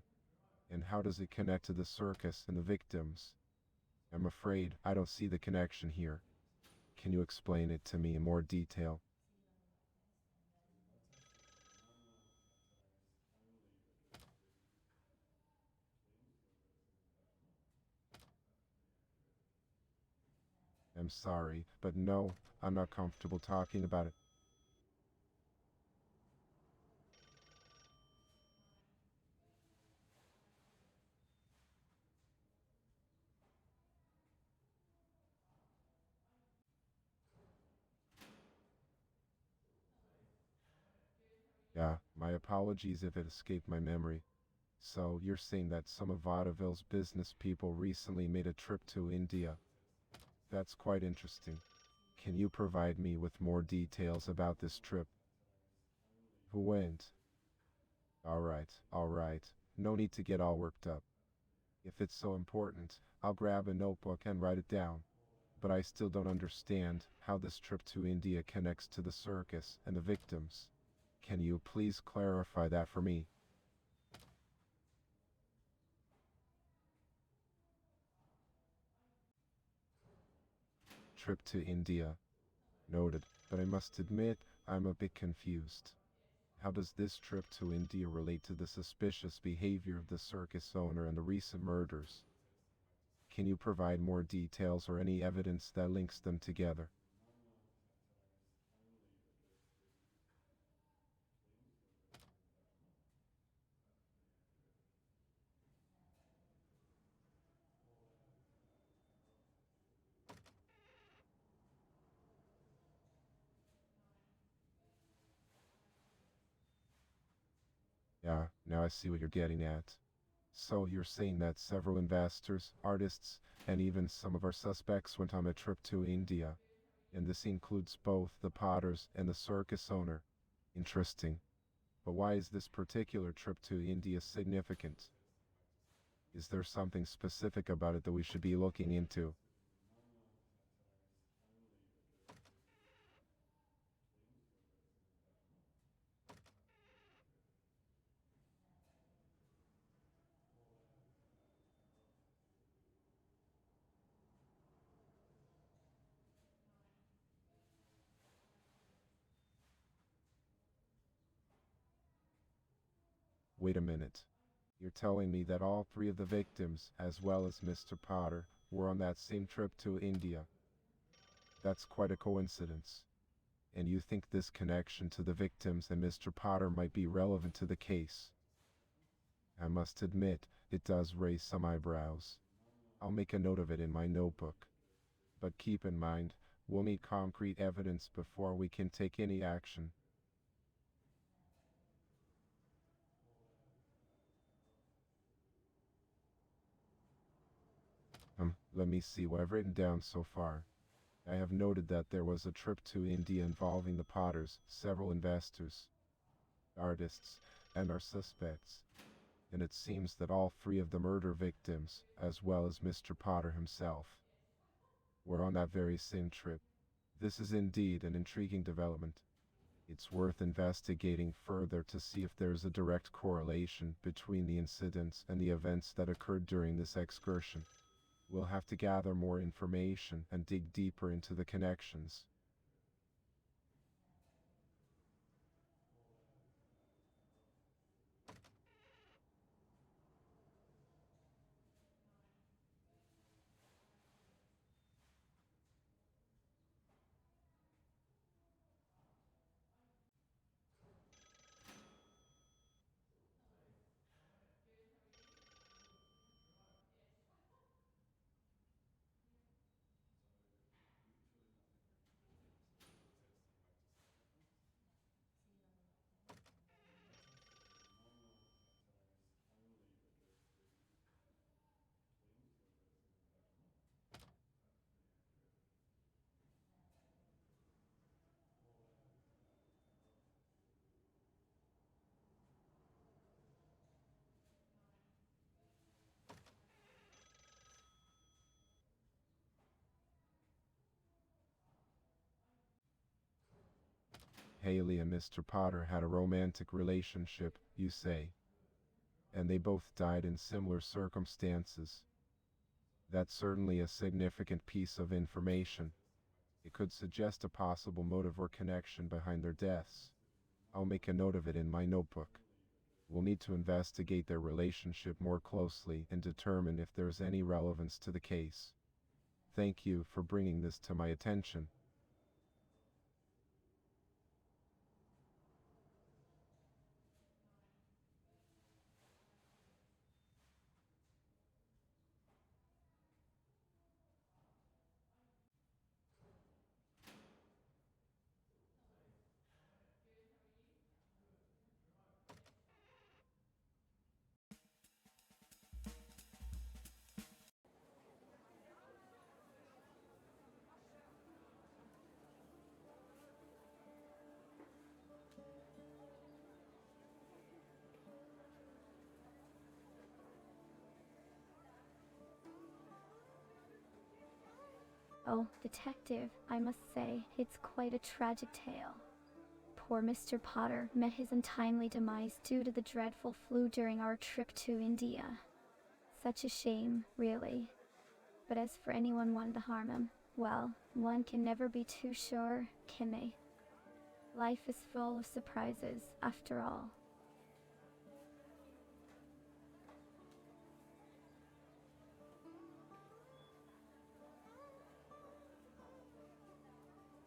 And how does it connect to the circus and the victims? I'm afraid I don't see the connection here. Can you explain it to me in more detail? I'm sorry, but no, I'm not comfortable talking about it. Yeah, my apologies if it escaped my memory. So, you're saying that some of Vaudeville's business people recently made a trip to India. That's quite interesting. Can you provide me with more details about this trip? Who went? Alright. No need to get all worked up. If it's so important, I'll grab a notebook and write it down. But I still don't understand how this trip to India connects to the circus and the victims. Can you please clarify that for me? Trip to India. Noted, but I must admit, I'm a bit confused. How does this trip to India relate to the suspicious behavior of the circus owner and the recent murders? Can you provide more details or any evidence that links them together? Yeah, now I see what you're getting at. So you're saying that several investors, artists, and even some of our suspects went on a trip to India, and this includes both the Potters and the circus owner. Interesting. But why is this particular trip to India significant? Is there something specific about it that we should be looking into? Wait a minute. You're telling me that all three of the victims, as well as Mr. Potter, were on that same trip to India? That's quite a coincidence. And you think this connection to the victims and Mr. Potter might be relevant to the case? I must admit, it does raise some eyebrows. I'll make a note of it in my notebook. But keep in mind, we'll need concrete evidence before we can take any action. Let me see what I've written down so far. I have noted that there was a trip to India involving the Potters, several investors, artists, and our suspects. And it seems that all three of the murder victims, as well as Mr. Potter himself, were on that very same trip. This is indeed an intriguing development. It's worth investigating further to see if there is a direct correlation between the incidents and the events that occurred during this excursion. We'll have to gather more information and dig deeper into the connections. Haley and Mr. Potter had a romantic relationship, you say, and they both died in similar circumstances. That's certainly a significant piece of information. It could suggest a possible motive or connection behind their deaths. I'll make a note of it in my notebook. We'll need to investigate their relationship more closely and determine if there's any relevance to the case. Thank you for bringing this to my attention. Oh, detective, I must say, it's quite a tragic tale. Poor Mr. Potter met his untimely demise due to the dreadful flu during our trip to India. Such a shame, really. But as for anyone wanting to harm him, well, one can never be too sure, can they? Life is full of surprises, after all.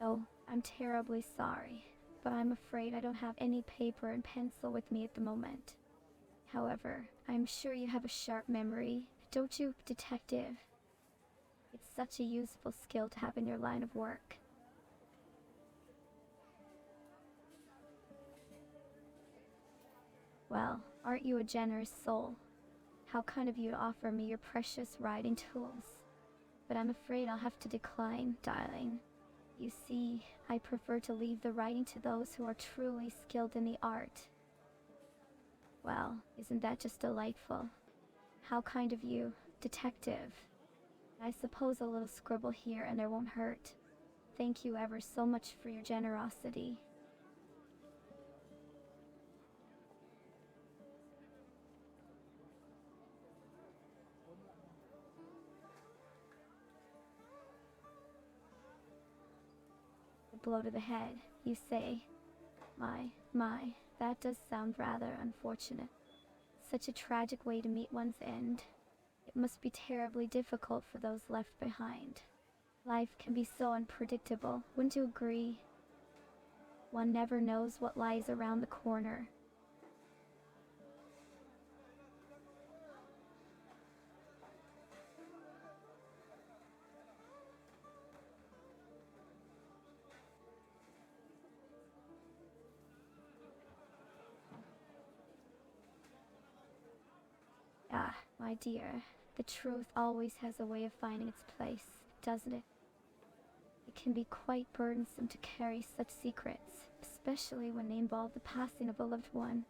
Oh, I'm terribly sorry, but I'm afraid I don't have any paper and pencil with me at the moment. However, I'm sure you have a sharp memory, don't you, detective? It's such a useful skill to have in your line of work. Well, aren't you a generous soul? How kind of you to offer me your precious writing tools. But I'm afraid I'll have to decline, darling. You see, I prefer to leave the writing to those who are truly skilled in the art. Well, isn't that just delightful? How kind of you, detective. I suppose a little scribble here and there won't hurt. Thank you ever so much for your generosity. A blow to the head, you say? My, that does sound rather unfortunate. Such a tragic way to meet one's end. It must be terribly difficult for those left behind. Life can be so unpredictable, wouldn't you agree? One never knows what lies around the corner. Ah, my dear, the truth always has a way of finding its place, doesn't it? It can be quite burdensome to carry such secrets, especially when they involve the passing of a loved one.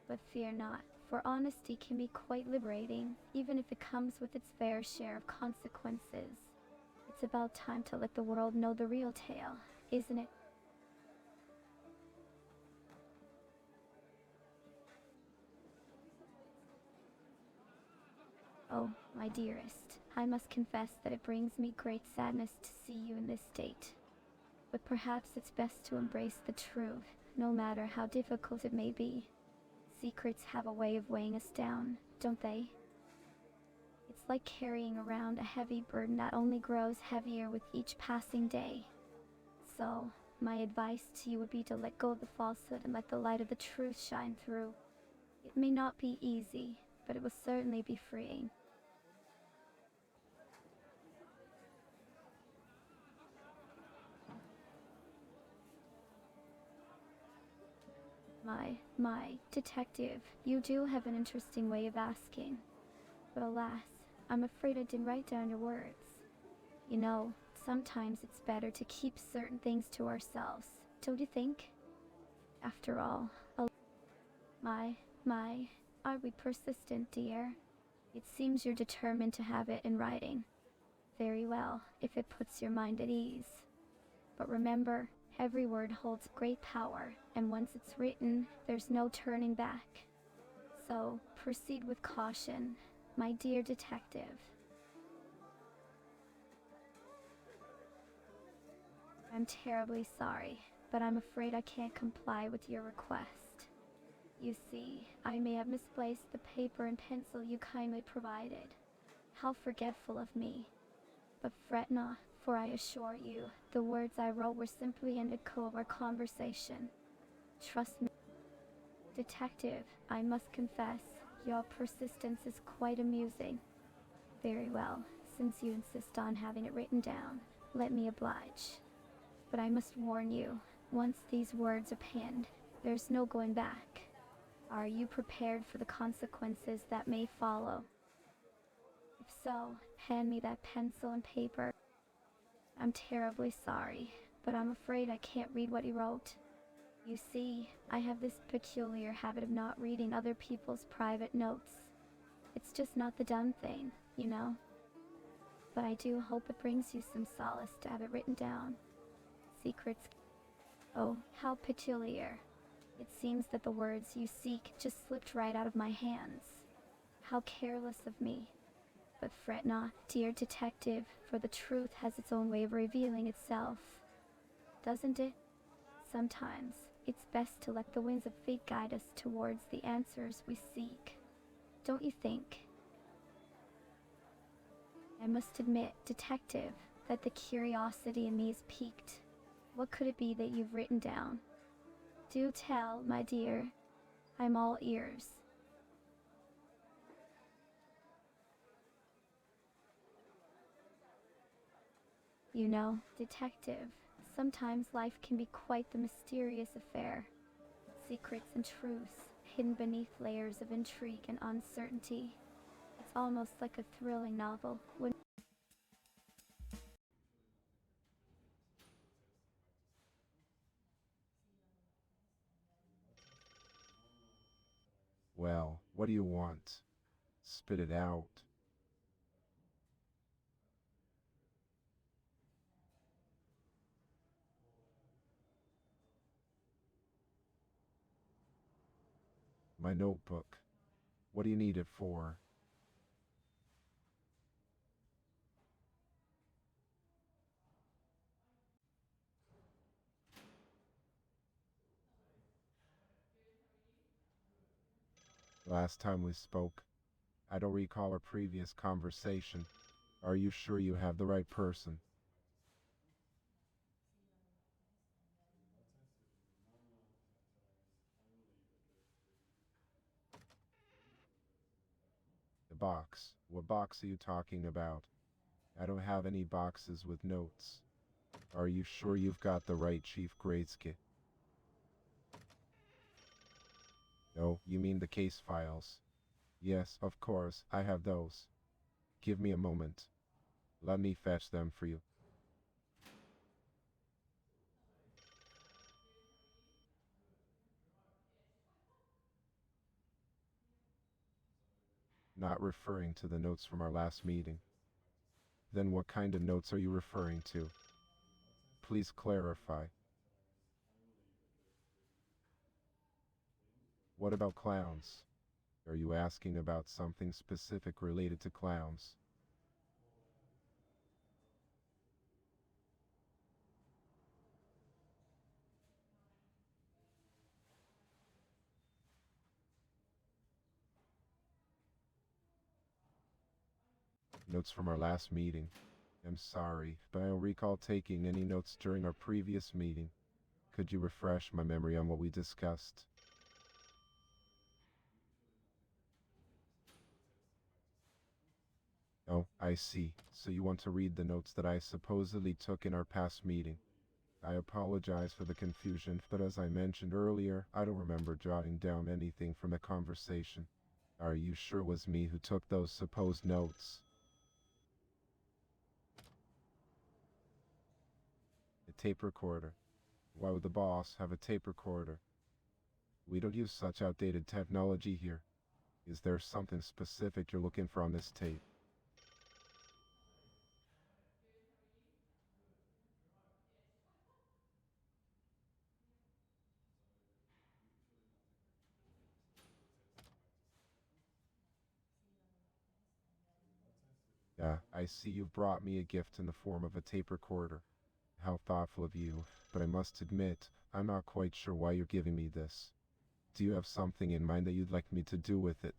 But fear not, for honesty can be quite liberating, even if it comes with its fair share of consequences. It's about time to let the world know the real tale, isn't it? Oh, my dearest, I must confess that it brings me great sadness to see you in this state. But perhaps it's best to embrace the truth, no matter how difficult it may be. Secrets have a way of weighing us down, don't they? It's like carrying around a heavy burden that only grows heavier with each passing day. So, my advice to you would be to let go of the falsehood and let the light of the truth shine through. It may not be easy, but it will certainly be freeing. My, detective, you do have an interesting way of asking. But alas, I'm afraid I didn't write down your words. You know, sometimes it's better to keep certain things to ourselves, don't you think? After all, my, are we persistent, dear? It seems you're determined to have it in writing. Very well, if it puts your mind at ease. But remember, every word holds great power, and once it's written, there's no turning back. So, proceed with caution, my dear detective. I'm terribly sorry, but I'm afraid I can't comply with your request. You see, I may have misplaced the paper and pencil you kindly provided. How forgetful of me. But fret not, for I assure you, the words I wrote were simply an echo of our conversation. Trust me. Detective, I must confess, your persistence is quite amusing. Very well, since you insist on having it written down, let me oblige. But I must warn you, once these words are penned, there's no going back. Are you prepared for the consequences that may follow? If so, hand me that pencil and paper. I'm terribly sorry, but I'm afraid I can't read what he wrote. You see, I have this peculiar habit of not reading other people's private notes. It's just not the done thing, you know? But I do hope it brings you some solace to have it written down. Secrets. Oh, how peculiar. It seems that the words you seek just slipped right out of my hands. How careless of me. But fret not, dear detective, for the truth has its own way of revealing itself. Doesn't it? Sometimes, it's best to let the winds of fate guide us towards the answers we seek. Don't you think? I must admit, detective, that the curiosity in me is piqued. What could it be that you've written down? Do tell, my dear. I'm all ears. You know, detective, sometimes life can be quite the mysterious affair. Secrets and truths, hidden beneath layers of intrigue and uncertainty. It's almost like a thrilling novel. Well, what do you want? Spit it out. My notebook. What do you need it for? Last time we spoke, I don't recall our previous conversation. Are you sure you have the right person? The box. What box are you talking about? I don't have any boxes with notes. Are you sure you've got the right Chief Greatskit? No, you mean the case files. Yes, of course, I have those. Give me a moment. Let me fetch them for you. Not referring to the notes from our last meeting. Then what kind of notes are you referring to? Please clarify. What about clowns? Are you asking about something specific related to clowns? Notes from our last meeting. I'm sorry, but I don't recall taking any notes during our previous meeting. Could you refresh my memory on what we discussed? Oh, I see. So you want to read the notes that I supposedly took in our past meeting. I apologize for the confusion, but as I mentioned earlier, I don't remember jotting down anything from the conversation. Are you sure it was me who took those supposed notes? A tape recorder. Why would the boss have a tape recorder? We don't use such outdated technology here. Is there something specific you're looking for on this tape? Yeah, I see you brought me a gift in the form of a tape recorder. How thoughtful of you, but I must admit, I'm not quite sure why you're giving me this. Do you have something in mind that you'd like me to do with it?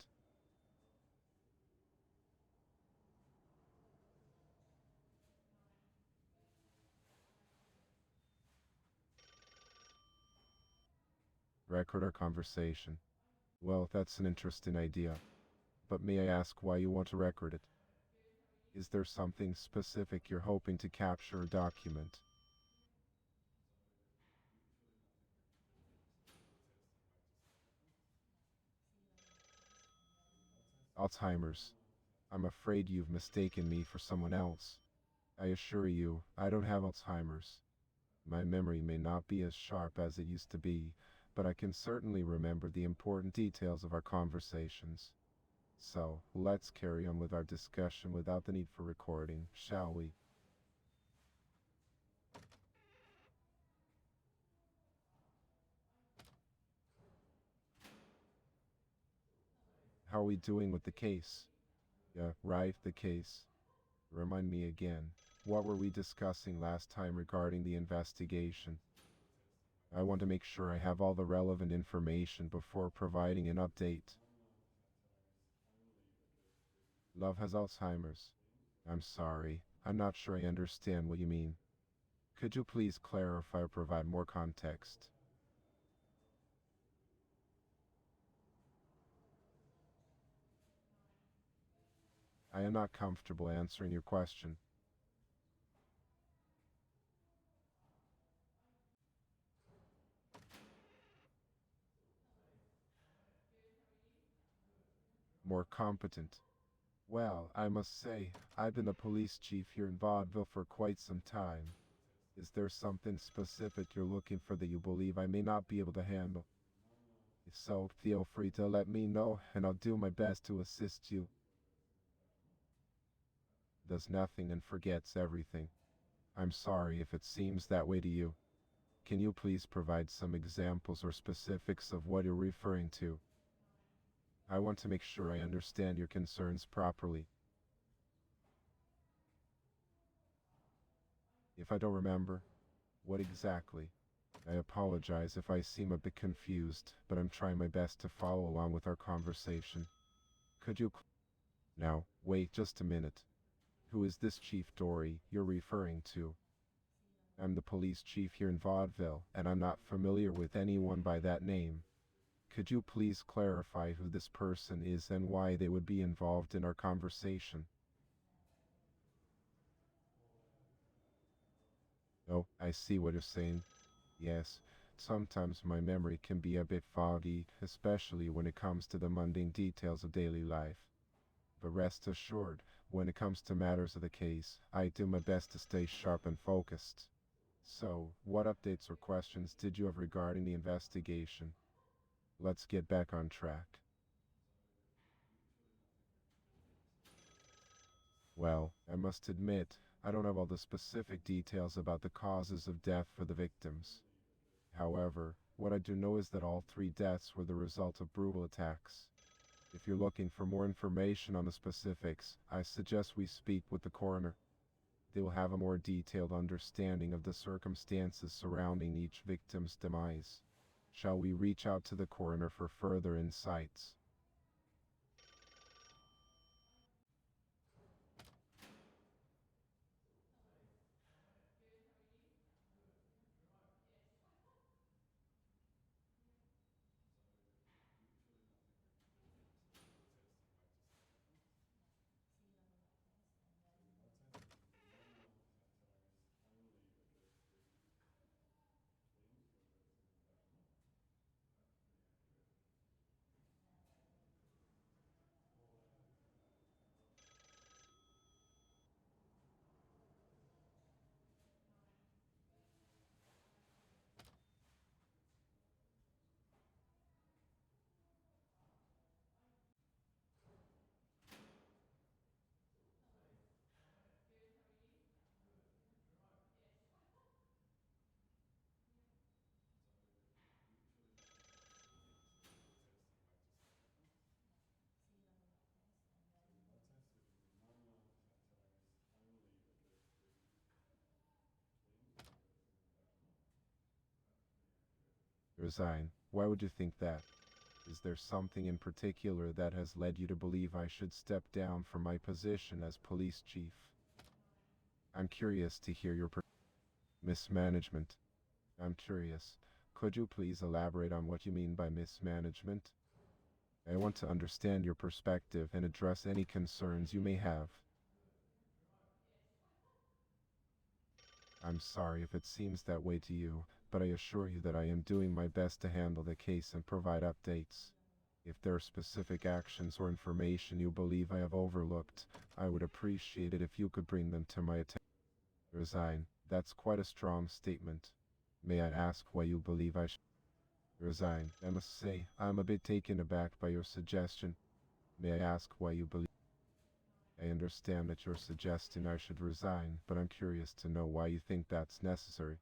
Record our conversation. Well, that's an interesting idea. But may I ask why you want to record it? Is there something specific you're hoping to capture or document? Alzheimer's. I'm afraid you've mistaken me for someone else. I assure you, I don't have Alzheimer's. My memory may not be as sharp as it used to be, but I can certainly remember the important details of our conversations. So, let's carry on with our discussion without the need for recording, shall we? How are we doing with the case? Yeah, right, the case. Remind me again, what were we discussing last time regarding the investigation? I want to make sure I have all the relevant information before providing an update. Love has Alzheimer's. I'm sorry, I'm not sure I understand what you mean. Could you please clarify or provide more context? I am not comfortable answering your question. more competent. Well, I must say, I've been the police chief here in Vaudeville for quite some time. Is there something specific you're looking for that you believe I may not be able to handle? If so, feel free to let me know, and I'll do my best to assist you. Does nothing and forgets everything. I'm sorry if it seems that way to you. Can you please provide some examples or specifics of what you're referring to? I want to make sure I understand your concerns properly. If I don't remember, what exactly? I apologize if I seem a bit confused, but I'm trying my best to follow along with our conversation. Could you... Now, wait just a minute. Who is this Chief Dory you're referring to? I'm the police chief here in Vaudeville, and I'm not familiar with anyone by that name. Could you please clarify who this person is and why they would be involved in our conversation? Oh, I see what you're saying. Yes, sometimes my memory can be a bit foggy, especially when it comes to the mundane details of daily life. But rest assured, when it comes to matters of the case, I do my best to stay sharp and focused. So, what updates or questions did you have regarding the investigation? Let's get back on track. Well, I must admit, I don't have all the specific details about the causes of death for the victims. However, what I do know is that all 3 deaths were the result of brutal attacks. If you're looking for more information on the specifics, I suggest we speak with the coroner. They will have a more detailed understanding of the circumstances surrounding each victim's demise. Shall we reach out to the coroner for further insights? Resign. Why would you think that? Is there something in particular that has led you to believe I should step down from my position as police chief? I'm curious to hear your mismanagement. I'm curious. Could you please elaborate on what you mean by mismanagement? I want to understand your perspective and address any concerns you may have. I'm sorry if it seems that way to you, but I assure you that I am doing my best to handle the case and provide updates. If there are specific actions or information you believe I have overlooked, I would appreciate it if you could bring them to my attention. Resign. That's quite a strong statement. May I ask why you believe I should resign? I must say, I'm a bit taken aback by your suggestion. May I ask why you believe? I understand that you're suggesting I should resign, but I'm curious to know why you think that's necessary.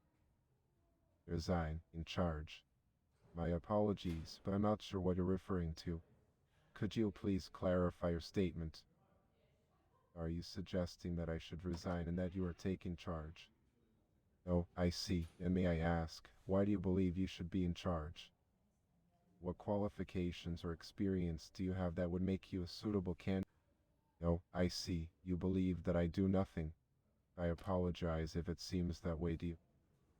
Resign, in charge. My apologies, but I'm not sure what you're referring to. Could you please clarify your statement? Are you suggesting that I should resign and that you are taking charge? Oh, I see. And may I ask, why do you believe you should be in charge? What qualifications or experience do you have that would make you a suitable candidate? Oh, I see. You believe that I do nothing. I apologize if it seems that way to you.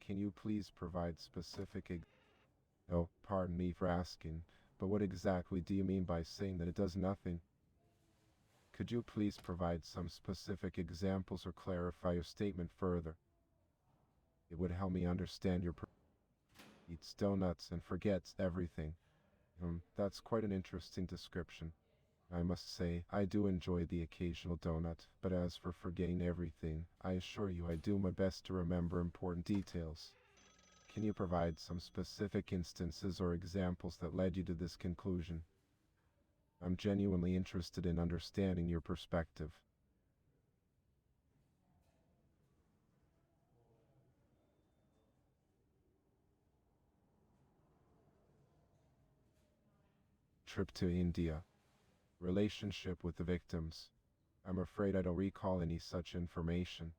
Can you please provide specific Oh, pardon me for asking, but what exactly do you mean by saying that it does nothing? Could you please provide some specific examples or clarify your statement further? It would help me understand your eats donuts and forgets everything. That's quite an interesting description. I must say, I do enjoy the occasional donut, but as for forgetting everything, I assure you I do my best to remember important details. Can you provide some specific instances or examples that led you to this conclusion? I'm genuinely interested in understanding your perspective. Trip to India. Relationship with the victims. I'm afraid I don't recall any such information.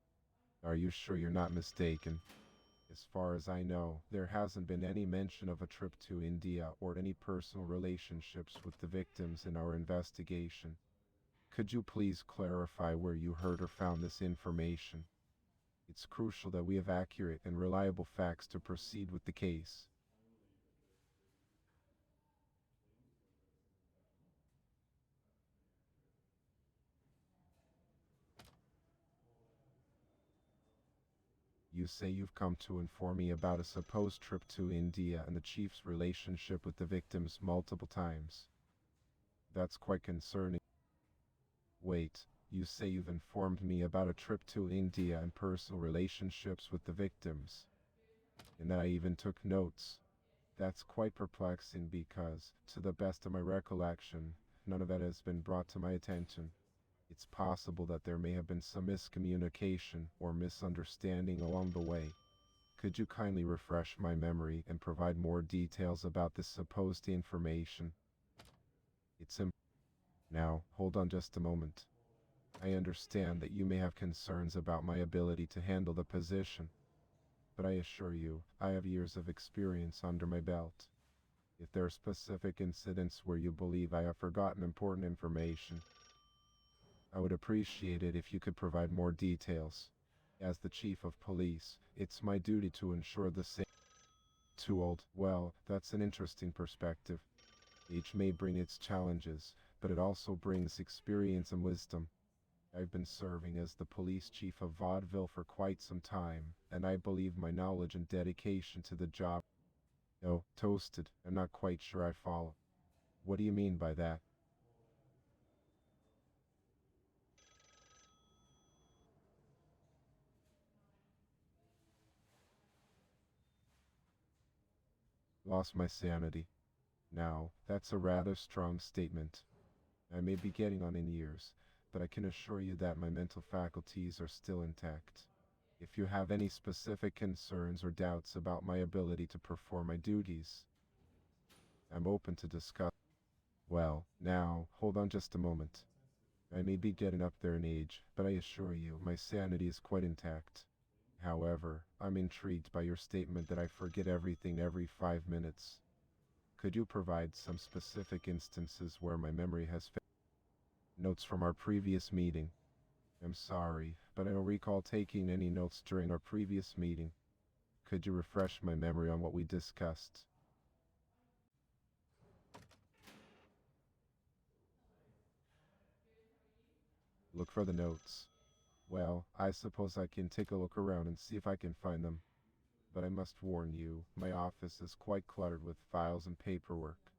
Are you sure you're not mistaken? As far as I know, there hasn't been any mention of a trip to India or any personal relationships with the victims in our investigation. Could you please clarify where you heard or found this information? It's crucial that we have accurate and reliable facts to proceed with the case. You say you've come to inform me about a supposed trip to India and the chief's relationship with the victims multiple times. That's quite concerning. Wait, you say you've informed me about a trip to India and personal relationships with the victims, and that I even took notes. That's quite perplexing because, to the best of my recollection, none of that has been brought to my attention. It's possible that there may have been some miscommunication or misunderstanding along the way. Could you kindly refresh my memory and provide more details about this supposed information? Now, hold on just a moment. I understand that you may have concerns about my ability to handle the position, but I assure you, I have years of experience under my belt. If there are specific incidents where you believe I have forgotten important information, I would appreciate it if you could provide more details. As the chief of police, it's my duty to ensure the same. Too old? Well, that's an interesting perspective. Age may bring its challenges, but it also brings experience and wisdom. I've been serving as the police chief of Vaudeville for quite some time, and I believe my knowledge and dedication to the job. Oh, toasted. I'm not quite sure I follow. What do you mean by that? Lost my sanity. Now, that's a rather strong statement. I may be getting on in years, but I can assure you that my mental faculties are still intact. If you have any specific concerns or doubts about my ability to perform my duties, I'm open to discuss. Well, now, hold on just a moment. I may be getting up there in age, but I assure you, my sanity is quite intact. However, I'm intrigued by your statement that I forget everything every 5 minutes. Could you provide some specific instances where my memory has failed? Notes from our previous meeting. I'm sorry, but I don't recall taking any notes during our previous meeting. Could you refresh my memory on what we discussed? Look for the notes. Well, I suppose I can take a look around and see if I can find them. But I must warn you, my office is quite cluttered with files and paperwork.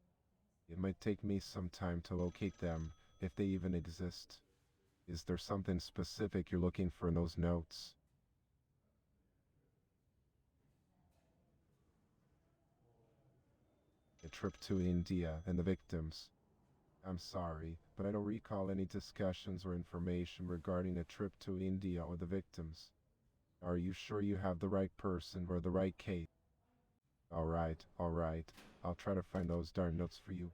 It might take me some time to locate them, if they even exist. Is there something specific you're looking for in those notes? A trip to India and the victims. I'm sorry, but I don't recall any discussions or information regarding a trip to India or the victims. Are you sure you have the right person or the right case? Alright, I'll try to find those darn notes for you.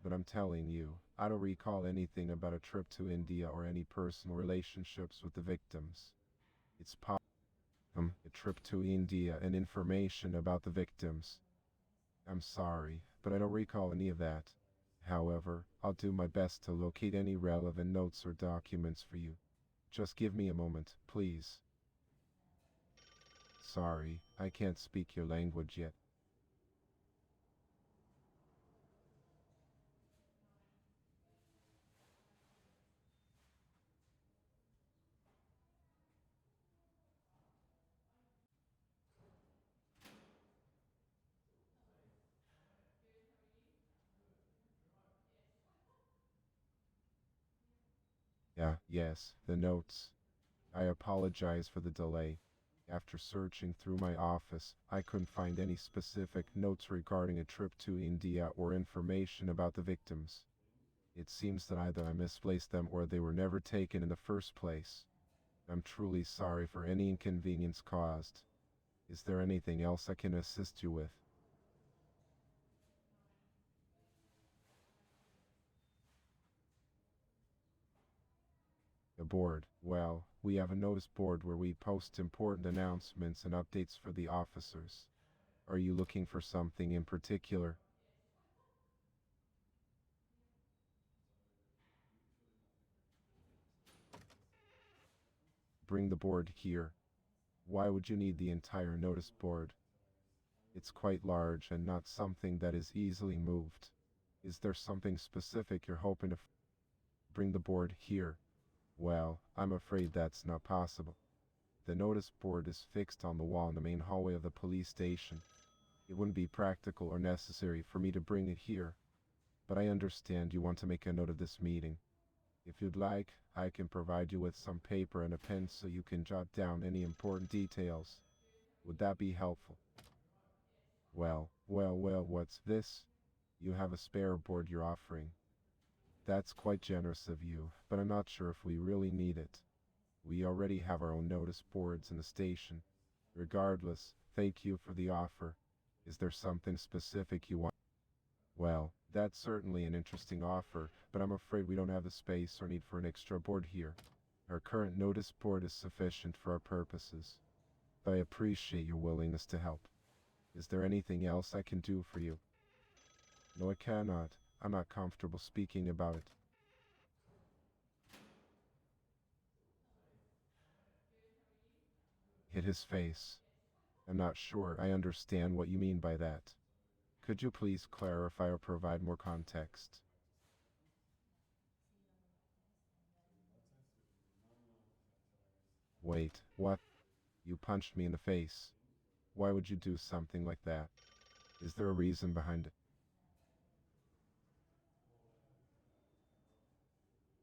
But I'm telling you, I don't recall anything about a trip to India or any personal relationships with the victims. It's a trip to India and information about the victims. I'm sorry, but I don't recall any of that. However, I'll do my best to locate any relevant notes or documents for you. Just give me a moment, please. Sorry, I can't speak your language yet. Yes, the notes. I apologize for the delay. After searching through my office, I couldn't find any specific notes regarding a trip to India or information about the victims. It seems that either I misplaced them or they were never taken in the first place. I'm truly sorry for any inconvenience caused. Is there anything else I can assist you with? A board. Well, we have a notice board where we post important announcements and updates for the officers. Are you looking for something in particular? Bring the board here. Why would you need the entire notice board? It's quite large and not something that is easily moved. Is there something specific you're hoping to bring the board here? Well, I'm afraid that's not possible. The notice board is fixed on the wall in the main hallway of the police station. It wouldn't be practical or necessary for me to bring it here, but I understand you want to make a note of this meeting. If you'd like, I can provide you with some paper and a pen so you can jot down any important details. Would that be helpful? Well, what's this? You have a spare board you're offering. That's quite generous of you, but I'm not sure if we really need it. We already have our own notice boards in the station. Regardless, thank you for the offer. Is there something specific you want? Well, that's certainly an interesting offer, but I'm afraid we don't have the space or need for an extra board here. Our current notice board is sufficient for our purposes. I appreciate your willingness to help. Is there anything else I can do for you? No, I cannot. I'm not comfortable speaking about it. Hit his face. I'm not sure I understand what you mean by that. Could you please clarify or provide more context? Wait, what? You punched me in the face. Why would you do something like that? Is there a reason behind it?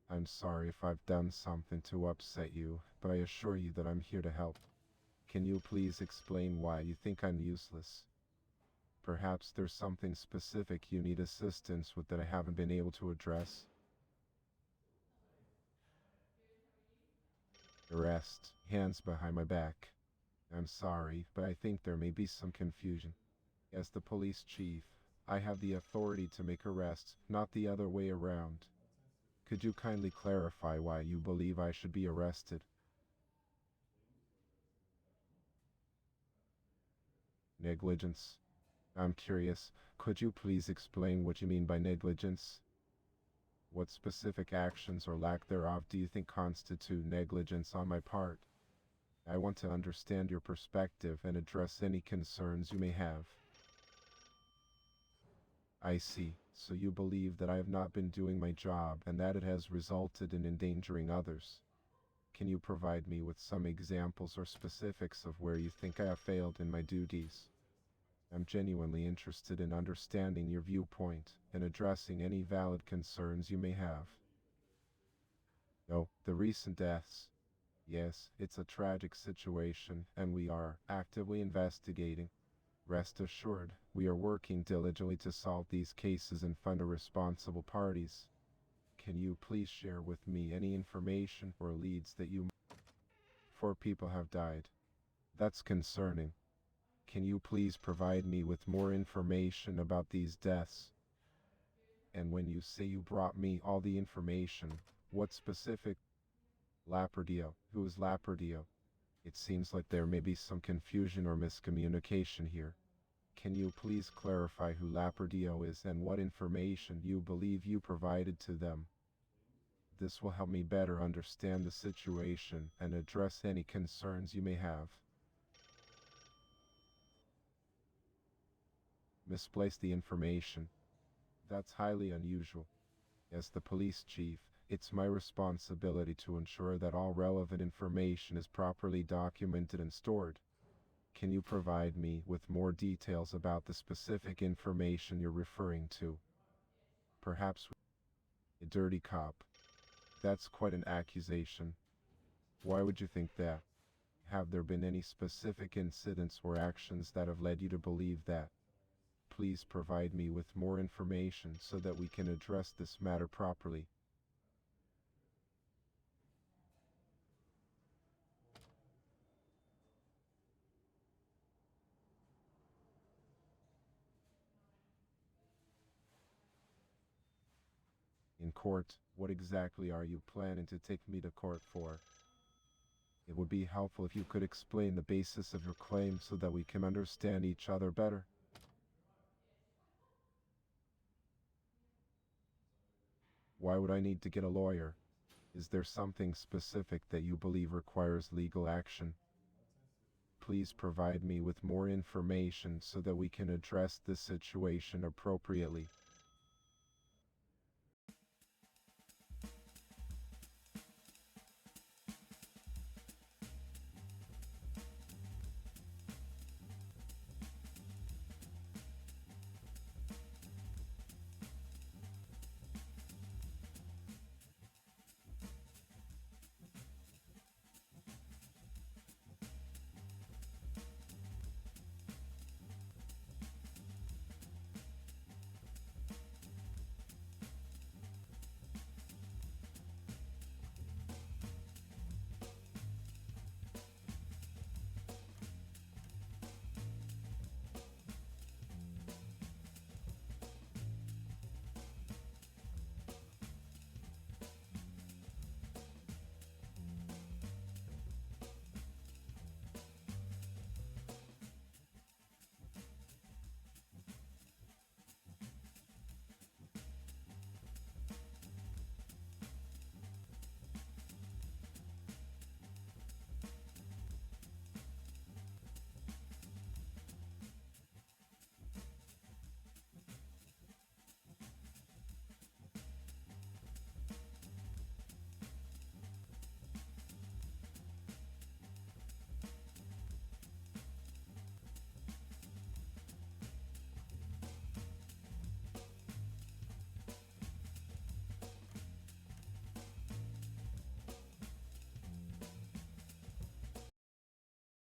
I'm sorry if I've done something to upset you, but I assure you that I'm here to help. Can you please explain why you think I'm useless? Perhaps there's something specific you need assistance with that I haven't been able to address? Arrest, hands behind my back. I'm sorry, but I think there may be some confusion. As the police chief, I have the authority to make arrests, not the other way around. Could you kindly clarify why you believe I should be arrested? Negligence. I'm curious, could you please explain what you mean by negligence? What specific actions or lack thereof do you think constitute negligence on my part? I want to understand your perspective and address any concerns you may have. I see. So you believe that I have not been doing my job and that it has resulted in endangering others. Can you provide me with some examples or specifics of where you think I have failed in my duties? I'm genuinely interested in understanding your viewpoint and addressing any valid concerns you may have. Oh, the recent deaths. Yes, it's a tragic situation and we are actively investigating. Rest assured, we are working diligently to solve these cases and find the responsible parties. Can you please share with me any information or leads that you... 4 people have died. That's concerning. Can you please provide me with more information about these deaths? And when you say you brought me all the information, what specific... Laperdio. Who is Laperdio? It seems like there may be some confusion or miscommunication here. Can you please clarify who Laperdio is and what information you believe you provided to them? This will help me better understand the situation and address any concerns you may have. Misplace the information. That's highly unusual. As the police chief, it's my responsibility to ensure that all relevant information is properly documented and stored. Can you provide me with more details about the specific information you're referring to? Perhaps a dirty cop. That's quite an accusation. Why would you think that? Have there been any specific incidents or actions that have led you to believe that? Please provide me with more information so that we can address this matter properly. In court, what exactly are you planning to take me to court for? It would be helpful if you could explain the basis of your claim so that we can understand each other better. Why would I need to get a lawyer? Is there something specific that you believe requires legal action? Please provide me with more information so that we can address this situation appropriately.